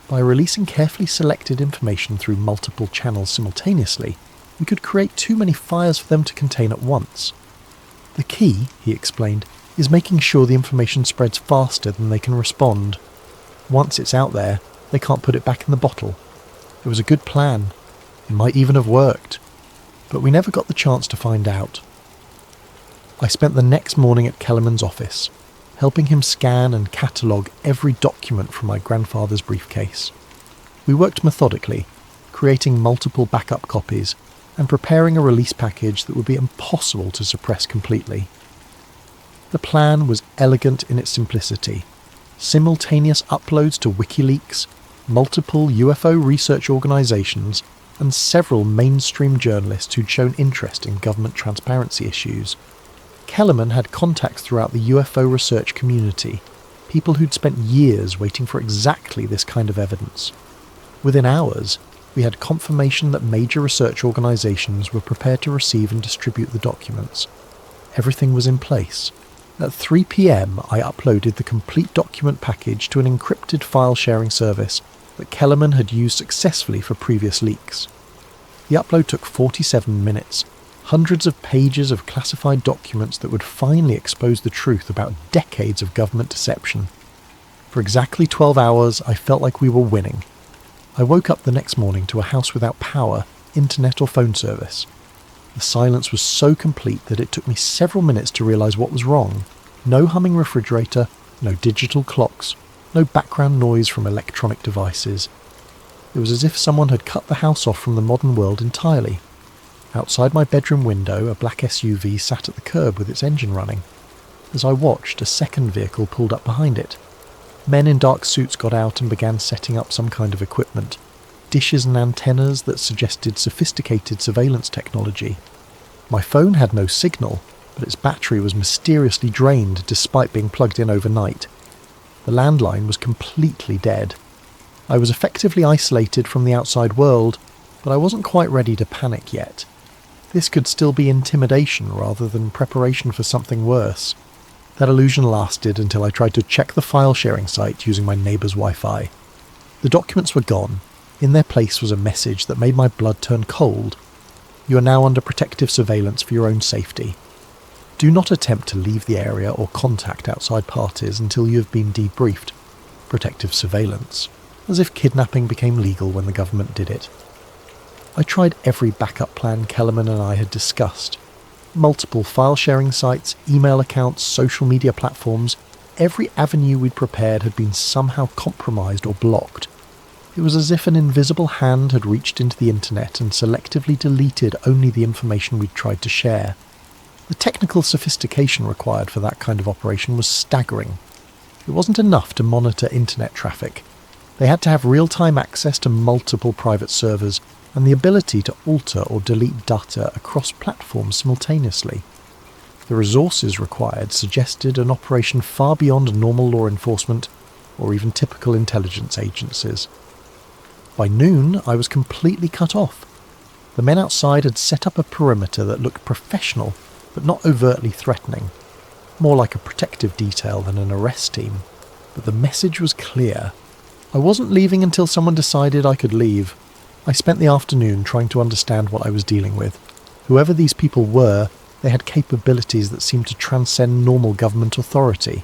By releasing carefully selected information through multiple channels simultaneously, we could create too many fires for them to contain at once. "The key," he explained, "is making sure the information spreads faster than they can respond. Once it's out there, they can't put it back in the bottle. It was a good plan. It might even have worked. But we never got the chance to find out." I spent the next morning at Kellerman's office, helping him scan and catalogue every document from my grandfather's briefcase. We worked methodically, creating multiple backup copies and preparing a release package that would be impossible to suppress completely. The plan was elegant in its simplicity. Simultaneous uploads to WikiLeaks, multiple UFO research organizations, and several mainstream journalists who'd shown interest in government transparency issues. Kellerman had contacts throughout the UFO research community, people who'd spent years waiting for exactly this kind of evidence. Within hours, we had confirmation that major research organizations were prepared to receive and distribute the documents. Everything was in place. At 3 p.m, I uploaded the complete document package to an encrypted file-sharing service that Kellerman had used successfully for previous leaks. The upload took 47 minutes, hundreds of pages of classified documents that would finally expose the truth about decades of government deception. For exactly 12 hours, I felt like we were winning. I woke up the next morning to a house without power, internet or phone service. The silence was so complete that it took me several minutes to realise what was wrong. No humming refrigerator, no digital clocks, no background noise from electronic devices. It was as if someone had cut the house off from the modern world entirely. Outside my bedroom window, a black SUV sat at the curb with its engine running. As I watched, a second vehicle pulled up behind it. Men in dark suits got out and began setting up some kind of equipment, dishes and antennas that suggested sophisticated surveillance technology. My phone had no signal, but its battery was mysteriously drained despite being plugged in overnight. The landline was completely dead. I was effectively isolated from the outside world, but I wasn't quite ready to panic yet. This could still be intimidation rather than preparation for something worse. That illusion lasted until I tried to check the file-sharing site using my neighbour's Wi-Fi. The documents were gone. In their place was a message that made my blood turn cold. You are now under protective surveillance for your own safety. Do not attempt to leave the area or contact outside parties until you have been debriefed. Protective surveillance. As if kidnapping became legal when the government did it. I tried every backup plan Kellerman and I had discussed. Multiple file-sharing sites, email accounts, social media platforms. Every avenue we'd prepared had been somehow compromised or blocked. It was as if an invisible hand had reached into the internet and selectively deleted only the information we'd tried to share. The technical sophistication required for that kind of operation was staggering. It wasn't enough to monitor internet traffic. They had to have real-time access to multiple private servers and the ability to alter or delete data across platforms simultaneously. The resources required suggested an operation far beyond normal law enforcement or even typical intelligence agencies. By noon, I was completely cut off. The men outside had set up a perimeter that looked professional, but not overtly threatening. More like a protective detail than an arrest team. But the message was clear. I wasn't leaving until someone decided I could leave. I spent the afternoon trying to understand what I was dealing with. Whoever these people were, they had capabilities that seemed to transcend normal government authority.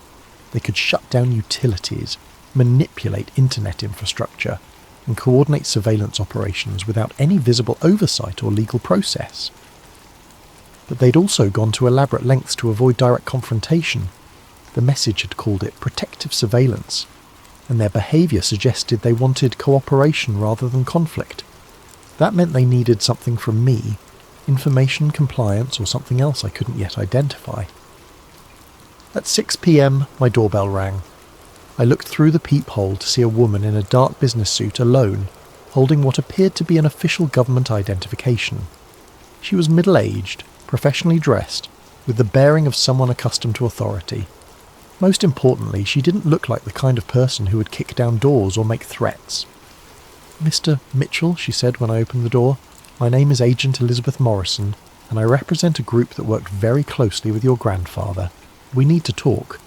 They could shut down utilities, manipulate internet infrastructure, and coordinate surveillance operations without any visible oversight or legal process. But they'd also gone to elaborate lengths to avoid direct confrontation. The message had called it protective surveillance, and their behaviour suggested they wanted cooperation rather than conflict. That meant they needed something from me, information, compliance, or something else I couldn't yet identify. At 6 p.m, my doorbell rang. I looked through the peephole to see a woman in a dark business suit alone, holding what appeared to be an official government identification. She was middle-aged, professionally dressed, with the bearing of someone accustomed to authority. Most importantly, she didn't look like the kind of person who would kick down doors or make threats. "Mr. Mitchell," she said when I opened the door, "my name is Agent Elizabeth Morrison, and I represent a group that worked very closely with your grandfather. We need to talk."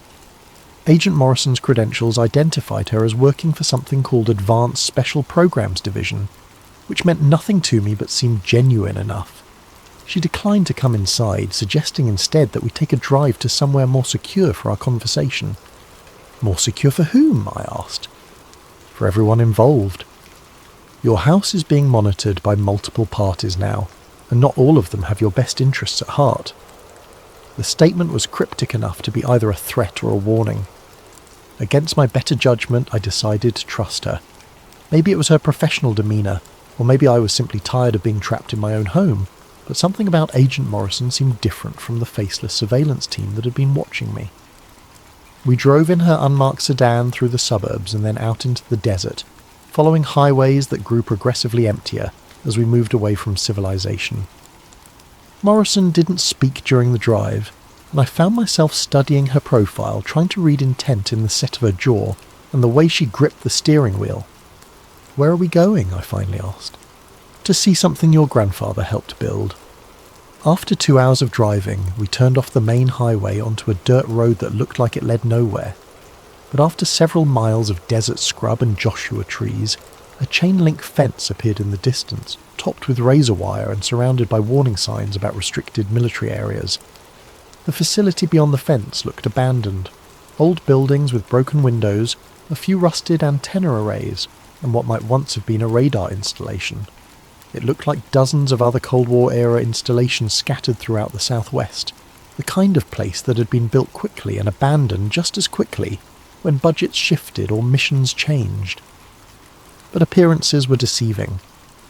Agent Morrison's credentials identified her as working for something called Advanced Special Programs Division, which meant nothing to me but seemed genuine enough. She declined to come inside, suggesting instead that we take a drive to somewhere more secure for our conversation. "More secure for whom?" I asked. "For everyone involved. Your house is being monitored by multiple parties now, and not all of them have your best interests at heart." The statement was cryptic enough to be either a threat or a warning. Against my better judgment, I decided to trust her. Maybe it was her professional demeanour, or maybe I was simply tired of being trapped in my own home, but something about Agent Morrison seemed different from the faceless surveillance team that had been watching me. We drove in her unmarked sedan through the suburbs and then out into the desert, following highways that grew progressively emptier as we moved away from civilization. Morrison didn't speak during the drive, and I found myself studying her profile, trying to read intent in the set of her jaw and the way she gripped the steering wheel. "Where are we going?" I finally asked. "To see something your grandfather helped build." After 2 hours of driving, we turned off the main highway onto a dirt road that looked like it led nowhere. But after several miles of desert scrub and Joshua trees, a chain-link fence appeared in the distance, topped with razor wire and surrounded by warning signs about restricted military areas. The facility beyond the fence looked abandoned. Old buildings with broken windows, a few rusted antenna arrays, and what might once have been a radar installation. It looked like dozens of other Cold War-era installations scattered throughout the southwest, the kind of place that had been built quickly and abandoned just as quickly when budgets shifted or missions changed. But appearances were deceiving.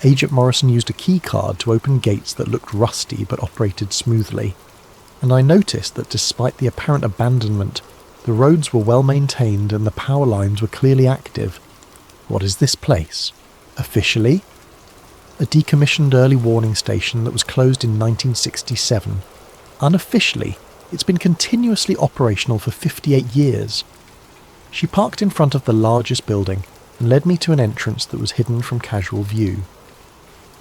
Agent Morrison used a key card to open gates that looked rusty but operated smoothly, and I noticed that despite the apparent abandonment, the roads were well maintained and the power lines were clearly active. "What is this place?" Officially, a decommissioned early warning station that was closed in 1967. Unofficially, it's been continuously operational for 58 years. She parked in front of the largest building and led me to an entrance that was hidden from casual view.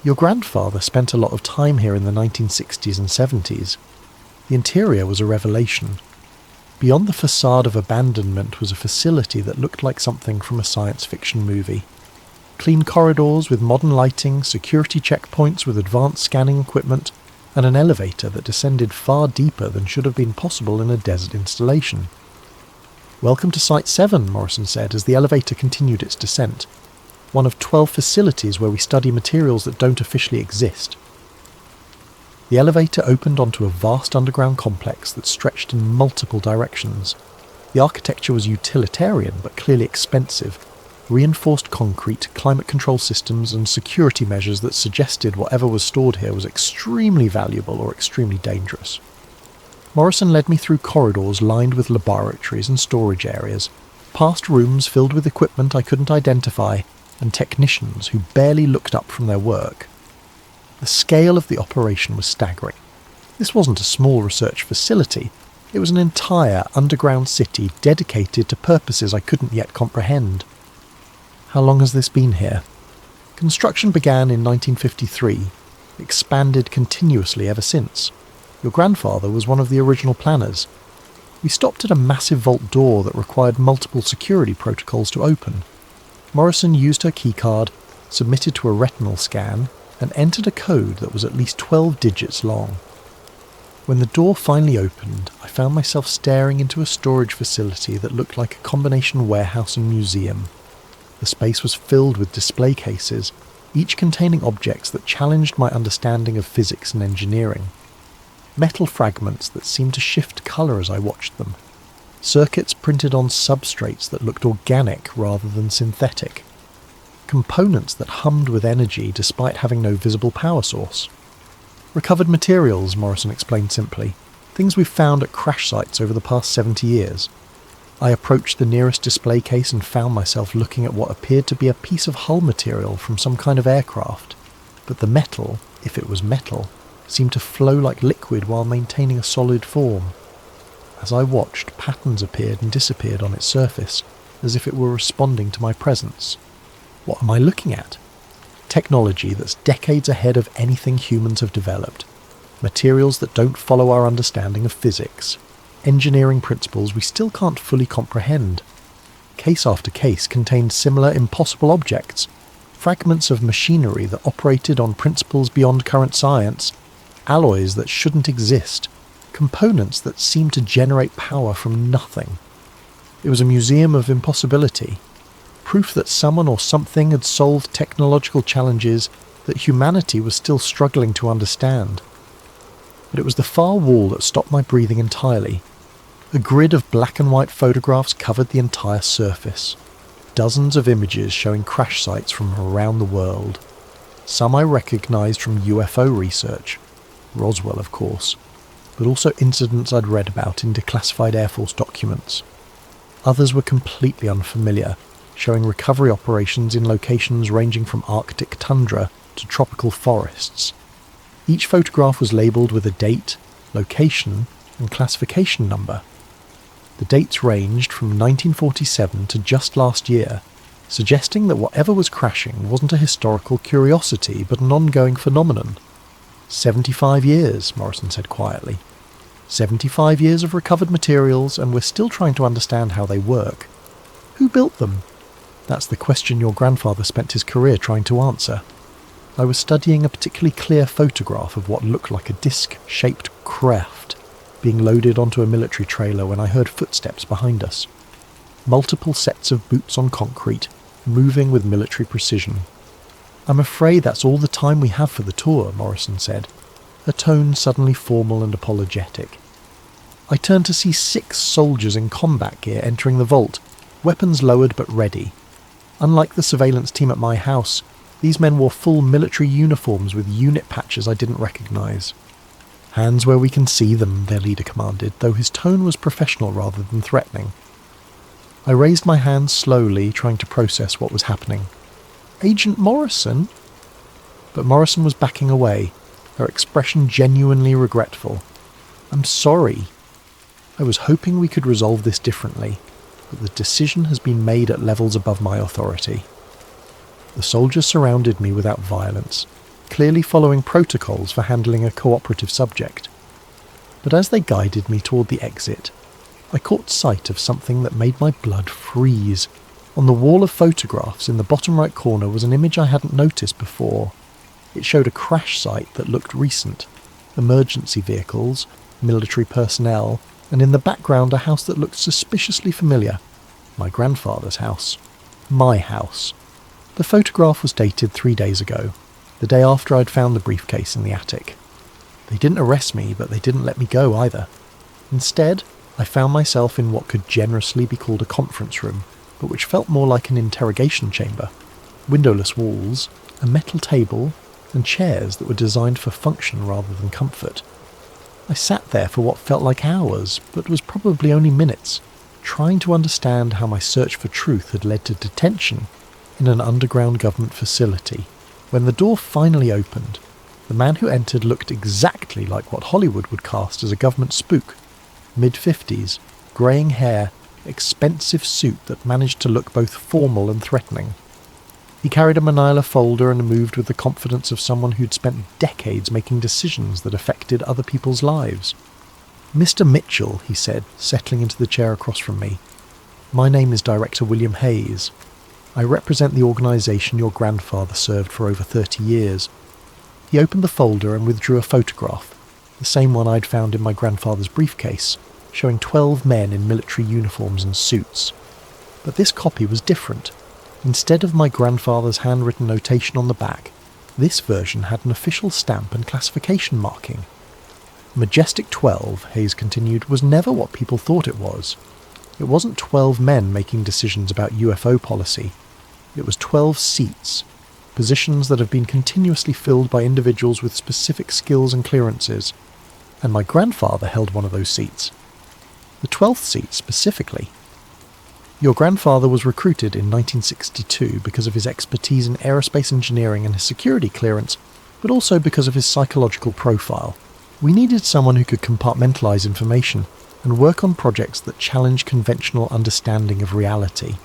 Your grandfather spent a lot of time here in the 1960s and 70s. The interior was a revelation. Beyond the facade of abandonment was a facility that looked like something from a science fiction movie. Clean corridors with modern lighting, security checkpoints with advanced scanning equipment, and an elevator that descended far deeper than should have been possible in a desert installation. "Welcome to Site 7, Morrison said as the elevator continued its descent. "One of 12 facilities where we study materials that don't officially exist." The elevator opened onto a vast underground complex that stretched in multiple directions. The architecture was utilitarian but clearly expensive. Reinforced concrete, climate control systems and security measures that suggested whatever was stored here was extremely valuable or extremely dangerous. Morrison led me through corridors lined with laboratories and storage areas, past rooms filled with equipment I couldn't identify, and technicians who barely looked up from their work. The scale of the operation was staggering. This wasn't a small research facility, it was an entire underground city dedicated to purposes I couldn't yet comprehend. "How long has this been here?" "Construction began in 1953, expanded continuously ever since. Your grandfather was one of the original planners. We stopped at a massive vault door that required multiple security protocols to open. Morrison used her keycard, submitted to a retinal scan, and entered a code that was at least 12 digits long. When the door finally opened, I found myself staring into a storage facility that looked like a combination warehouse and museum. The space was filled with display cases, each containing objects that challenged my understanding of physics and engineering. Metal fragments that seemed to shift colour as I watched them. Circuits printed on substrates that looked organic rather than synthetic. Components that hummed with energy despite having no visible power source. "Recovered materials," Morrison explained simply. "Things we've found at crash sites over the past 70 years. I approached the nearest display case and found myself looking at what appeared to be a piece of hull material from some kind of aircraft. But the metal, if it was metal, seemed to flow like liquid while maintaining a solid form. As I watched, patterns appeared and disappeared on its surface, as if it were responding to my presence. What am I looking at? Technology that's decades ahead of anything humans have developed. Materials that don't follow our understanding of physics. Engineering principles we still can't fully comprehend. Case after case contained similar impossible objects. Fragments of machinery that operated on principles beyond current science. Alloys that shouldn't exist. Components that seemed to generate power from nothing. It was a museum of impossibility. Proof that someone or something had solved technological challenges that humanity was still struggling to understand. But it was the far wall that stopped my breathing entirely. A grid of black and white photographs covered the entire surface. Dozens of images showing crash sites from around the world. Some I recognised from UFO research, Roswell of course, but also incidents I'd read about in declassified Air Force documents. Others were completely unfamiliar, showing recovery operations in locations ranging from Arctic tundra to tropical forests. Each photograph was labelled with a date, location, and classification number. The dates ranged from 1947 to just last year, suggesting that whatever was crashing wasn't a historical curiosity but an ongoing phenomenon. 75 years, Morrison said quietly. 75 years of recovered materials, and we're still trying to understand how they work. Who built them? That's the question your grandfather spent his career trying to answer. I was studying a particularly clear photograph of what looked like a disc-shaped craft being loaded onto a military trailer when I heard footsteps behind us. Multiple sets of boots on concrete, moving with military precision. "I'm afraid that's all the time we have for the tour," Morrison said, her tone suddenly formal and apologetic. I turned to see 6 soldiers in combat gear entering the vault, weapons lowered but ready. Unlike the surveillance team at my house, these men wore full military uniforms with unit patches I didn't recognise. "Hands where we can see them," their leader commanded, though his tone was professional rather than threatening. I raised my hands slowly, trying to process what was happening. Agent Morrison? But Morrison was backing away, her expression genuinely regretful. I'm sorry. I was hoping we could resolve this differently, but the decision has been made at levels above my authority. The soldiers surrounded me without violence, clearly following protocols for handling a cooperative subject. But as they guided me toward the exit, I caught sight of something that made my blood freeze. On the wall of photographs in the bottom right corner was an image I hadn't noticed before. It showed a crash site that looked recent, emergency vehicles, military personnel, and in the background a house that looked suspiciously familiar. My grandfather's house. My house. The photograph was dated 3 days ago, the day after I'd found the briefcase in the attic. They didn't arrest me, but they didn't let me go either. Instead, I found myself in what could generously be called a conference room, but which felt more like an interrogation chamber. Windowless walls, a metal table, and chairs that were designed for function rather than comfort. I sat there for what felt like hours, but was probably only minutes, trying to understand how my search for truth had led to detention in an underground government facility. When the door finally opened, the man who entered looked exactly like what Hollywood would cast as a government spook. Mid-50s, greying hair, expensive suit that managed to look both formal and threatening. He carried a manila folder and moved with the confidence of someone who'd spent decades making decisions that affected other people's lives. "Mr. Mitchell," he said, settling into the chair across from me. "My name is Director William Hayes. I represent the organisation your grandfather served for over 30 years. He opened the folder and withdrew a photograph, the same one I'd found in my grandfather's briefcase, showing 12 men in military uniforms and suits. But this copy was different. Instead of my grandfather's handwritten notation on the back, this version had an official stamp and classification marking. Majestic 12, Hayes continued, was never what people thought it was. It wasn't 12 men making decisions about UFO policy. It was 12 seats, positions that have been continuously filled by individuals with specific skills and clearances, and my grandfather held one of those seats. The 12th seat specifically. Your grandfather was recruited in 1962 because of his expertise in aerospace engineering and his security clearance, but also because of his psychological profile. We needed someone who could compartmentalize information and work on projects that challenge conventional understanding of reality.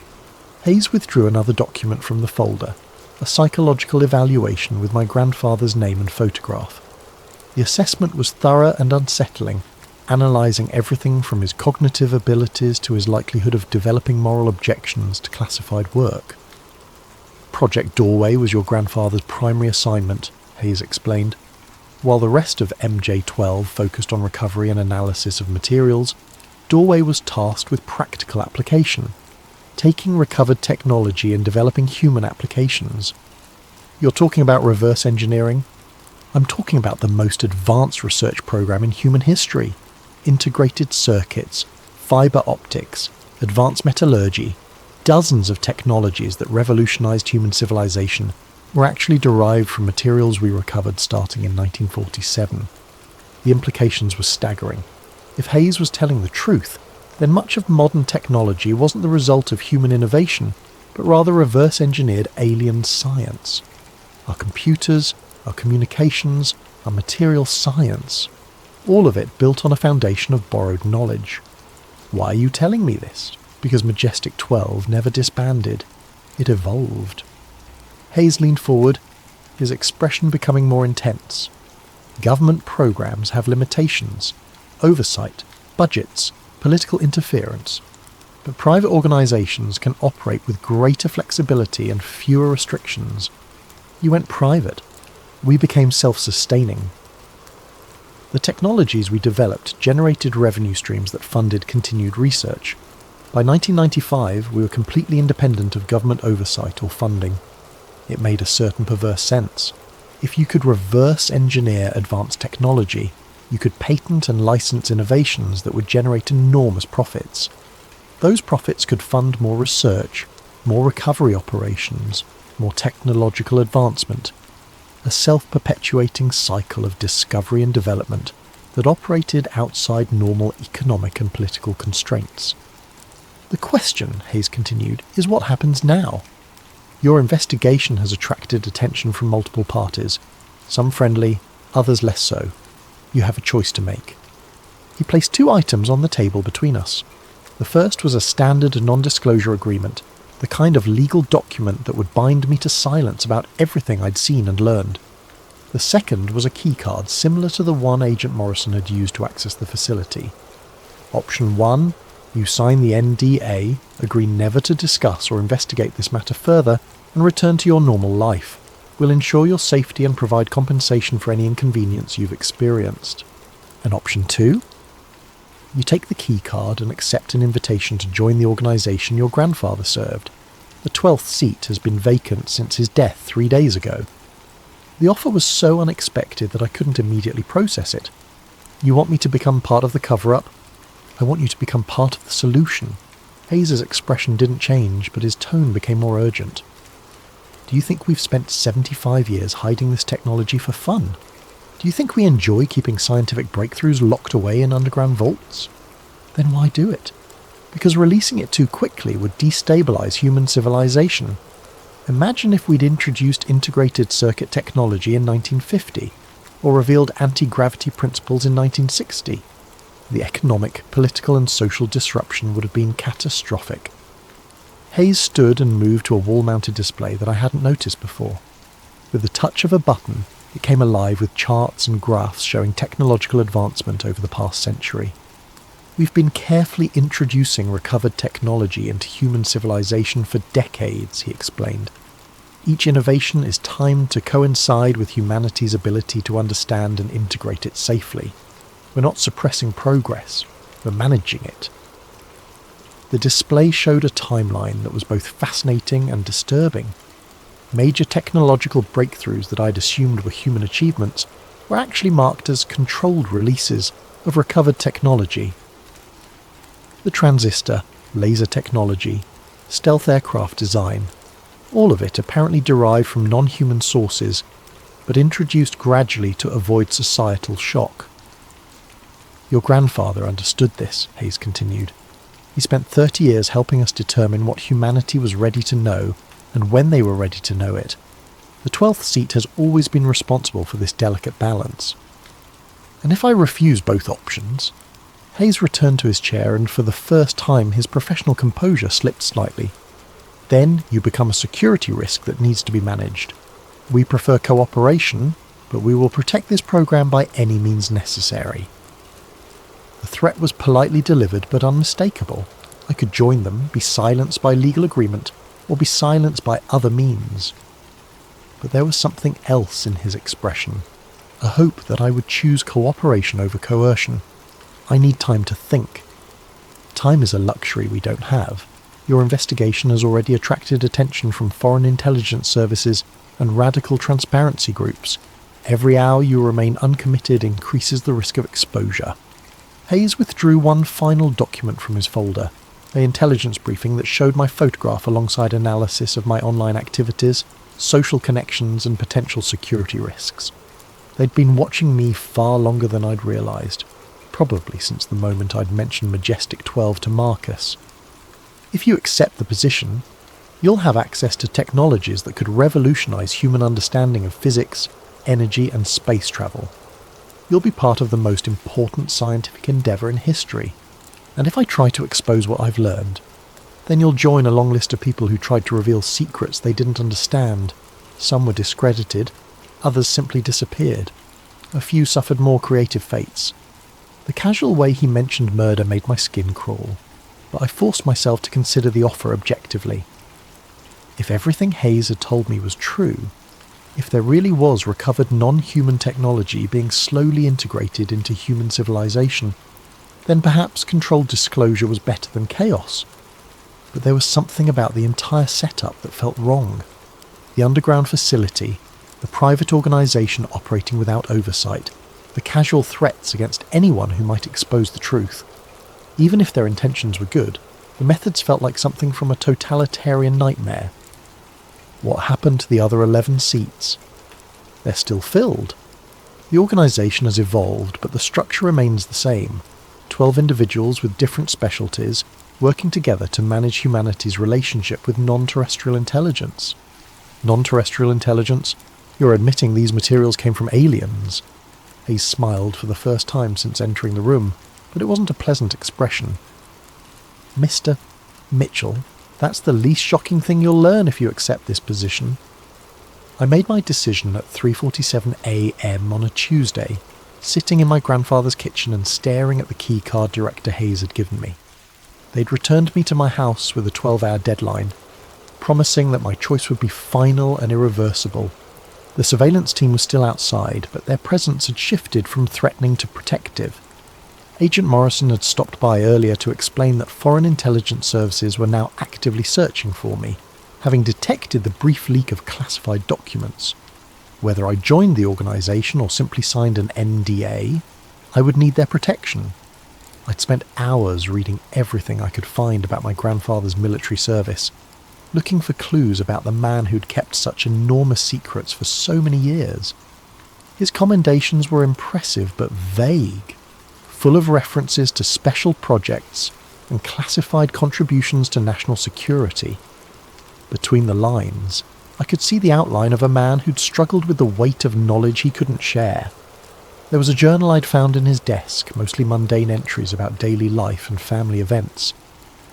Hayes withdrew another document from the folder, a psychological evaluation with my grandfather's name and photograph. The assessment was thorough and unsettling, analysing everything from his cognitive abilities to his likelihood of developing moral objections to classified work. Project Doorway was your grandfather's primary assignment, Hayes explained. While the rest of MJ-12 focused on recovery and analysis of materials, Doorway was tasked with practical application, taking recovered technology and developing human applications. You're talking about reverse engineering? I'm talking about the most advanced research program in human history. Integrated circuits, fibre optics, advanced metallurgy, dozens of technologies that revolutionized human civilization were actually derived from materials we recovered starting in 1947. The implications were staggering. If Hayes was telling the truth, then much of modern technology wasn't the result of human innovation, but rather reverse-engineered alien science. Our computers, our communications, our material science, all of it built on a foundation of borrowed knowledge. Why are you telling me this? Because Majestic 12 never disbanded. It evolved. Hayes leaned forward, his expression becoming more intense. Government programs have limitations, oversight, budgets, political interference. But private organisations can operate with greater flexibility and fewer restrictions. You went private. We became self-sustaining. The technologies we developed generated revenue streams that funded continued research. By 1995, we were completely independent of government oversight or funding. It made a certain perverse sense. If you could reverse engineer advanced technology, you could patent and license innovations that would generate enormous profits. Those profits could fund more research, more recovery operations, more technological advancement, a self-perpetuating cycle of discovery and development that operated outside normal economic and political constraints. The question, Hayes continued, is what happens now? Your investigation has attracted attention from multiple parties, some friendly, others less so. You have a choice to make. He placed 2 items on the table between us. The first was a standard non-disclosure agreement, the kind of legal document that would bind me to silence about everything I'd seen and learned. The second was a keycard similar to the one Agent Morrison had used to access the facility. Option 1, you sign the NDA, agree never to discuss or investigate this matter further, and return to your normal life. We'll ensure your safety and provide compensation for any inconvenience you've experienced. And option 2, you take the keycard and accept an invitation to join the organisation your grandfather served. The 12th seat has been vacant since his death 3 days ago. The offer was so unexpected that I couldn't immediately process it. You want me to become part of the cover-up? I want you to become part of the solution. Hayes' expression didn't change, but his tone became more urgent. Do you think we've spent 75 years hiding this technology for fun? Do you think we enjoy keeping scientific breakthroughs locked away in underground vaults? Then why do it? Because releasing it too quickly would destabilize human civilization. Imagine if we'd introduced integrated circuit technology in 1950, or revealed anti-gravity principles in 1960. The economic, political and social disruption would have been catastrophic. Hayes stood and moved to a wall-mounted display that I hadn't noticed before. With the touch of a button, it came alive with charts and graphs showing technological advancement over the past century. We've been carefully introducing recovered technology into human civilization for decades, he explained. Each innovation is timed to coincide with humanity's ability to understand and integrate it safely. We're not suppressing progress, we're managing it. The display showed a timeline that was both fascinating and disturbing. Major technological breakthroughs that I'd assumed were human achievements were actually marked as controlled releases of recovered technology. The transistor, laser technology, stealth aircraft design, all of it apparently derived from non-human sources, but introduced gradually to avoid societal shock. Your grandfather understood this, Hayes continued. He spent 30 years helping us determine what humanity was ready to know and when they were ready to know it. The 12th seat has always been responsible for this delicate balance. And if I refuse both options? Hayes returned to his chair and for the first time his professional composure slipped slightly. Then you become a security risk that needs to be managed. We prefer cooperation, but we will protect this program by any means necessary. The threat was politely delivered but unmistakable. I could join them, be silenced by legal agreement, or be silenced by other means. But there was something else in his expression, a hope that I would choose cooperation over coercion. I need time to think. Time is a luxury we don't have. Your investigation has already attracted attention from foreign intelligence services and radical transparency groups. Every hour you remain uncommitted increases the risk of exposure. Hayes withdrew one final document from his folder, an intelligence briefing that showed my photograph alongside analysis of my online activities, social connections and potential security risks. They'd been watching me far longer than I'd realised, probably since the moment I'd mentioned Majestic 12 to Marcus. If you accept the position, you'll have access to technologies that could revolutionise human understanding of physics, energy and space travel. You'll be part of the most important scientific endeavour in history. And if I try to expose what I've learned, then you'll join a long list of people who tried to reveal secrets they didn't understand. Some were discredited, others simply disappeared. A few suffered more creative fates. The casual way he mentioned murder made my skin crawl, but I forced myself to consider the offer objectively. If everything Hayes had told me was true, if there really was recovered non-human technology being slowly integrated into human civilization, then perhaps controlled disclosure was better than chaos. But there was something about the entire setup that felt wrong. The underground facility, the private organisation operating without oversight, the casual threats against anyone who might expose the truth. Even if their intentions were good, the methods felt like something from a totalitarian nightmare. What happened to the other 11 seats? They're still filled. The organisation has evolved, but the structure remains the same. 12 individuals with different specialties working together to manage humanity's relationship with non-terrestrial intelligence. Non-terrestrial intelligence? You're admitting these materials came from aliens." Hayes smiled for the first time since entering the room, but it wasn't a pleasant expression. "Mr. Mitchell, that's the least shocking thing you'll learn if you accept this position." I made my decision at 3:47 a.m. on a Tuesday, sitting in my grandfather's kitchen and staring at the key card Director Hayes had given me. They'd returned me to my house with a 12-hour deadline, promising that my choice would be final and irreversible. The surveillance team was still outside, but their presence had shifted from threatening to protective. Agent Morrison had stopped by earlier to explain that foreign intelligence services were now actively searching for me, having detected the brief leak of classified documents. Whether I joined the organisation or simply signed an NDA, I would need their protection. I'd spent hours reading everything I could find about my grandfather's military service, looking for clues about the man who'd kept such enormous secrets for so many years. His commendations were impressive but vague, full of references to special projects and classified contributions to national security. Between the lines, I could see the outline of a man who'd struggled with the weight of knowledge he couldn't share. There was a journal I'd found in his desk, mostly mundane entries about daily life and family events,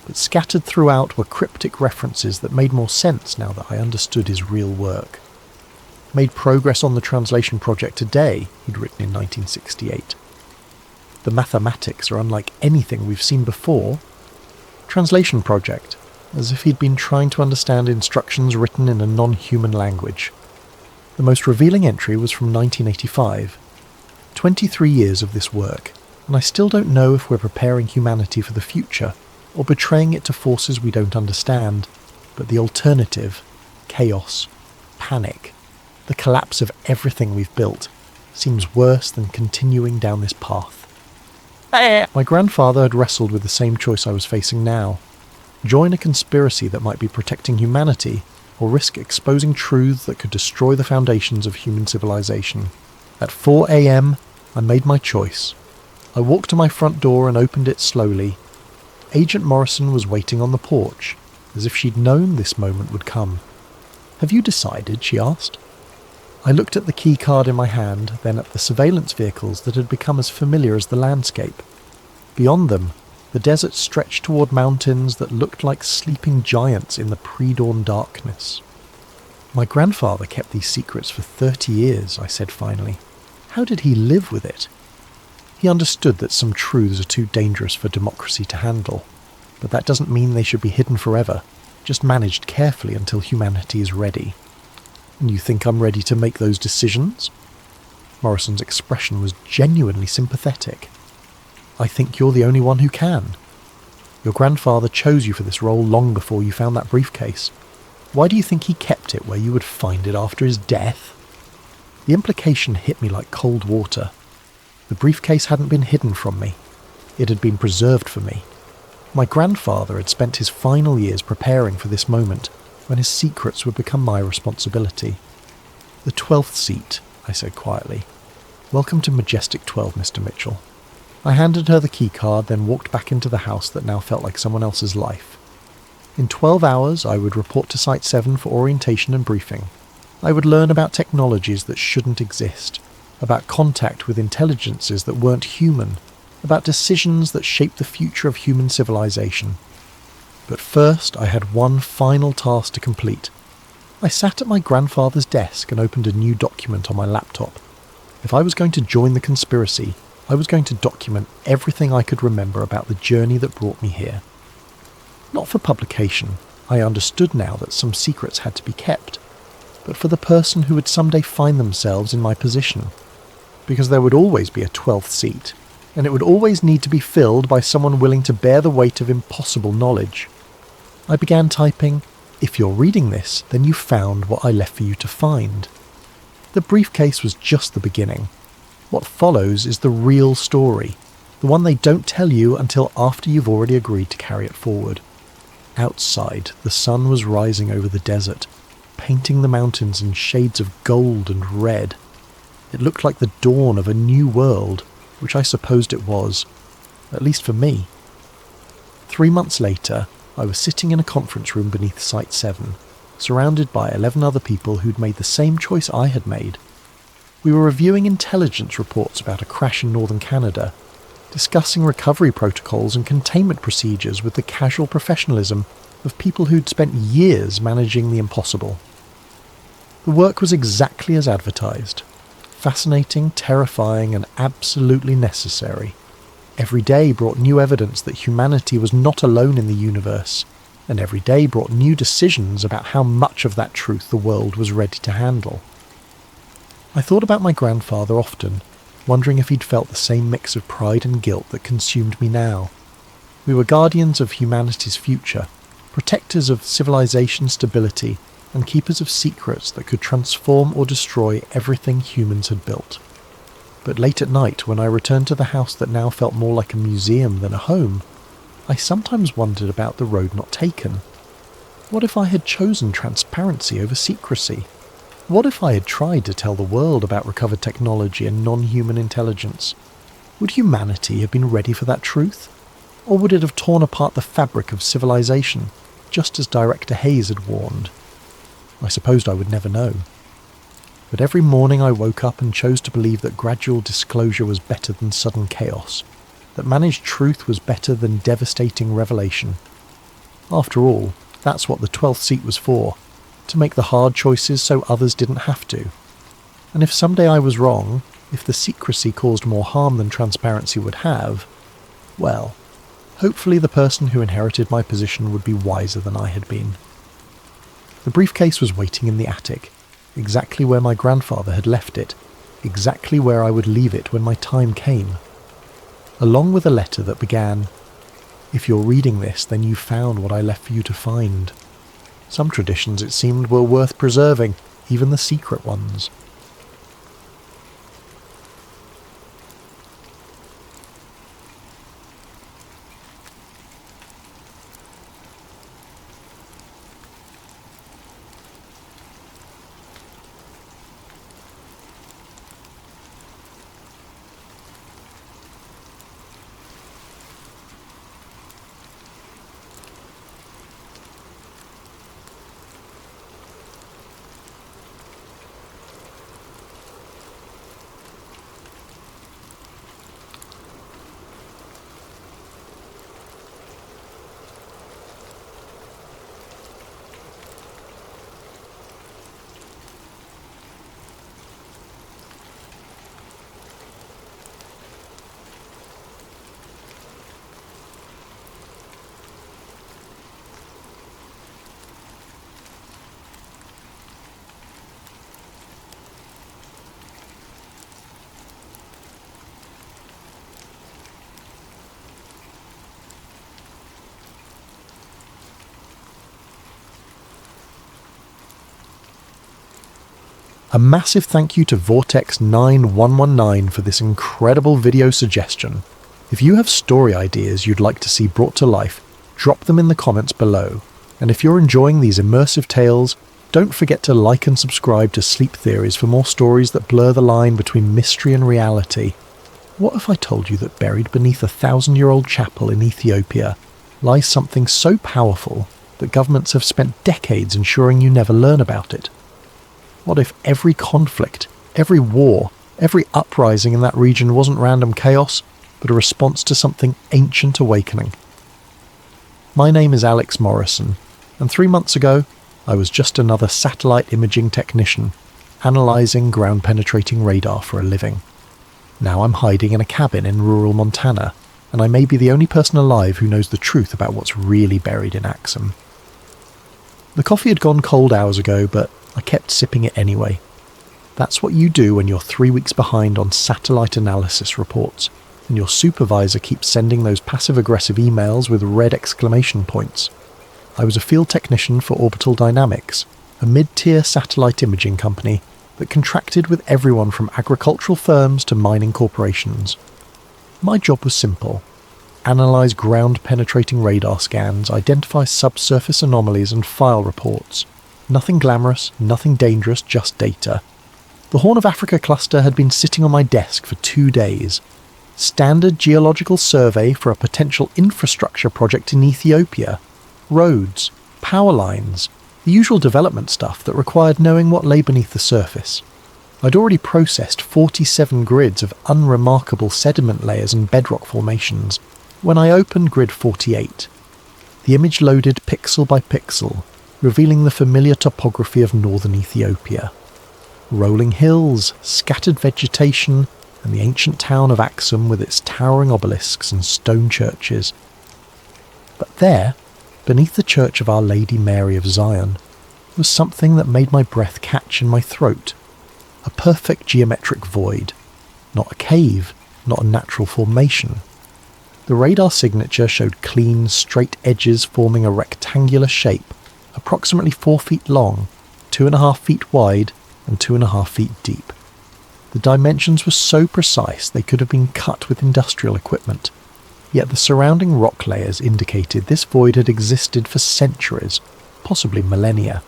but scattered throughout were cryptic references that made more sense now that I understood his real work. "Made progress on the translation project today," he'd written in 1968. "The mathematics are unlike anything we've seen before." Translation project, as if he'd been trying to understand instructions written in a non-human language. The most revealing entry was from 1985. 23 years of this work, and I still don't know if we're preparing humanity for the future, or betraying it to forces we don't understand, but the alternative, chaos, panic, the collapse of everything we've built, seems worse than continuing down this path. My grandfather had wrestled with the same choice I was facing now. Join a conspiracy that might be protecting humanity, or risk exposing truths that could destroy the foundations of human civilization. At 4 a.m, I made my choice. I walked to my front door and opened it slowly. Agent Morrison was waiting on the porch, as if she'd known this moment would come. "Have you decided?" she asked. I looked at the key card in my hand, then at the surveillance vehicles that had become as familiar as the landscape. Beyond them, the desert stretched toward mountains that looked like sleeping giants in the pre-dawn darkness. "My grandfather kept these secrets for 30 years, I said finally. "How did he live with it?" He understood that some truths are too dangerous for democracy to handle, but that doesn't mean they should be hidden forever, just managed carefully until humanity is ready. "And you think I'm ready to make those decisions?" Morrison's expression was genuinely sympathetic. "I think you're the only one who can. Your grandfather chose you for this role long before you found that briefcase. Why do you think he kept it where you would find it after his death?" The implication hit me like cold water. The briefcase hadn't been hidden from me. It had been preserved for me. My grandfather had spent his final years preparing for this moment, when his secrets would become my responsibility. "The 12th seat," I said quietly. "Welcome to Majestic 12, Mr. Mitchell." I handed her the key card, then walked back into the house that now felt like someone else's life. In 12 hours, I would report to Site 7 for orientation and briefing. I would learn about technologies that shouldn't exist, about contact with intelligences that weren't human, about decisions that shaped the future of human civilization. But first, I had one final task to complete. I sat at my grandfather's desk and opened a new document on my laptop. If I was going to join the conspiracy, I was going to document everything I could remember about the journey that brought me here. Not for publication, I understood now that some secrets had to be kept, but for the person who would someday find themselves in my position. Because there would always be a 12th seat, and it would always need to be filled by someone willing to bear the weight of impossible knowledge. I began typing, "If you're reading this, then you found what I left for you to find." The briefcase was just the beginning. What follows is the real story, the one they don't tell you until after you've already agreed to carry it forward. Outside, the sun was rising over the desert, painting the mountains in shades of gold and red. It looked like the dawn of a new world, which I supposed it was, at least for me. 3 months later, I was sitting in a conference room beneath Site 7. surrounded by 11 other people who'd made the same choice I had made. We were reviewing intelligence reports about a crash in northern Canada, discussing recovery protocols and containment procedures with the casual professionalism of people who'd spent years managing the impossible. The work was exactly as advertised. Fascinating, terrifying, and absolutely necessary. Every day brought new evidence that humanity was not alone in the universe, and every day brought new decisions about how much of that truth the world was ready to handle. I thought about my grandfather often, wondering if he'd felt the same mix of pride and guilt that consumed me now. We were guardians of humanity's future, protectors of civilization stability, and keepers of secrets that could transform or destroy everything humans had built. But late at night, when I returned to the house that now felt more like a museum than a home, I sometimes wondered about the road not taken. What if I had chosen transparency over secrecy? What if I had tried to tell the world about recovered technology and non-human intelligence? Would humanity have been ready for that truth? Or would it have torn apart the fabric of civilization, just as Director Hayes had warned? I supposed I would never know. But every morning I woke up and chose to believe that gradual disclosure was better than sudden chaos, that managed truth was better than devastating revelation. After all, that's what the 12th seat was for, to make the hard choices so others didn't have to. And if someday I was wrong, if the secrecy caused more harm than transparency would have, well, hopefully the person who inherited my position would be wiser than I had been. The briefcase was waiting in the attic, exactly where my grandfather had left it, exactly where I would leave it when my time came. Along with a letter that began, "If you're reading this, then you found what I left for you to find." Some traditions, it seemed, were worth preserving, even the secret ones. A massive thank you to Vortex9119 for this incredible video suggestion. If you have story ideas you'd like to see brought to life, drop them in the comments below. And if you're enjoying these immersive tales, don't forget to like and subscribe to Sleep Theories for more stories that blur the line between mystery and reality. What if I told you that buried beneath a 1,000-year-old chapel in Ethiopia lies something so powerful that governments have spent decades ensuring you never learn about it? What if every conflict, every war, every uprising in that region wasn't random chaos, but a response to something ancient awakening? My name is Alex Morrison, and 3 months ago, I was just another satellite imaging technician, analysing ground-penetrating radar for a living. Now I'm hiding in a cabin in rural Montana, and I may be the only person alive who knows the truth about what's really buried in Axum. The coffee had gone cold hours ago, but I kept sipping it anyway. That's what you do when you're 3 weeks behind on satellite analysis reports, and your supervisor keeps sending those passive-aggressive emails with red exclamation points. I was a field technician for Orbital Dynamics, a mid-tier satellite imaging company that contracted with everyone from agricultural firms to mining corporations. My job was simple: analyse ground-penetrating radar scans, identify subsurface anomalies and file reports. Nothing glamorous, nothing dangerous, just data. The Horn of Africa cluster had been sitting on my desk for 2 days. Standard geological survey for a potential infrastructure project in Ethiopia. Roads, power lines, The usual development stuff that required knowing what lay beneath the surface. I'd already processed 47 grids of unremarkable sediment layers and bedrock formations when I opened grid 48. The image loaded pixel by pixel, revealing the familiar topography of northern Ethiopia. Rolling hills, scattered vegetation, and the ancient town of Axum with its towering obelisks and stone churches. But there, beneath the church of Our Lady Mary of Zion, was something that made my breath catch in my throat. A perfect geometric void. Not a cave, not a natural formation. The radar signature showed clean, straight edges forming a rectangular shape, approximately 4 feet long, 2.5 feet wide, and 2.5 feet deep. The dimensions were so precise they could have been cut with industrial equipment, yet the surrounding rock layers indicated this void had existed for centuries, possibly millennia.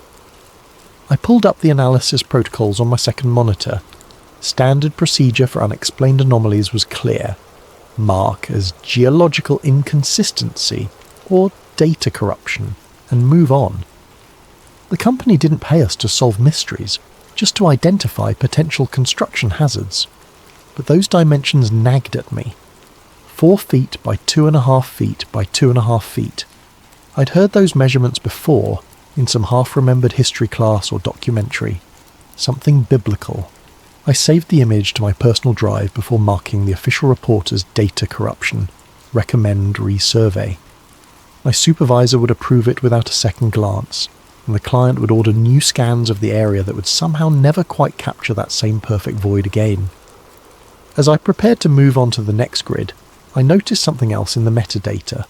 I pulled up the analysis protocols on my second monitor. Standard procedure for unexplained anomalies was clear. Mark as geological inconsistency or data corruption, and move on. The company didn't pay us to solve mysteries, just to identify potential construction hazards. But those dimensions nagged at me. 4 feet by 2.5 feet by 2.5 feet. I'd heard those measurements before, in some half-remembered history class or documentary. Something biblical. I saved the image to my personal drive before marking the official report as data corruption. Recommend resurvey. My supervisor would approve it without a second glance, and the client would order new scans of the area that would somehow never quite capture that same perfect void again. As I prepared to move on to the next grid, I noticed something else in the metadata.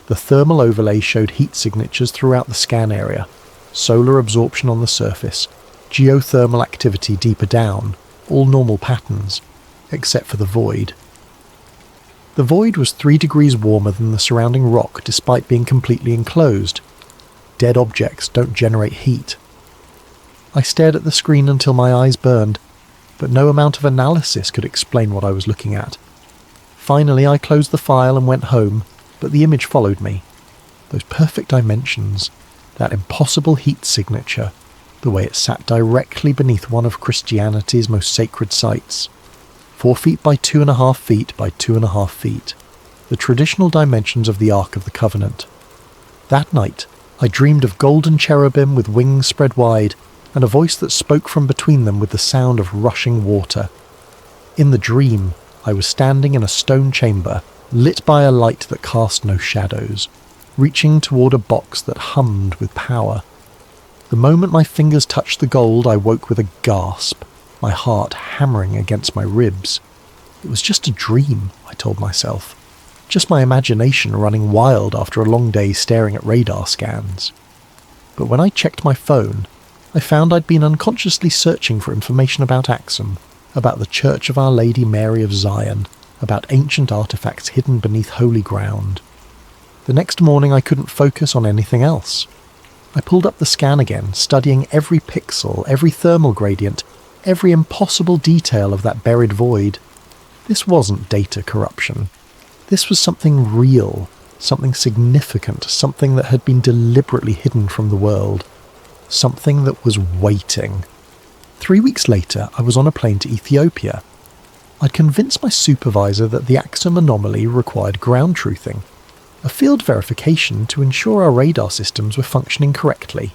The thermal overlay showed heat signatures throughout the scan area, solar absorption on the surface, geothermal activity deeper down, all normal patterns, except for the void. The void was 3 degrees warmer than the surrounding rock despite being completely enclosed. Dead objects don't generate heat. I stared at the screen until my eyes burned, but no amount of analysis could explain what I was looking at. Finally, I closed the file and went home, but the image followed me. Those perfect dimensions, that impossible heat signature, the way it sat directly beneath one of Christianity's most sacred sites. 4 feet by 2.5 feet by 2.5 feet. The traditional dimensions of the Ark of the Covenant. That night, I dreamed of golden cherubim with wings spread wide, and a voice that spoke from between them with the sound of rushing water. In the dream, I was standing in a stone chamber, lit by a light that cast no shadows, reaching toward a box that hummed with power. The moment my fingers touched the gold, I woke with a gasp, my heart hammering against my ribs. It was just a dream, I told myself. Just my imagination running wild after a long day staring at radar scans. But when I checked my phone, I found I'd been unconsciously searching for information about Axum, about the Church of Our Lady Mary of Zion, about ancient artifacts hidden beneath holy ground. The next morning I couldn't focus on anything else. I pulled up the scan again, studying every pixel, every thermal gradient, every impossible detail of that buried void. This wasn't data corruption. This was something real, something significant, something that had been deliberately hidden from the world. Something that was waiting. 3 weeks later, I was on a plane to Ethiopia. I'd convinced my supervisor that the Axum anomaly required ground truthing, a field verification to ensure our radar systems were functioning correctly.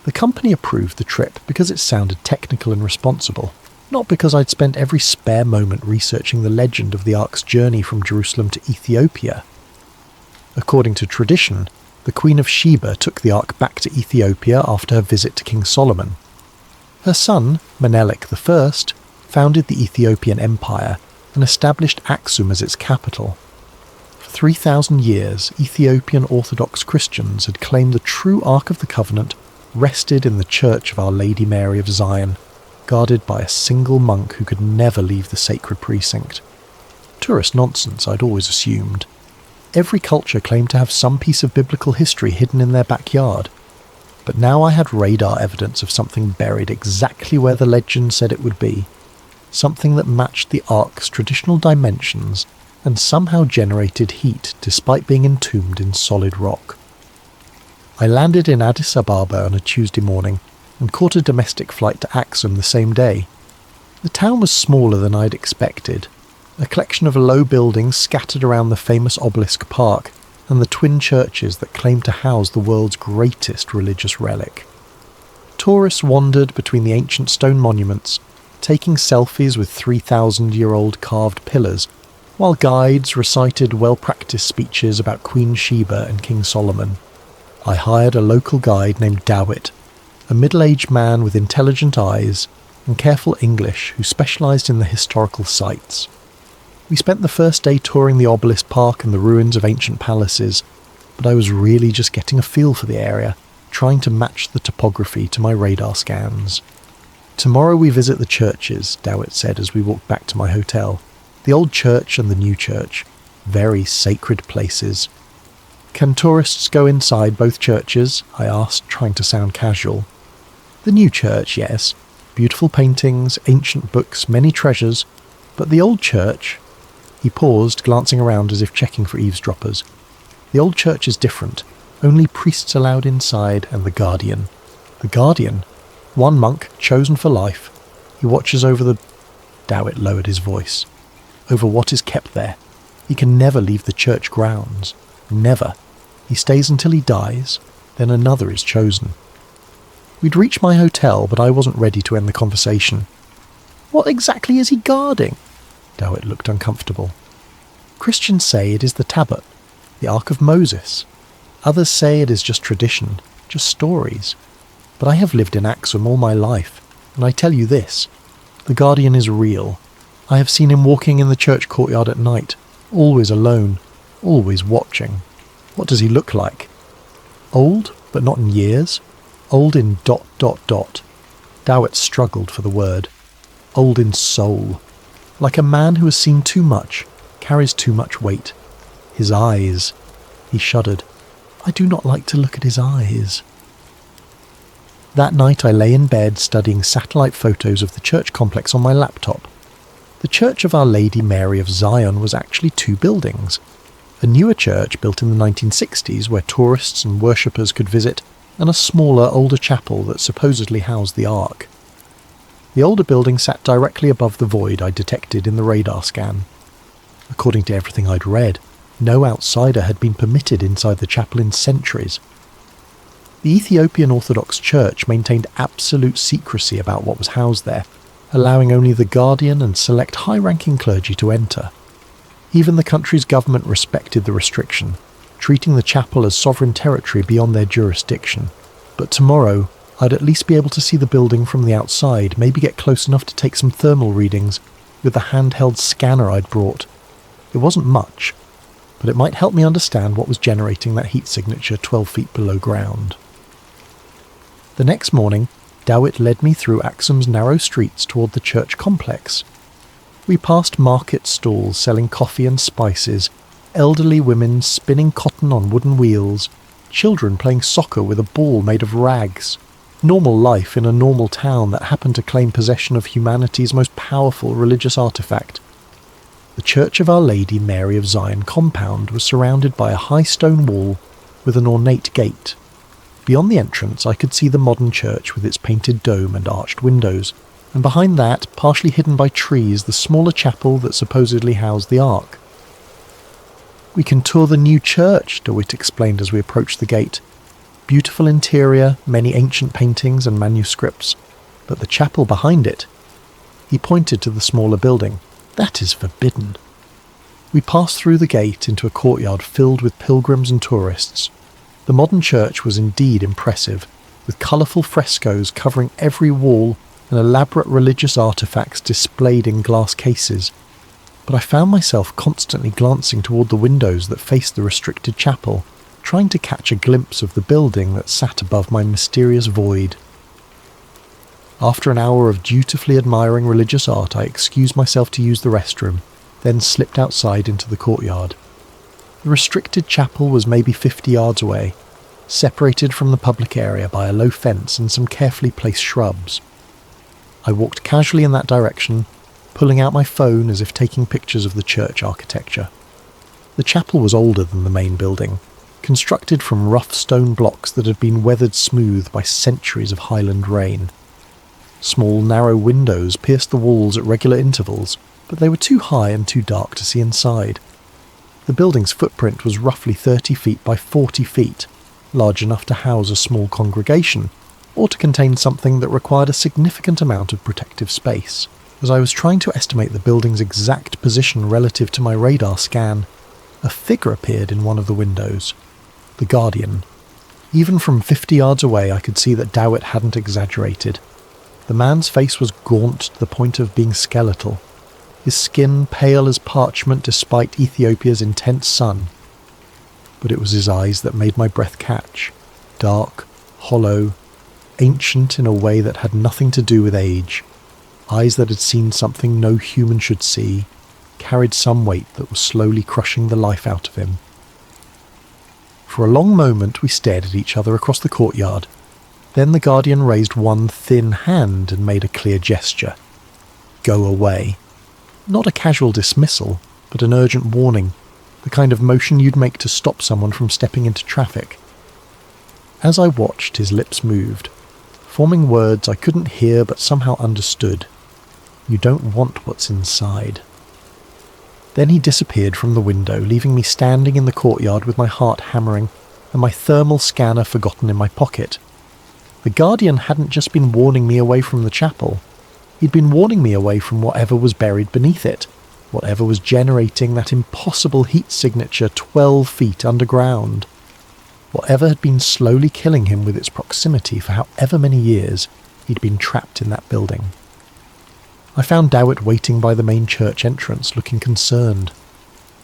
The company approved the trip because it sounded technical and responsible, not because I'd spent every spare moment researching the legend of the Ark's journey from Jerusalem to Ethiopia. According to tradition, the Queen of Sheba took the Ark back to Ethiopia after her visit to King Solomon. Her son, Menelik I, founded the Ethiopian Empire and established Axum as its capital. For 3,000 years, Ethiopian Orthodox Christians had claimed the true Ark of the Covenant rested in the Church of Our Lady Mary of Zion, guarded by a single monk who could never leave the sacred precinct. Tourist nonsense, I'd always assumed. Every culture claimed to have some piece of biblical history hidden in their backyard. But now I had radar evidence of something buried exactly where the legend said it would be. Something that matched the Ark's traditional dimensions and somehow generated heat despite being entombed in solid rock. I landed in Addis Ababa on a Tuesday morning and caught a domestic flight to Axum the same day. The town was smaller than I'd expected, a collection of low buildings scattered around the famous obelisk park and the twin churches that claim to house the world's greatest religious relic. Tourists wandered between the ancient stone monuments, taking selfies with 3,000-year-old carved pillars, while guides recited well-practiced speeches about Queen Sheba and King Solomon. I hired a local guide named Dawit, a middle-aged man with intelligent eyes and careful English who specialised in the historical sites. We spent the first day touring the obelisk park and the ruins of ancient palaces, but I was really just getting a feel for the area, trying to match the topography to my radar scans. "Tomorrow we visit the churches," Dawit said as we walked back to my hotel. "The old church and the new church. Very sacred places." "Can tourists go inside both churches?" I asked, trying to sound casual. "The new church, yes. Beautiful paintings, ancient books, many treasures. But the old church..." He paused, glancing around as if checking for eavesdroppers. "The old church is different. Only priests allowed inside and the guardian." "The guardian? One monk, chosen for life. He watches over the..." Dawit lowered his voice. "Over what is kept there. He can never leave the church grounds. Never. He stays until he dies, then another is chosen." We'd reached my hotel, but I wasn't ready to end the conversation. "What exactly is he guarding?" Dawit looked uncomfortable. "Christians say it is the Tablet, the Ark of Moses. Others say it is just tradition, just stories. But I have lived in Axum all my life, and I tell you this, the guardian is real. I have seen him walking in the church courtyard at night, always alone, always watching. What does he look like? Old, but not in years. Old in ... Dawit struggled for the word. Old in soul. Like a man who has seen too much, carries too much weight. His eyes..." He shuddered. "I do not like to look at his eyes." That night I lay in bed studying satellite photos of the church complex on my laptop. The Church of Our Lady Mary of Zion was actually two buildings. A newer church built in the 1960s where tourists and worshippers could visit, and a smaller, older chapel that supposedly housed the Ark. The older building sat directly above the void I detected in the radar scan. According to everything I'd read, no outsider had been permitted inside the chapel in centuries. The Ethiopian Orthodox Church maintained absolute secrecy about what was housed there, allowing only the guardian and select high-ranking clergy to enter. Even the country's government respected the restriction, treating the chapel as sovereign territory beyond their jurisdiction. But tomorrow, I'd at least be able to see the building from the outside, maybe get close enough to take some thermal readings with the handheld scanner I'd brought. It wasn't much, but it might help me understand what was generating that heat signature 12 feet below ground. The next morning, Dawit led me through Axum's narrow streets toward the church complex. We passed market stalls selling coffee and spices, elderly women spinning cotton on wooden wheels, children playing soccer with a ball made of rags. Normal life in a normal town that happened to claim possession of humanity's most powerful religious artifact. The Church of Our Lady Mary of Zion compound was surrounded by a high stone wall with an ornate gate. Beyond the entrance I could see the modern church with its painted dome and arched windows, and behind that, partially hidden by trees, the smaller chapel that supposedly housed the Ark. "We can tour the new church," DeWitt explained as we approached the gate. "Beautiful interior, many ancient paintings and manuscripts, but the chapel behind it..." He pointed to the smaller building. "That is forbidden." We passed through the gate into a courtyard filled with pilgrims and tourists. The modern church was indeed impressive, with colourful frescoes covering every wall and elaborate religious artefacts displayed in glass cases. But I found myself constantly glancing toward the windows that faced the restricted chapel, trying to catch a glimpse of the building that sat above my mysterious void. After an hour of dutifully admiring religious art, I excused myself to use the restroom, then slipped outside into the courtyard. The restricted chapel was maybe 50 yards away, separated from the public area by a low fence and some carefully placed shrubs. I walked casually in that direction, pulling out my phone as if taking pictures of the church architecture. The chapel was older than the main building, constructed from rough stone blocks that had been weathered smooth by centuries of highland rain. Small, narrow windows pierced the walls at regular intervals, but they were too high and too dark to see inside. The building's footprint was roughly 30 feet by 40 feet, large enough to house a small congregation, or to contain something that required a significant amount of protective space. As I was trying to estimate the building's exact position relative to my radar scan, a figure appeared in one of the windows. The Guardian. Even from 50 yards away I could see that Dowett hadn't exaggerated. The man's face was gaunt to the point of being skeletal, his skin pale as parchment despite Ethiopia's intense sun. But it was his eyes that made my breath catch, dark, hollow, ancient in a way that had nothing to do with age. Eyes that had seen something no human should see, carried some weight that was slowly crushing the life out of him. For a long moment we stared at each other across the courtyard. Then the Guardian raised one thin hand and made a clear gesture. Go away. Not a casual dismissal, but an urgent warning, the kind of motion you'd make to stop someone from stepping into traffic. As I watched, his lips moved, forming words I couldn't hear but somehow understood. You don't want what's inside. Then he disappeared from the window, leaving me standing in the courtyard with my heart hammering and my thermal scanner forgotten in my pocket. The Guardian hadn't just been warning me away from the chapel. He'd been warning me away from whatever was buried beneath it, whatever was generating that impossible heat signature 12 feet underground. Whatever had been slowly killing him with its proximity for however many years he'd been trapped in that building. I found Dowett waiting by the main church entrance, looking concerned.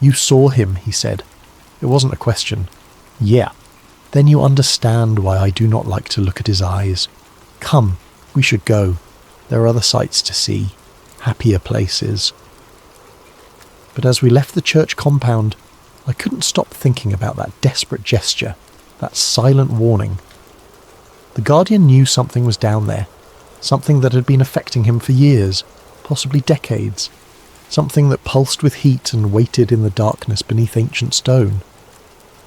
You saw him, he said. It wasn't a question. Yeah. Then you understand why I do not like to look at his eyes. Come, we should go. There are other sights to see, happier places. But as we left the church compound, I couldn't stop thinking about that desperate gesture, that silent warning. The Guardian knew something was down there, something that had been affecting him for years, possibly decades, something that pulsed with heat and waited in the darkness beneath ancient stone.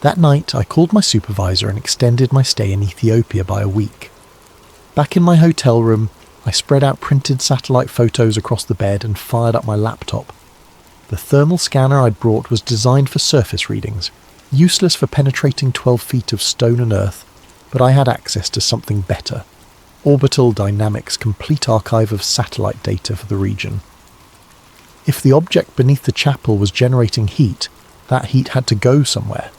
That night I called my supervisor and extended my stay in Ethiopia by a week. Back in my hotel room, I spread out printed satellite photos across the bed and fired up my laptop. The thermal scanner I'd brought was designed for surface readings, useless for penetrating 12 feet of stone and earth, but I had access to something better. Orbital Dynamics' complete archive of satellite data for the region. If the object beneath the chapel was generating heat, that heat had to go somewhere.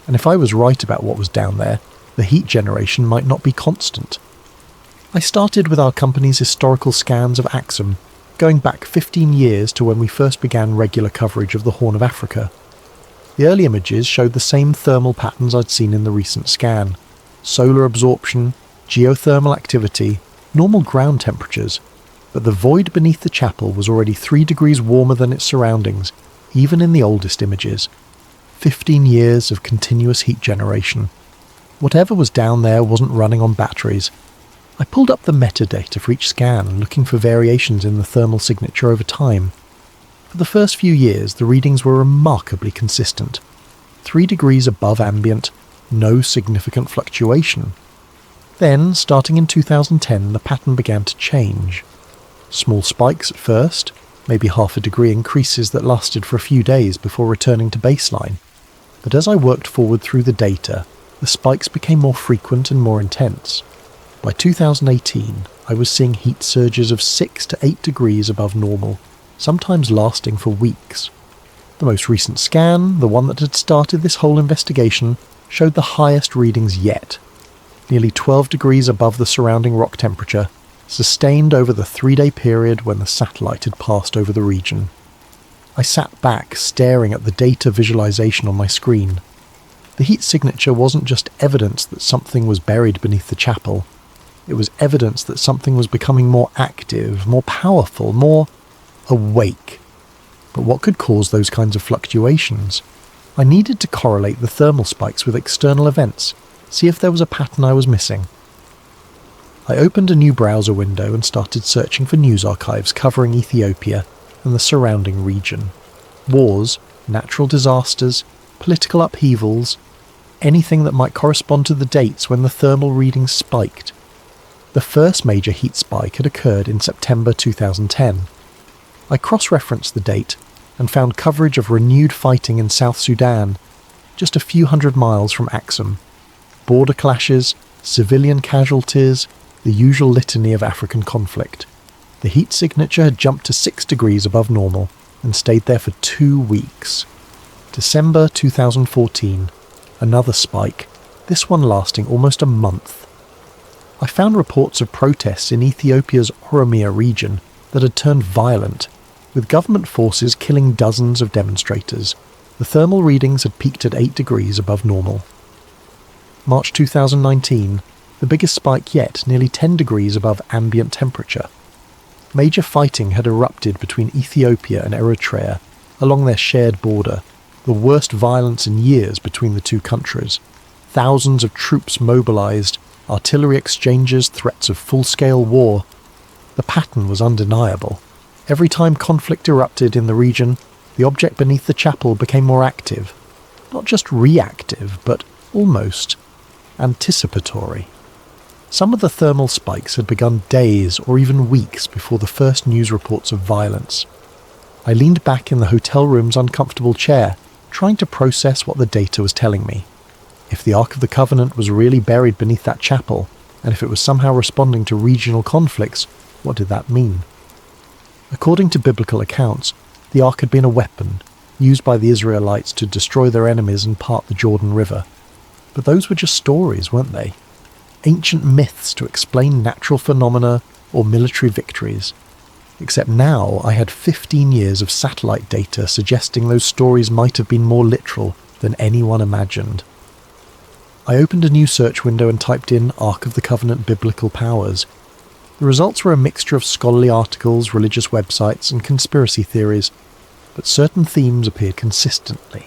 And if I was right about what was down there, the heat generation might not be constant. I started with our company's historical scans of Axum, going back 15 years to when we first began regular coverage of the Horn of Africa. The early images showed the same thermal patterns I'd seen in the recent scan. Solar absorption, geothermal activity, normal ground temperatures, but the void beneath the chapel was already 3 degrees warmer than its surroundings, even in the oldest images. 15 years of continuous heat generation. Whatever was down there wasn't running on batteries. I pulled up the metadata for each scan, looking for variations in the thermal signature over time. For the first few years, the readings were remarkably consistent. 3 degrees above ambient, no significant fluctuation. Then, starting in 2010, the pattern began to change. Small spikes at first, maybe half a degree increases that lasted for a few days before returning to baseline. But as I worked forward through the data, the spikes became more frequent and more intense. By 2018, I was seeing heat surges of 6 to 8 degrees above normal, sometimes lasting for weeks. The most recent scan, the one that had started this whole investigation, showed the highest readings yet. Nearly 12 degrees above the surrounding rock temperature, sustained over the 3-day period when the satellite had passed over the region. I sat back, staring at the data visualization on my screen. The heat signature wasn't just evidence that something was buried beneath the chapel. It was evidence that something was becoming more active, more powerful, more awake. But what could cause those kinds of fluctuations? I needed to correlate the thermal spikes with external events, see if there was a pattern I was missing. I opened a new browser window and started searching for news archives covering Ethiopia and the surrounding region. Wars, natural disasters, political upheavals. anything that might correspond to the dates when the thermal readings spiked. The first major heat spike had occurred in September 2010. I cross-referenced the date and found coverage of renewed fighting in South Sudan, just a few hundred miles from Axum. Border clashes, civilian casualties, the usual litany of African conflict. The heat signature had jumped to 6 degrees above normal and stayed there for 2 weeks. December 2014, another spike, this one lasting almost a month. I found reports of protests in Ethiopia's Oromia region that had turned violent, with government forces killing dozens of demonstrators. The thermal readings had peaked at 8 degrees above normal. March 2019, the biggest spike yet, nearly 10 degrees above ambient temperature. Major fighting had erupted between Ethiopia and Eritrea along their shared border, the worst violence in years between the two countries. Thousands of troops mobilised, artillery exchanges, threats of full-scale war. The pattern was undeniable. Every time conflict erupted in the region, the object beneath the chapel became more active. Not just reactive, but almost anticipatory. Some of the thermal spikes had begun days or even weeks before the first news reports of violence. I leaned back in the hotel room's uncomfortable chair, trying to process what the data was telling me. If the Ark of the Covenant was really buried beneath that chapel, and if it was somehow responding to regional conflicts, what did that mean? According to biblical accounts, the Ark had been a weapon, used by the Israelites to destroy their enemies and part the Jordan River. But those were just stories, weren't they? Ancient myths to explain natural phenomena or military victories. Except now I had 15 years of satellite data suggesting those stories might have been more literal than anyone imagined. I opened a new search window and typed in Ark of the Covenant Biblical Powers. The results were a mixture of scholarly articles, religious websites, and conspiracy theories, but certain themes appeared consistently.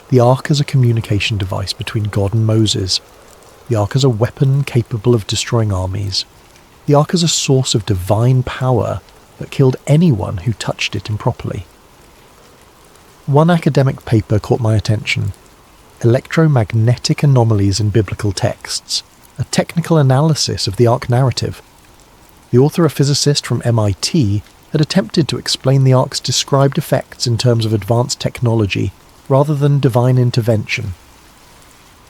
The Ark as a communication device between God and Moses. The Ark as a weapon capable of destroying armies. The Ark as a source of divine power that killed anyone who touched it improperly. One academic paper caught my attention. Electromagnetic Anomalies in Biblical Texts, a technical analysis of the Ark narrative. The author, a physicist from MIT, had attempted to explain the Ark's described effects in terms of advanced technology rather than divine intervention.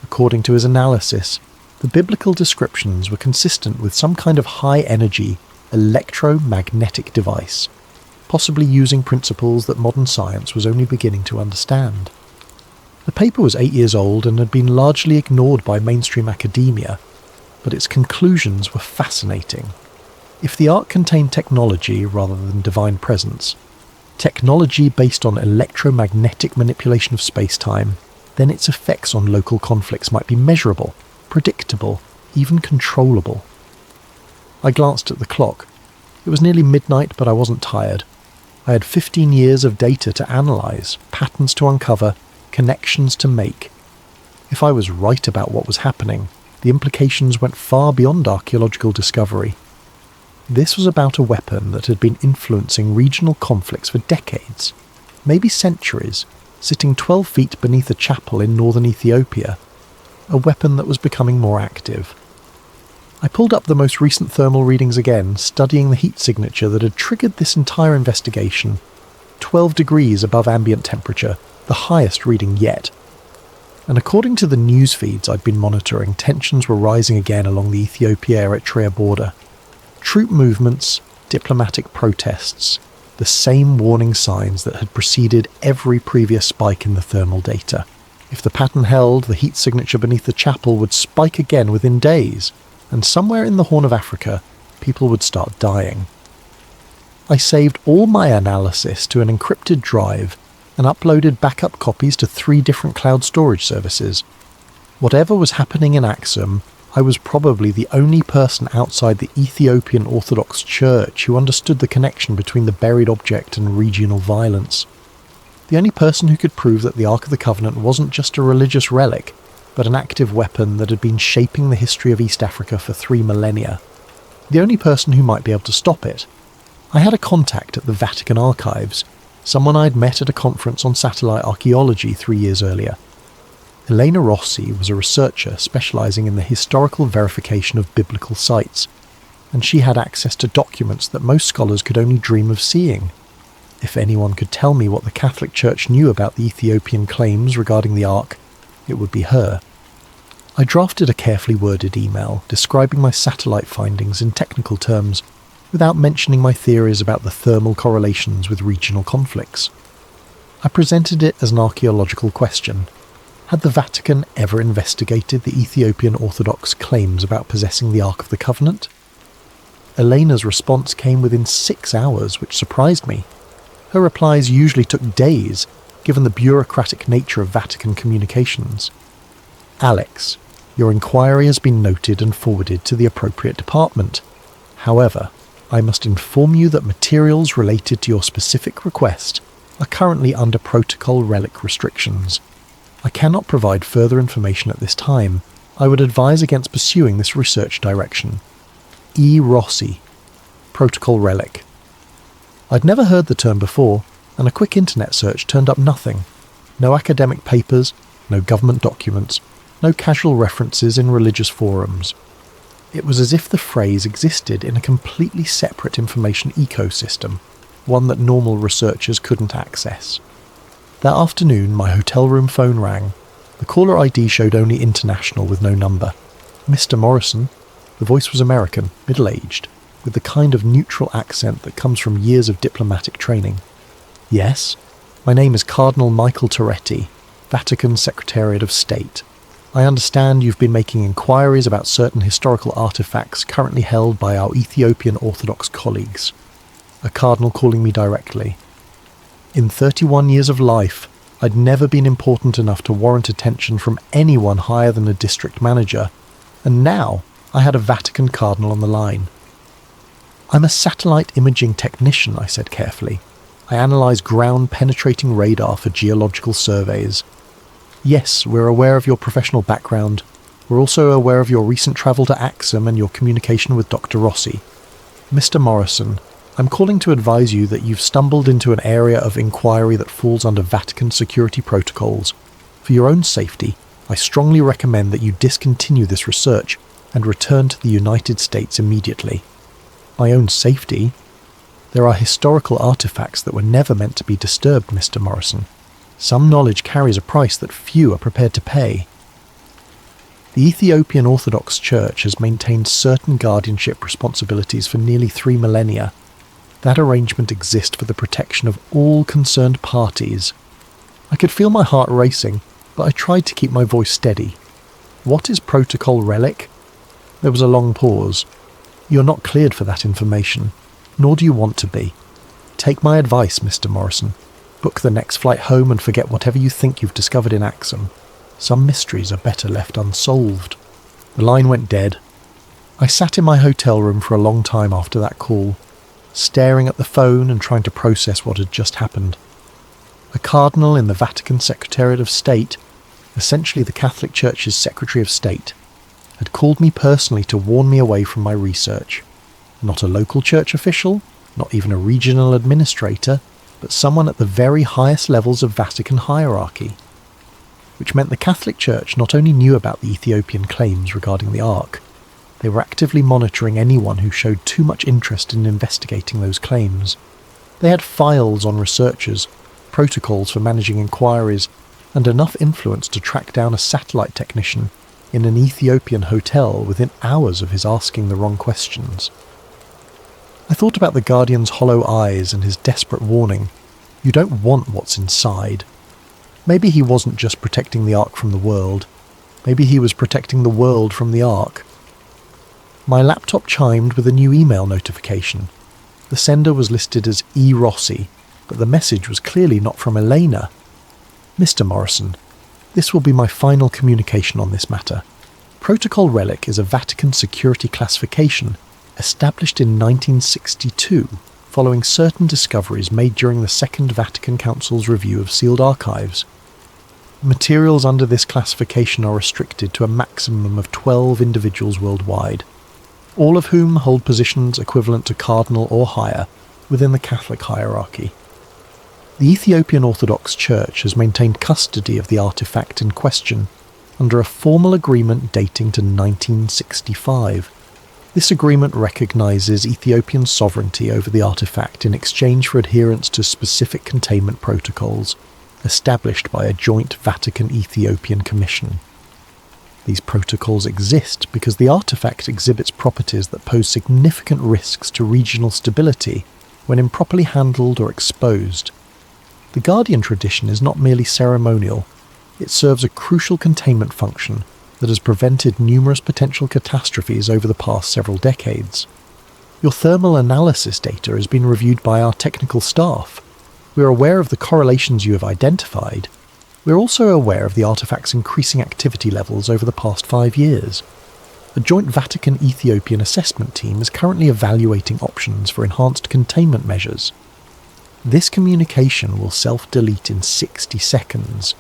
According to his analysis, the biblical descriptions were consistent with some kind of high-energy, electromagnetic device, possibly using principles that modern science was only beginning to understand. The paper was 8 years old and had been largely ignored by mainstream academia, but its conclusions were fascinating. If the Ark contained technology rather than divine presence, technology based on electromagnetic manipulation of space-time, then its effects on local conflicts might be measurable, predictable, even controllable. I glanced at the clock. It was nearly midnight, but I wasn't tired. I had 15 years of data to analyse, patterns to uncover, connections to make. If I was right about what was happening, the implications went far beyond archaeological discovery. This was about a weapon that had been influencing regional conflicts for decades, maybe centuries, sitting 12 feet beneath a chapel in northern Ethiopia, a weapon that was becoming more active. I pulled up the most recent thermal readings again, studying the heat signature that had triggered this entire investigation. 12 degrees above ambient temperature, the highest reading yet. And according to the news feeds I'd been monitoring, tensions were rising again along the Ethiopia-Eritrea border. Troop movements, diplomatic protests, the same warning signs that had preceded every previous spike in the thermal data. If the pattern held, the heat signature beneath the chapel would spike again within days, and somewhere in the Horn of Africa, people would start dying. I saved all my analysis to an encrypted drive and uploaded backup copies to 3 different cloud storage services. Whatever was happening in Axum, I was probably the only person outside the Ethiopian Orthodox Church who understood the connection between the buried object and regional violence. The only person who could prove that the Ark of the Covenant wasn't just a religious relic, but an active weapon that had been shaping the history of East Africa for 3 millennia. The only person who might be able to stop it. I had a contact at the Vatican Archives, someone I'd met at a conference on satellite archaeology 3 years earlier. Elena Rossi was a researcher specialising in the historical verification of biblical sites, and she had access to documents that most scholars could only dream of seeing. If anyone could tell me what the Catholic Church knew about the Ethiopian claims regarding the Ark, it would be her. I drafted a carefully worded email describing my satellite findings in technical terms, without mentioning my theories about the thermal correlations with regional conflicts. I presented it as an archaeological question. Had the Vatican ever investigated the Ethiopian Orthodox claims about possessing the Ark of the Covenant? Elena's response came within 6 hours, which surprised me. Her replies usually took days, given the bureaucratic nature of Vatican communications. Alex, your inquiry has been noted and forwarded to the appropriate department. However, I must inform you that materials related to your specific request are currently under protocol relic restrictions. I cannot provide further information at this time. I would advise against pursuing this research direction. E. Rossi, Protocol Relic. I'd never heard the term before, and a quick internet search turned up nothing. No academic papers, no government documents, no casual references in religious forums. It was as if the phrase existed in a completely separate information ecosystem, one that normal researchers couldn't access. That afternoon, my hotel room phone rang. The caller ID showed only international with no number. Mr. Morrison. The voice was American, middle-aged, with the kind of neutral accent that comes from years of diplomatic training. Yes, my name is Cardinal Michael Toretti, Vatican Secretariat of State. I understand you've been making inquiries about certain historical artifacts currently held by our Ethiopian Orthodox colleagues. A cardinal calling me directly. In 31 years of life, I'd never been important enough to warrant attention from anyone higher than a district manager, and now I had a Vatican cardinal on the line. I'm a satellite imaging technician, I said carefully. I analyse ground-penetrating radar for geological surveys. Yes, we're aware of your professional background. We're also aware of your recent travel to Axum and your communication with Dr. Rossi. Mr. Morrison, I'm calling to advise you that you've stumbled into an area of inquiry that falls under Vatican security protocols. For your own safety, I strongly recommend that you discontinue this research and return to the United States immediately. My own safety? There are historical artifacts that were never meant to be disturbed, Mr. Morrison. Some knowledge carries a price that few are prepared to pay. The Ethiopian Orthodox Church has maintained certain guardianship responsibilities for nearly 3 millennia. That arrangement exists for the protection of all concerned parties. I could feel my heart racing, but I tried to keep my voice steady. What is Protocol Relic? There was a long pause. You're not cleared for that information, nor do you want to be. Take my advice, Mr. Morrison. Book the next flight home and forget whatever you think you've discovered in Axum. Some mysteries are better left unsolved. The line went dead. I sat in my hotel room for a long time after that call, staring at the phone and trying to process what had just happened. A cardinal in the Vatican Secretariat of State, essentially the Catholic Church's Secretary of State, had called me personally to warn me away from my research. Not a local church official, not even a regional administrator, but someone at the very highest levels of Vatican hierarchy. Which meant the Catholic Church not only knew about the Ethiopian claims regarding the Ark, they were actively monitoring anyone who showed too much interest in investigating those claims. They had files on researchers, protocols for managing inquiries, and enough influence to track down a satellite technician in an Ethiopian hotel within hours of his asking the wrong questions. I thought about the Guardian's hollow eyes and his desperate warning, "You don't want what's inside." Maybe he wasn't just protecting the Ark from the world. Maybe he was protecting the world from the Ark. My laptop chimed with a new email notification. The sender was listed as E. Rossi, but the message was clearly not from Elena. Mr. Morrison, this will be my final communication on this matter. Protocol Relic is a Vatican security classification established in 1962 following certain discoveries made during the Second Vatican Council's review of sealed archives. Materials under this classification are restricted to a maximum of 12 individuals worldwide, all of whom hold positions equivalent to cardinal or higher within the Catholic hierarchy. The Ethiopian Orthodox Church has maintained custody of the artifact in question under a formal agreement dating to 1965. This agreement recognises Ethiopian sovereignty over the artifact in exchange for adherence to specific containment protocols established by a joint Vatican-Ethiopian commission. These protocols exist because the artifact exhibits properties that pose significant risks to regional stability when improperly handled or exposed. The Guardian tradition is not merely ceremonial, it serves a crucial containment function that has prevented numerous potential catastrophes over the past several decades. Your thermal analysis data has been reviewed by our technical staff. We are aware of the correlations you have identified. We are also aware of the artifact's increasing activity levels over the past 5 years. A joint Vatican-Ethiopian assessment team is currently evaluating options for enhanced containment measures. This communication will self-delete in 60 seconds.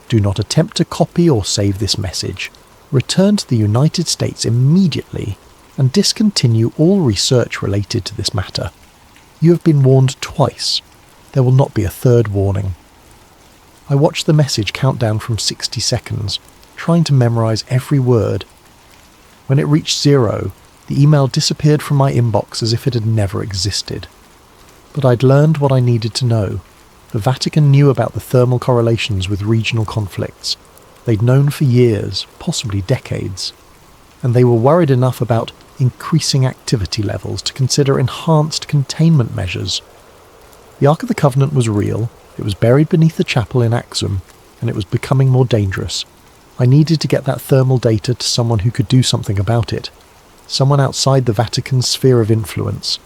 Do not attempt to copy or save this message. Return to the United States immediately and discontinue all research related to this matter. You have been warned twice. There will not be a third warning. I watched the message count down from 60 seconds, trying to memorize every word. When it reached 0, the email disappeared from my inbox as if it had never existed. But I'd learned what I needed to know. The Vatican knew about the thermal correlations with regional conflicts. They'd known for years, possibly decades. And they were worried enough about increasing activity levels to consider enhanced containment measures. The Ark of the Covenant was real, it was buried beneath the chapel in Axum, and it was becoming more dangerous. I needed to get that thermal data to someone who could do something about it. Someone outside the Vatican's sphere of influence.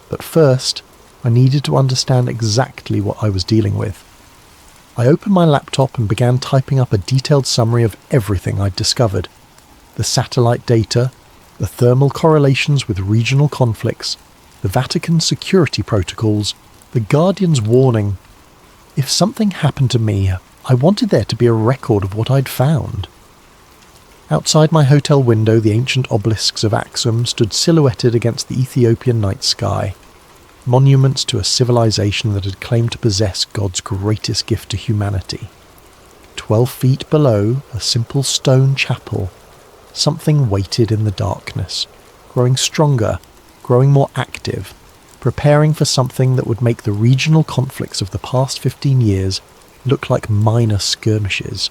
But first, I needed to understand exactly what I was dealing with. I opened my laptop and began typing up a detailed summary of everything I'd discovered. The satellite data, the thermal correlations with regional conflicts, the Vatican security protocols, the Guardian's warning. If something happened to me, I wanted there to be a record of what I'd found. Outside my hotel window, the ancient obelisks of Axum stood silhouetted against the Ethiopian night sky. Monuments to a civilization that had claimed to possess God's greatest gift to humanity. 12 feet below, a simple stone chapel. Something waited in the darkness, growing stronger, growing more active, preparing for something that would make the regional conflicts of the past 15 years look like minor skirmishes.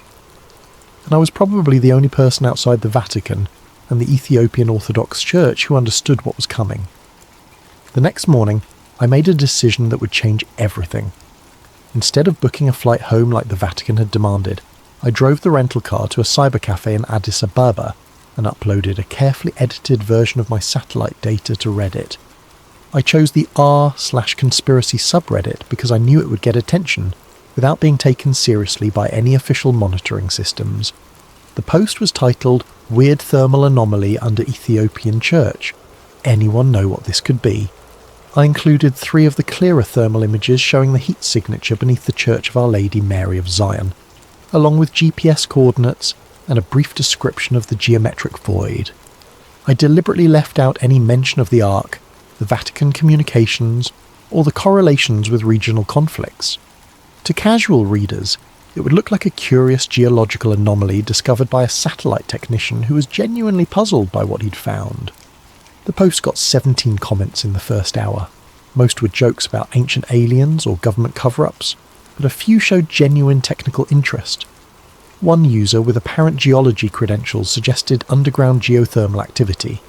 And I was probably the only person outside the Vatican and the Ethiopian Orthodox Church who understood what was coming. The next morning, I made a decision that would change everything. Instead of booking a flight home like the Vatican had demanded, I drove the rental car to a cybercafe in Addis Ababa and uploaded a carefully edited version of my satellite data to Reddit. I chose the r/conspiracy subreddit because I knew it would get attention without being taken seriously by any official monitoring systems. The post was titled "Weird Thermal Anomaly Under Ethiopian Church." Anyone know what this could be? I included 3 of the clearer thermal images showing the heat signature beneath the Church of Our Lady Mary of Zion, along with GPS coordinates and a brief description of the geometric void. I deliberately left out any mention of the Ark, the Vatican communications, or the correlations with regional conflicts. To casual readers, it would look like a curious geological anomaly discovered by a satellite technician who was genuinely puzzled by what he'd found. The post got 17 comments in the first hour. Most were jokes about ancient aliens or government cover-ups, but a few showed genuine technical interest. One user with apparent geology credentials suggested underground geothermal activity.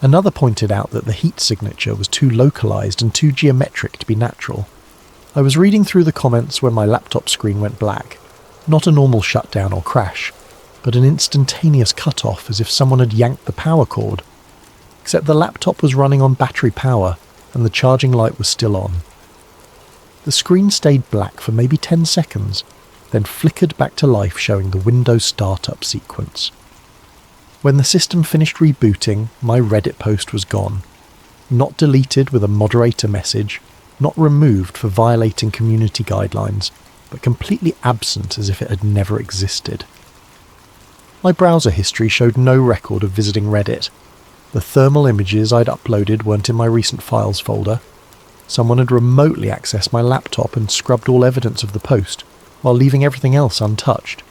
Another pointed out that the heat signature was too localized and too geometric to be natural. I was reading through the comments when my laptop screen went black. Not a normal shutdown or crash, but an instantaneous cut-off as if someone had yanked the power cord. Except the laptop was running on battery power and the charging light was still on. The screen stayed black for maybe 10 seconds, then flickered back to life showing the Windows startup sequence. When the system finished rebooting, my Reddit post was gone. Not deleted with a moderator message, not removed for violating community guidelines, but completely absent as if it had never existed. My browser history showed no record of visiting Reddit. The thermal images I'd uploaded weren't in my recent files folder. Someone had remotely accessed my laptop and scrubbed all evidence of the post, while leaving everything else untouched.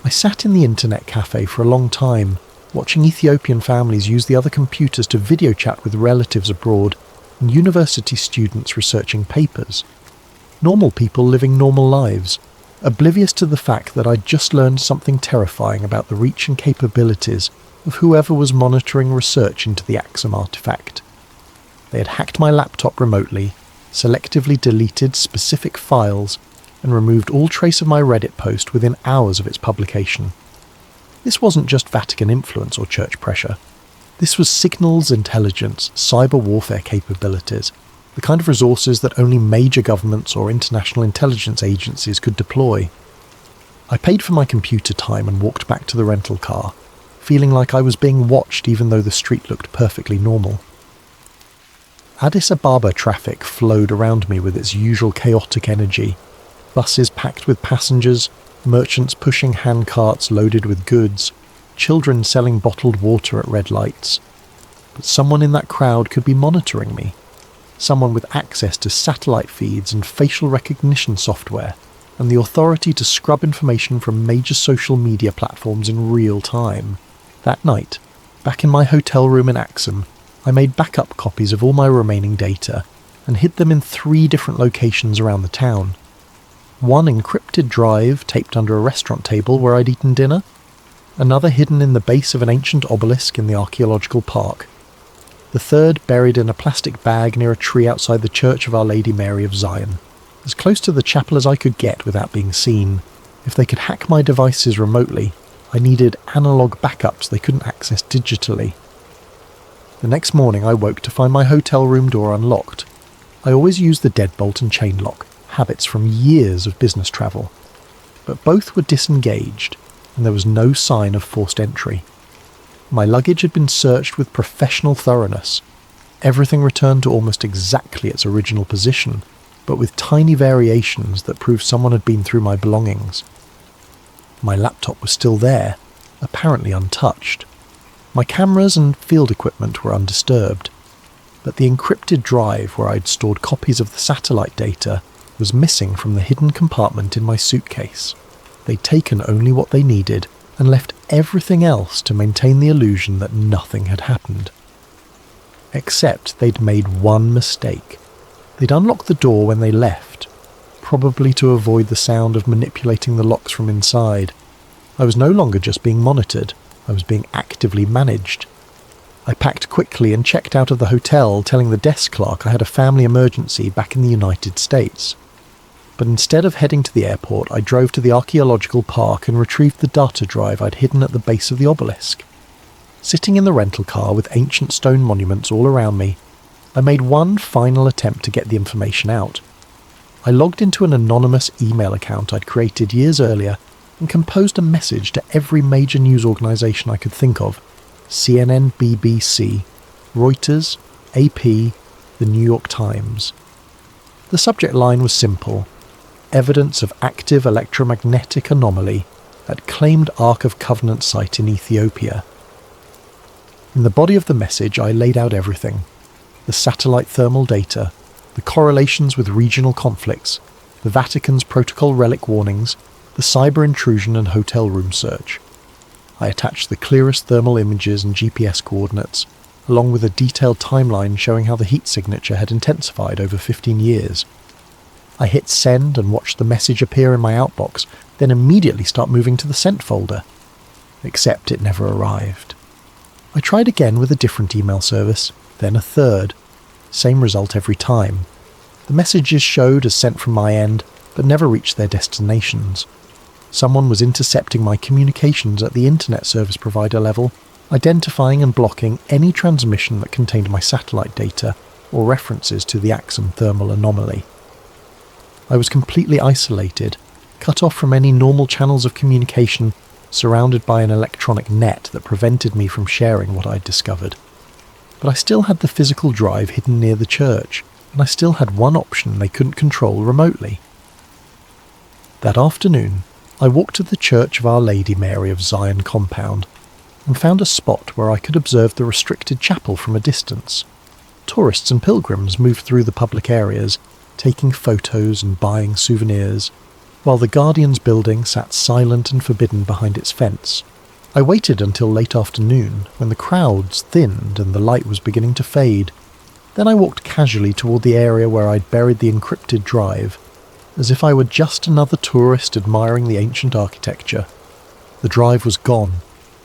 I sat in the internet cafe for a long time, watching Ethiopian families use the other computers to video chat with relatives abroad and university students researching papers. Normal people living normal lives, oblivious to the fact that I'd just learned something terrifying about the reach and capabilities of whoever was monitoring research into the Axum artifact. They had hacked my laptop remotely, selectively deleted specific files, and removed all trace of my Reddit post within hours of its publication. This wasn't just Vatican influence or church pressure. This was signals intelligence, cyber warfare capabilities, the kind of resources that only major governments or international intelligence agencies could deploy. I paid for my computer time and walked back to the rental car, feeling like I was being watched even though the street looked perfectly normal. Addis Ababa traffic flowed around me with its usual chaotic energy. Buses packed with passengers, merchants pushing handcarts loaded with goods, children selling bottled water at red lights. But someone in that crowd could be monitoring me. Someone with access to satellite feeds and facial recognition software, and the authority to scrub information from major social media platforms in real time. That night, back in my hotel room in Axum, I made backup copies of all my remaining data and hid them in 3 different locations around the town. One encrypted drive taped under a restaurant table where I'd eaten dinner, another hidden in the base of an ancient obelisk in the archaeological park, the third buried in a plastic bag near a tree outside the Church of Our Lady Mary of Zion, as close to the chapel as I could get without being seen. If they could hack my devices remotely, I needed analog backups they couldn't access digitally. The next morning I woke to find my hotel room door unlocked. I always used the deadbolt and chain lock, habits from years of business travel. But both were disengaged, and there was no sign of forced entry. My luggage had been searched with professional thoroughness. Everything returned to almost exactly its original position, but with tiny variations that proved someone had been through my belongings. My laptop was still there, apparently untouched. My cameras and field equipment were undisturbed, but the encrypted drive where I'd stored copies of the satellite data was missing from the hidden compartment in my suitcase. They'd taken only what they needed and left everything else to maintain the illusion that nothing had happened. Except they'd made one mistake. They'd unlocked the door when they left, probably to avoid the sound of manipulating the locks from inside. I was no longer just being monitored, I was being actively managed. I packed quickly and checked out of the hotel, telling the desk clerk I had a family emergency back in the United States. But instead of heading to the airport, I drove to the archaeological park and retrieved the data drive I'd hidden at the base of the obelisk. Sitting in the rental car with ancient stone monuments all around me, I made one final attempt to get the information out. I logged into an anonymous email account I'd created years earlier and composed a message to every major news organisation I could think of: CNN, BBC, Reuters, AP, the New York Times. The subject line was simple: evidence of active electromagnetic anomaly at claimed Ark of Covenant site in Ethiopia. In the body of the message I laid out everything: the satellite thermal data, the correlations with regional conflicts, the Vatican's protocol relic warnings, the cyber intrusion and hotel room search. I attached the clearest thermal images and GPS coordinates, along with a detailed timeline showing how the heat signature had intensified over 15 years. I hit send and watched the message appear in my outbox, then immediately start moving to the sent folder. Except it never arrived. I tried again with a different email service, then a third. Same result every time. The messages showed as sent from my end, but never reached their destinations. Someone was intercepting my communications at the internet service provider level, identifying and blocking any transmission that contained my satellite data or references to the Axum thermal anomaly. I was completely isolated, cut off from any normal channels of communication, surrounded by an electronic net that prevented me from sharing what I'd discovered. But I still had the physical drive hidden near the church, and I still had one option they couldn't control remotely. That afternoon, I walked to the Church of Our Lady Mary of Zion compound and found a spot where I could observe the restricted chapel from a distance. Tourists and pilgrims moved through the public areas, taking photos and buying souvenirs, while the Guardian's building sat silent and forbidden behind its fence. I waited until late afternoon, when the crowds thinned and the light was beginning to fade. Then I walked casually toward the area where I'd buried the encrypted drive, as if I were just another tourist admiring the ancient architecture. The drive was gone.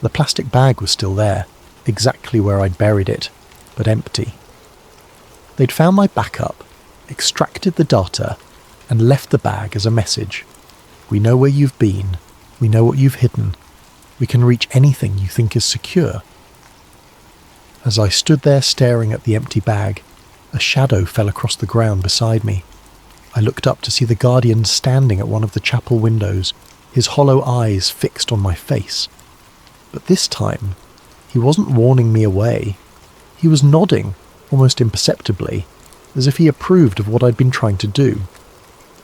The plastic bag was still there, exactly where I'd buried it, but empty. They'd found my backup, extracted the data, and left the bag as a message. We know where you've been. We know what you've hidden. We can reach anything you think is secure. As I stood there staring at the empty bag, a shadow fell across the ground beside me. I looked up to see the Guardian standing at one of the chapel windows, his hollow eyes fixed on my face. But this time, he wasn't warning me away. He was nodding, almost imperceptibly, as if he approved of what I'd been trying to do.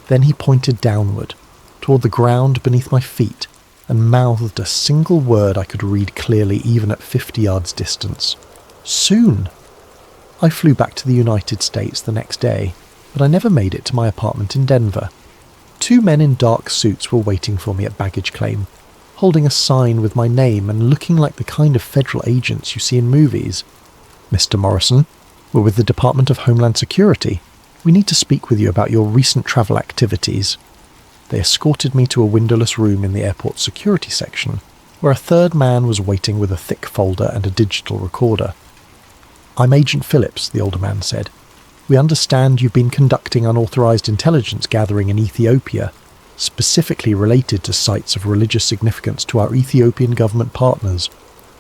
Then he pointed downward, toward the ground beneath my feet, and mouthed a single word I could read clearly even at 50 yards distance. Soon! I flew back to the United States the next day, but I never made it to my apartment in Denver. 2 men in dark suits were waiting for me at baggage claim, holding a sign with my name and looking like the kind of federal agents you see in movies. "Mr. Morrison, we're with the Department of Homeland Security. We need to speak with you about your recent travel activities." They escorted me to a windowless room in the airport's security section, where a third man was waiting with a thick folder and a digital recorder. "I'm Agent Phillips," the older man said. "We understand you've been conducting unauthorized intelligence gathering in Ethiopia, specifically related to sites of religious significance to our Ethiopian government partners.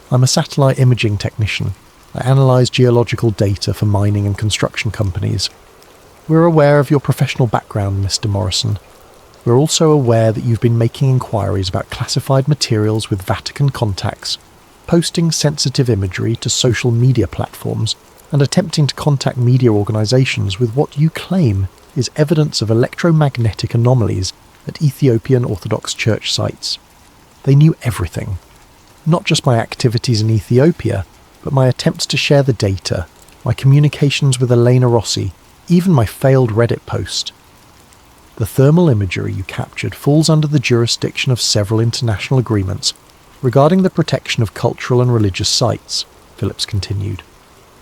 I'm a satellite imaging technician. I analyze geological data for mining and construction companies. We're aware of your professional background, Mr. Morrison. We're also aware that you've been making inquiries about classified materials with Vatican contacts, posting sensitive imagery to social media platforms, and attempting to contact media organizations with what you claim is evidence of electromagnetic anomalies at Ethiopian Orthodox Church sites. They knew everything. Not just my activities in Ethiopia, but my attempts to share the data, my communications with Elena Rossi, even my failed Reddit post. The thermal imagery you captured falls under the jurisdiction of several international agreements regarding the protection of cultural and religious sites," Phillips continued.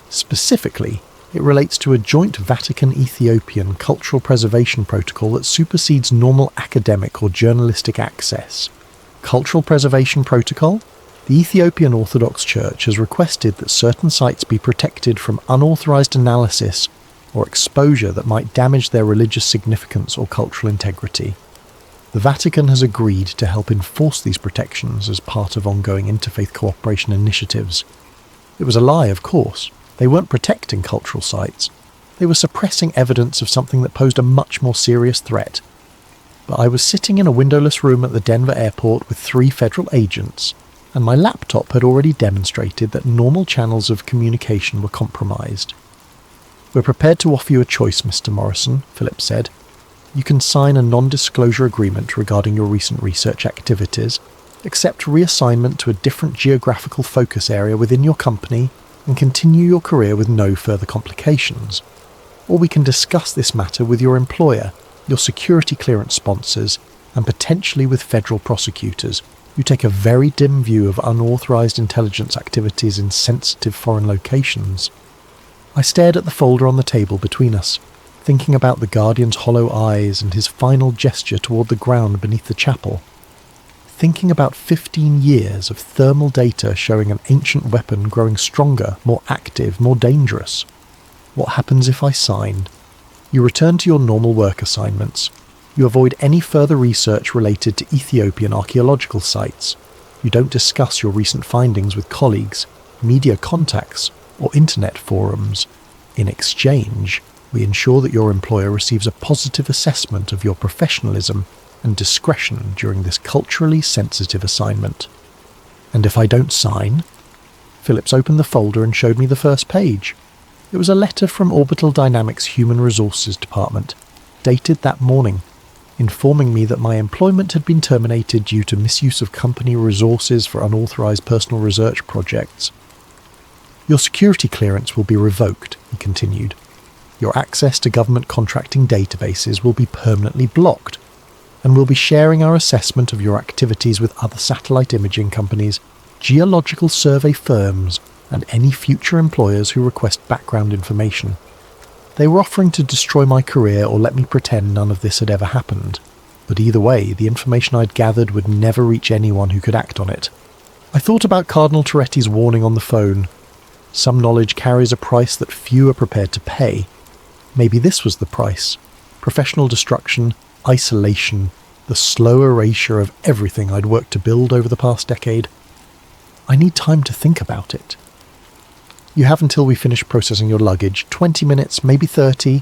"Specifically, it relates to a joint Vatican-Ethiopian cultural preservation protocol that supersedes normal academic or journalistic access. Cultural preservation protocol? The Ethiopian Orthodox Church has requested that certain sites be protected from unauthorized analysis or exposure that might damage their religious significance or cultural integrity. The Vatican has agreed to help enforce these protections as part of ongoing interfaith cooperation initiatives. It was a lie, of course. They weren't protecting cultural sites. They were suppressing evidence of something that posed a much more serious threat. But I was sitting in a windowless room at the Denver airport with 3 federal agents, and my laptop had already demonstrated that normal channels of communication were compromised. "We're prepared to offer you a choice, Mr. Morrison," Phillips said. "You can sign a non-disclosure agreement regarding your recent research activities, accept reassignment to a different geographical focus area within your company, and continue your career with no further complications. Or we can discuss this matter with your employer, your security clearance sponsors, and potentially with federal prosecutors, who take a very dim view of unauthorized intelligence activities in sensitive foreign locations." I stared at the folder on the table between us, thinking about the Guardian's hollow eyes and his final gesture toward the ground beneath the chapel. Thinking about 15 years of thermal data showing an ancient weapon growing stronger, more active, more dangerous. What happens if I sign? You return to your normal work assignments. You avoid any further research related to Ethiopian archaeological sites. You don't discuss your recent findings with colleagues, media contacts, or internet forums. In exchange, we ensure that your employer receives a positive assessment of your professionalism and discretion during this culturally sensitive assignment. And if I don't sign? Phillips opened the folder and showed me the first page. It was a letter from Orbital Dynamics' Human Resources Department, dated that morning, informing me that my employment had been terminated due to misuse of company resources for unauthorized personal research projects. Your security clearance will be revoked, he continued. Your access to government contracting databases will be permanently blocked, and we'll be sharing our assessment of your activities with other satellite imaging companies, geological survey firms, and any future employers who request background information. They were offering to destroy my career or let me pretend none of this had ever happened, but either way, the information I'd gathered would never reach anyone who could act on it. I thought about Cardinal Toretti's warning on the phone. Some knowledge carries a price that few are prepared to pay. Maybe this was the price. Professional destruction, isolation, the slow erasure of everything I'd worked to build over the past decade. I need time to think about it. You have until we finish processing your luggage, 20 minutes, maybe 30.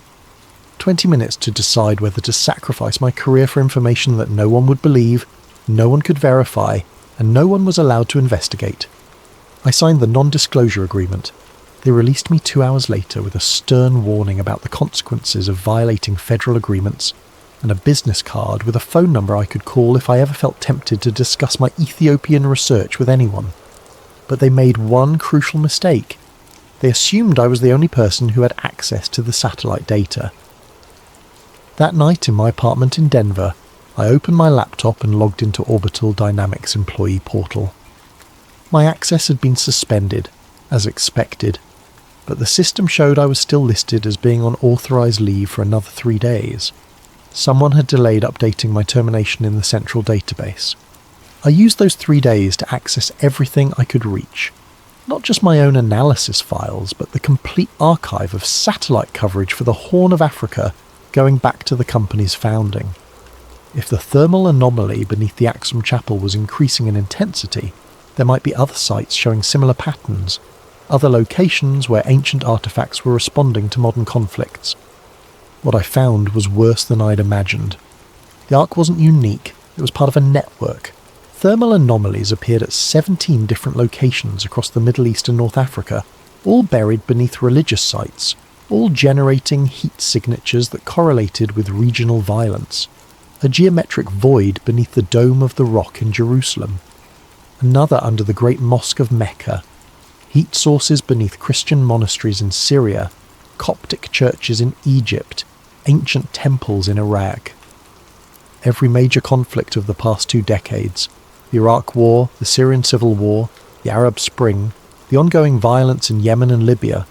20 minutes to decide whether to sacrifice my career for information that no one would believe, no one could verify, and no one was allowed to investigate. I signed the non-disclosure agreement. They released me 2 hours later with a stern warning about the consequences of violating federal agreements and a business card with a phone number I could call if I ever felt tempted to discuss my Ethiopian research with anyone. But they made one crucial mistake. They assumed I was the only person who had access to the satellite data. That night in my apartment in Denver, I opened my laptop and logged into Orbital Dynamics employee portal. My access had been suspended, as expected, but the system showed I was still listed as being on authorized leave for another 3 days. Someone had delayed updating my termination in the central database. I used those 3 days to access everything I could reach. Not just my own analysis files, but the complete archive of satellite coverage for the Horn of Africa going back to the company's founding. If the thermal anomaly beneath the Axum Chapel was increasing in intensity, there might be other sites showing similar patterns, other locations where ancient artifacts were responding to modern conflicts. What I found was worse than I'd imagined. The arc wasn't unique, it was part of a network. Thermal anomalies appeared at 17 different locations across the Middle East and North Africa, all buried beneath religious sites, all generating heat signatures that correlated with regional violence. A geometric void beneath the Dome of the Rock in Jerusalem. Another under the Great Mosque of Mecca. Heat sources beneath Christian monasteries in Syria, Coptic churches in Egypt, ancient temples in Iraq. Every major conflict of the past 2 decades, the Iraq War, the Syrian Civil War, the Arab Spring, the ongoing violence in Yemen and Libya,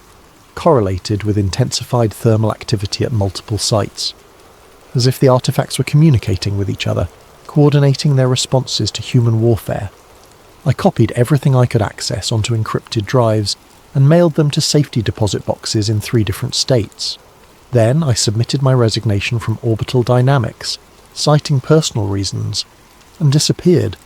correlated with intensified thermal activity at multiple sites, as if the artifacts were communicating with each other, coordinating their responses to human warfare. I copied everything I could access onto encrypted drives and mailed them to safety deposit boxes in 3 different states. Then I submitted my resignation from Orbital Dynamics, citing personal reasons, and disappeared.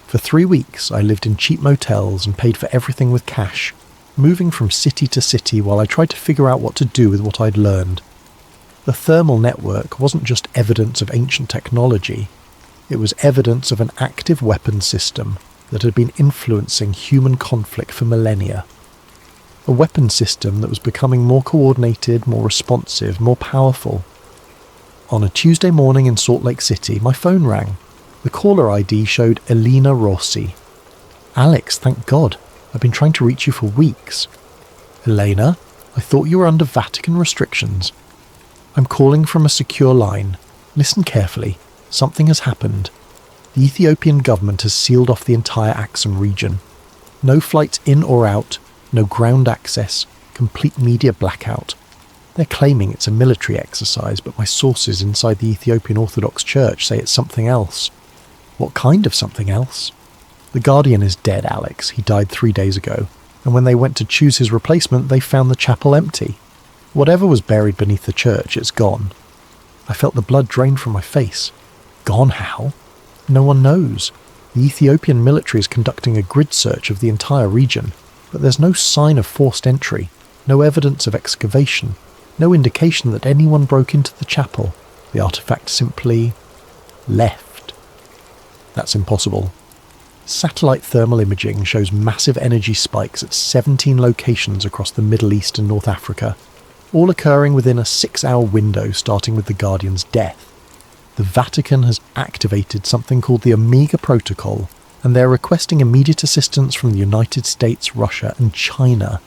For 3 weeks I lived in cheap motels and paid for everything with cash, moving from city to city while I tried to figure out what to do with what I'd learned. The thermal network wasn't just evidence of ancient technology, it was evidence of an active weapons system that had been influencing human conflict for millennia. A weapons system that was becoming more coordinated, more responsive, more powerful. On a Tuesday morning in Salt Lake City, my phone rang. The caller ID showed Elena Rossi. "Alex, thank God. I've been trying to reach you for weeks." "Elena, I thought you were under Vatican restrictions. I'm calling from a secure line. Listen carefully. Something has happened. The Ethiopian government has sealed off the entire Axum region. No flights in or out, no ground access, complete media blackout. They're claiming it's a military exercise, but my sources inside the Ethiopian Orthodox Church say it's something else." "What kind of something else?" "The Guardian is dead, Alex. He died 3 days ago. And when they went to choose his replacement, they found the chapel empty. Whatever was buried beneath the church, it's gone." I felt the blood drain from my face. Gone how? No one knows. The Ethiopian military is conducting a grid search of the entire region, but there's no sign of forced entry, no evidence of excavation, no indication that anyone broke into the chapel. The artifact simply left. That's impossible. Satellite thermal imaging shows massive energy spikes at 17 locations across the Middle East and North Africa, all occurring within a 6-hour window starting with the Guardian's death. The Vatican has activated something called the Omega Protocol, and they're requesting immediate assistance from the United States, Russia and China.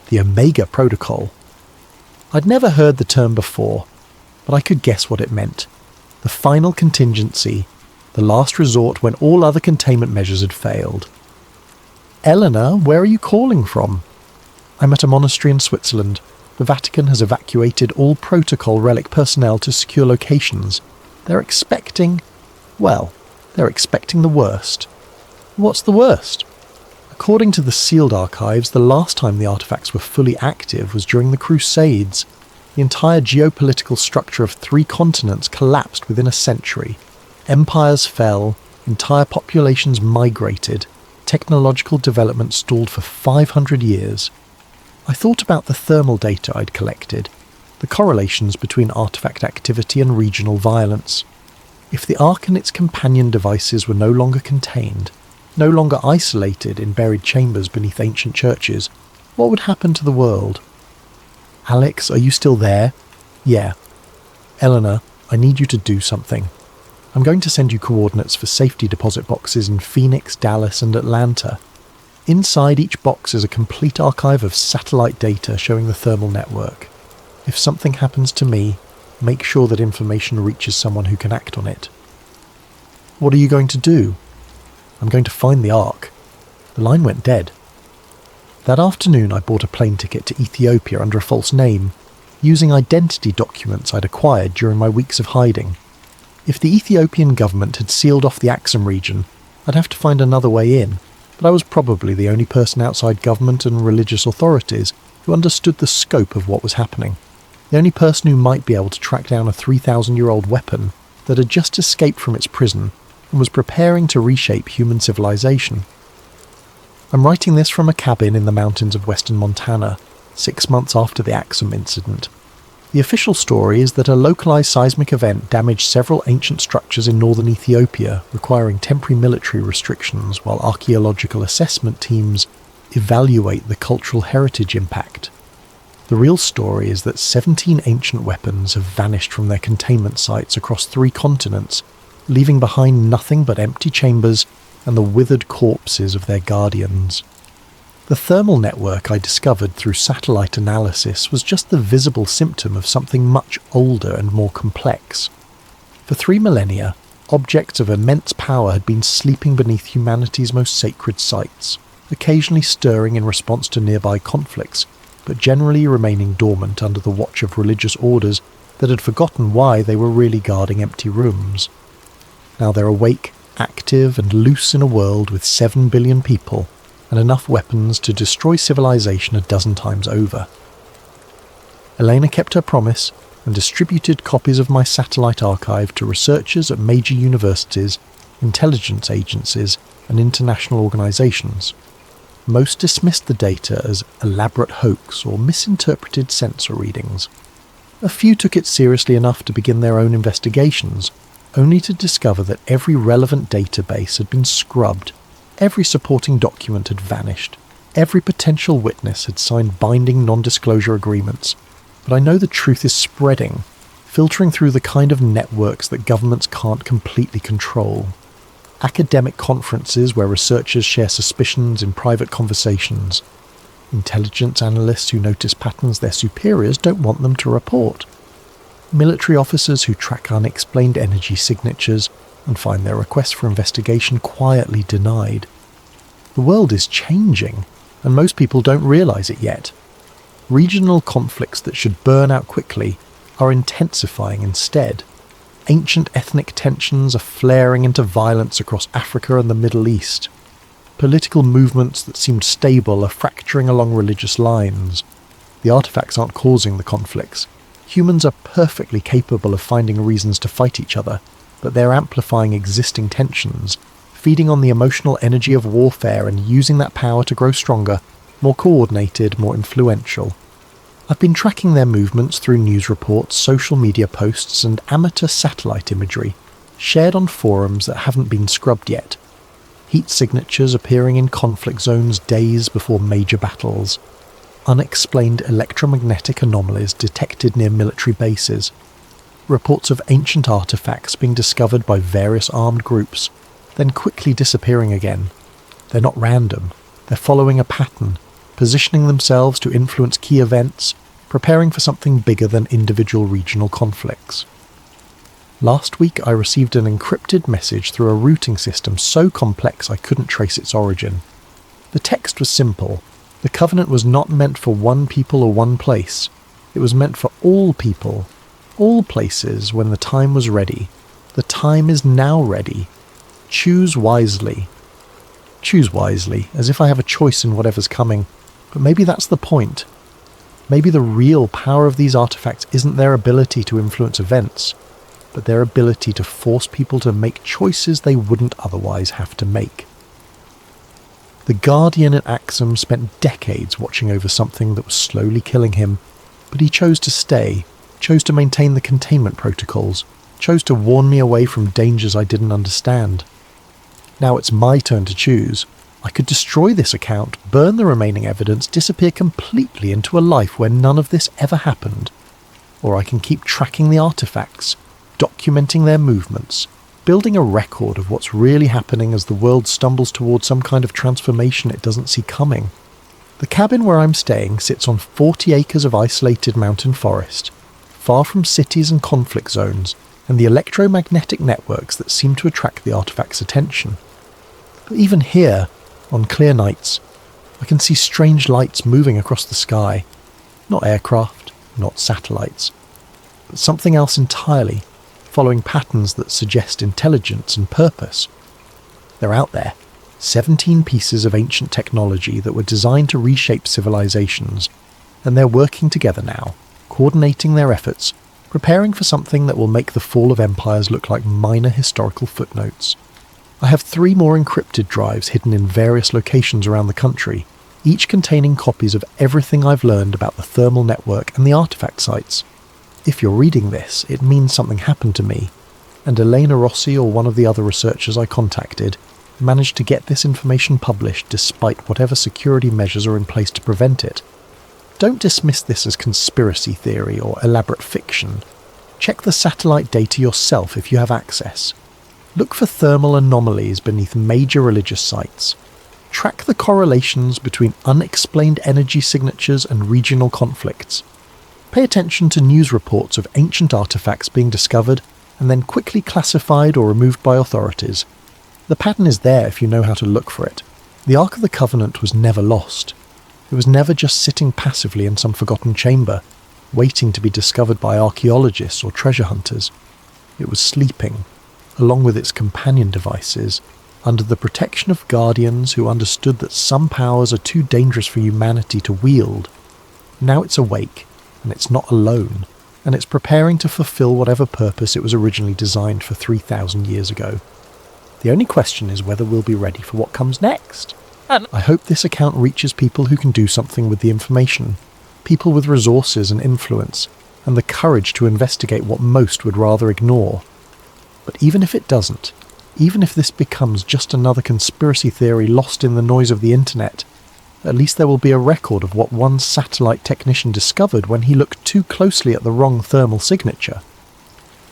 the Omega Protocol. I'd never heard the term before, but I could guess what it meant. The final contingency, the last resort when all other containment measures had failed. Eleanor, where are you calling from? I'm at a monastery in Switzerland. The Vatican has evacuated all protocol relic personnel to secure locations. They're expecting the worst. What's the worst? According to the sealed archives, the last time the artifacts were fully active was during the Crusades. The entire geopolitical structure of 3 continents collapsed within a century. Empires fell, entire populations migrated, technological development stalled for 500 years. I thought about the thermal data I'd collected, the correlations between artifact activity and regional violence. If the Ark and its companion devices were no longer contained, no longer isolated in buried chambers beneath ancient churches, what would happen to the world? Alex, are you still there? Yeah. Eleanor, I need you to do something. I'm going to send you coordinates for safety deposit boxes in Phoenix, Dallas, and Atlanta. Inside each box is a complete archive of satellite data showing the thermal network. If something happens to me, make sure that information reaches someone who can act on it. What are you going to do? I'm going to find the Ark. The line went dead. That afternoon I bought a plane ticket to Ethiopia under a false name, using identity documents I'd acquired during my weeks of hiding. If the Ethiopian government had sealed off the Axum region, I'd have to find another way in, but I was probably the only person outside government and religious authorities who understood the scope of what was happening. The only person who might be able to track down a 3,000-year-old weapon that had just escaped from its prison and was preparing to reshape human civilization. I'm writing this from a cabin in the mountains of western Montana, 6 months after the Axum incident. The official story is that a localized seismic event damaged several ancient structures in northern Ethiopia, requiring temporary military restrictions while archaeological assessment teams evaluate the cultural heritage impact. The real story is that 17 ancient weapons have vanished from their containment sites across 3 continents, leaving behind nothing but empty chambers and the withered corpses of their guardians. The thermal network I discovered through satellite analysis was just the visible symptom of something much older and more complex. For 3 millennia, objects of immense power had been sleeping beneath humanity's most sacred sites, occasionally stirring in response to nearby conflicts, but generally remaining dormant under the watch of religious orders that had forgotten why they were really guarding empty rooms. Now they're awake, active and loose in a world with 7 billion people, and enough weapons to destroy civilization a dozen times over. Elena kept her promise and distributed copies of my satellite archive to researchers at major universities, intelligence agencies, and international organizations. Most dismissed the data as elaborate hoax or misinterpreted sensor readings. A few took it seriously enough to begin their own investigations, only to discover that every relevant database had been scrubbed, every supporting document had vanished, every potential witness had signed binding non-disclosure agreements. But I know the truth is spreading, filtering through the kind of networks that governments can't completely control. Academic conferences where researchers share suspicions in private conversations. Intelligence analysts who notice patterns their superiors don't want them to report. Military officers who track unexplained energy signatures and find their requests for investigation quietly denied. The world is changing, and most people don't realize it yet. Regional conflicts that should burn out quickly are intensifying instead. Ancient ethnic tensions are flaring into violence across Africa and the Middle East. Political movements that seemed stable are fracturing along religious lines. The artifacts aren't causing the conflicts. Humans are perfectly capable of finding reasons to fight each other, but they're amplifying existing tensions, feeding on the emotional energy of warfare and using that power to grow stronger, more coordinated, more influential. I've been tracking their movements through news reports, social media posts, and amateur satellite imagery, shared on forums that haven't been scrubbed yet. Heat signatures appearing in conflict zones days before major battles. Unexplained electromagnetic anomalies detected near military bases. Reports of ancient artifacts being discovered by various armed groups, then quickly disappearing again. They're not random. They're following a pattern. positioning themselves to influence key events, preparing for something bigger than individual regional conflicts. Last week I received an encrypted message through a routing system so complex I couldn't trace its origin. The text was simple. The Covenant was not meant for one people or one place. It was meant for all people, all places when the time was ready. The time is now ready. Choose wisely. Choose wisely, as if I have a choice in whatever's coming. But maybe that's the point. Maybe the real power of these artifacts isn't their ability to influence events, but their ability to force people to make choices they wouldn't otherwise have to make. The Guardian at Axum spent decades watching over something that was slowly killing him, but he chose to stay, chose to maintain the containment protocols, chose to warn me away from dangers I didn't understand. Now it's my turn to choose. I could destroy this account, burn the remaining evidence, disappear completely into a life where none of this ever happened. Or I can keep tracking the artifacts, documenting their movements, building a record of what's really happening as the world stumbles towards some kind of transformation it doesn't see coming. The cabin where I'm staying sits on 40 acres of isolated mountain forest, far from cities and conflict zones, and the electromagnetic networks that seem to attract the artifact's attention. But even here, on clear nights, I can see strange lights moving across the sky. Not aircraft, not satellites, but something else entirely, following patterns that suggest intelligence and purpose. They're out there. 17 pieces of ancient technology that were designed to reshape civilizations, and they're working together now, coordinating their efforts, preparing for something that will make the fall of empires look like minor historical footnotes. I have 3 more encrypted drives hidden in various locations around the country, each containing copies of everything I've learned about the thermal network and the artifact sites. If you're reading this, it means something happened to me, and Elena Rossi or one of the other researchers I contacted managed to get this information published despite whatever security measures are in place to prevent it. Don't dismiss this as conspiracy theory or elaborate fiction. Check the satellite data yourself if you have access. Look for thermal anomalies beneath major religious sites. Track the correlations between unexplained energy signatures and regional conflicts. Pay attention to news reports of ancient artifacts being discovered and then quickly classified or removed by authorities. The pattern is there if you know how to look for it. The Ark of the Covenant was never lost. It was never just sitting passively in some forgotten chamber, waiting to be discovered by archaeologists or treasure hunters. It was sleeping, along with its companion devices, under the protection of guardians who understood that some powers are too dangerous for humanity to wield. Now it's awake, and it's not alone, and it's preparing to fulfill whatever purpose it was originally designed for 3,000 years ago. The only question is whether we'll be ready for what comes next. I hope this account reaches people who can do something with the information, people with resources and influence, and the courage to investigate what most would rather ignore. But even if it doesn't, even if this becomes just another conspiracy theory lost in the noise of the internet, at least there will be a record of what one satellite technician discovered when he looked too closely at the wrong thermal signature.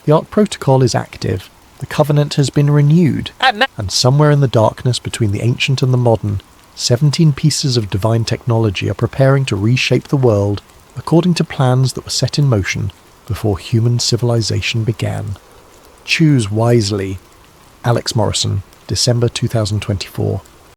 The Ark Protocol is active. The Covenant has been renewed, and somewhere in the darkness between the ancient and the modern, 17 pieces of divine technology are preparing to reshape the world according to plans that were set in motion before human civilization began. Choose wisely. Alex Morrison, December 2024.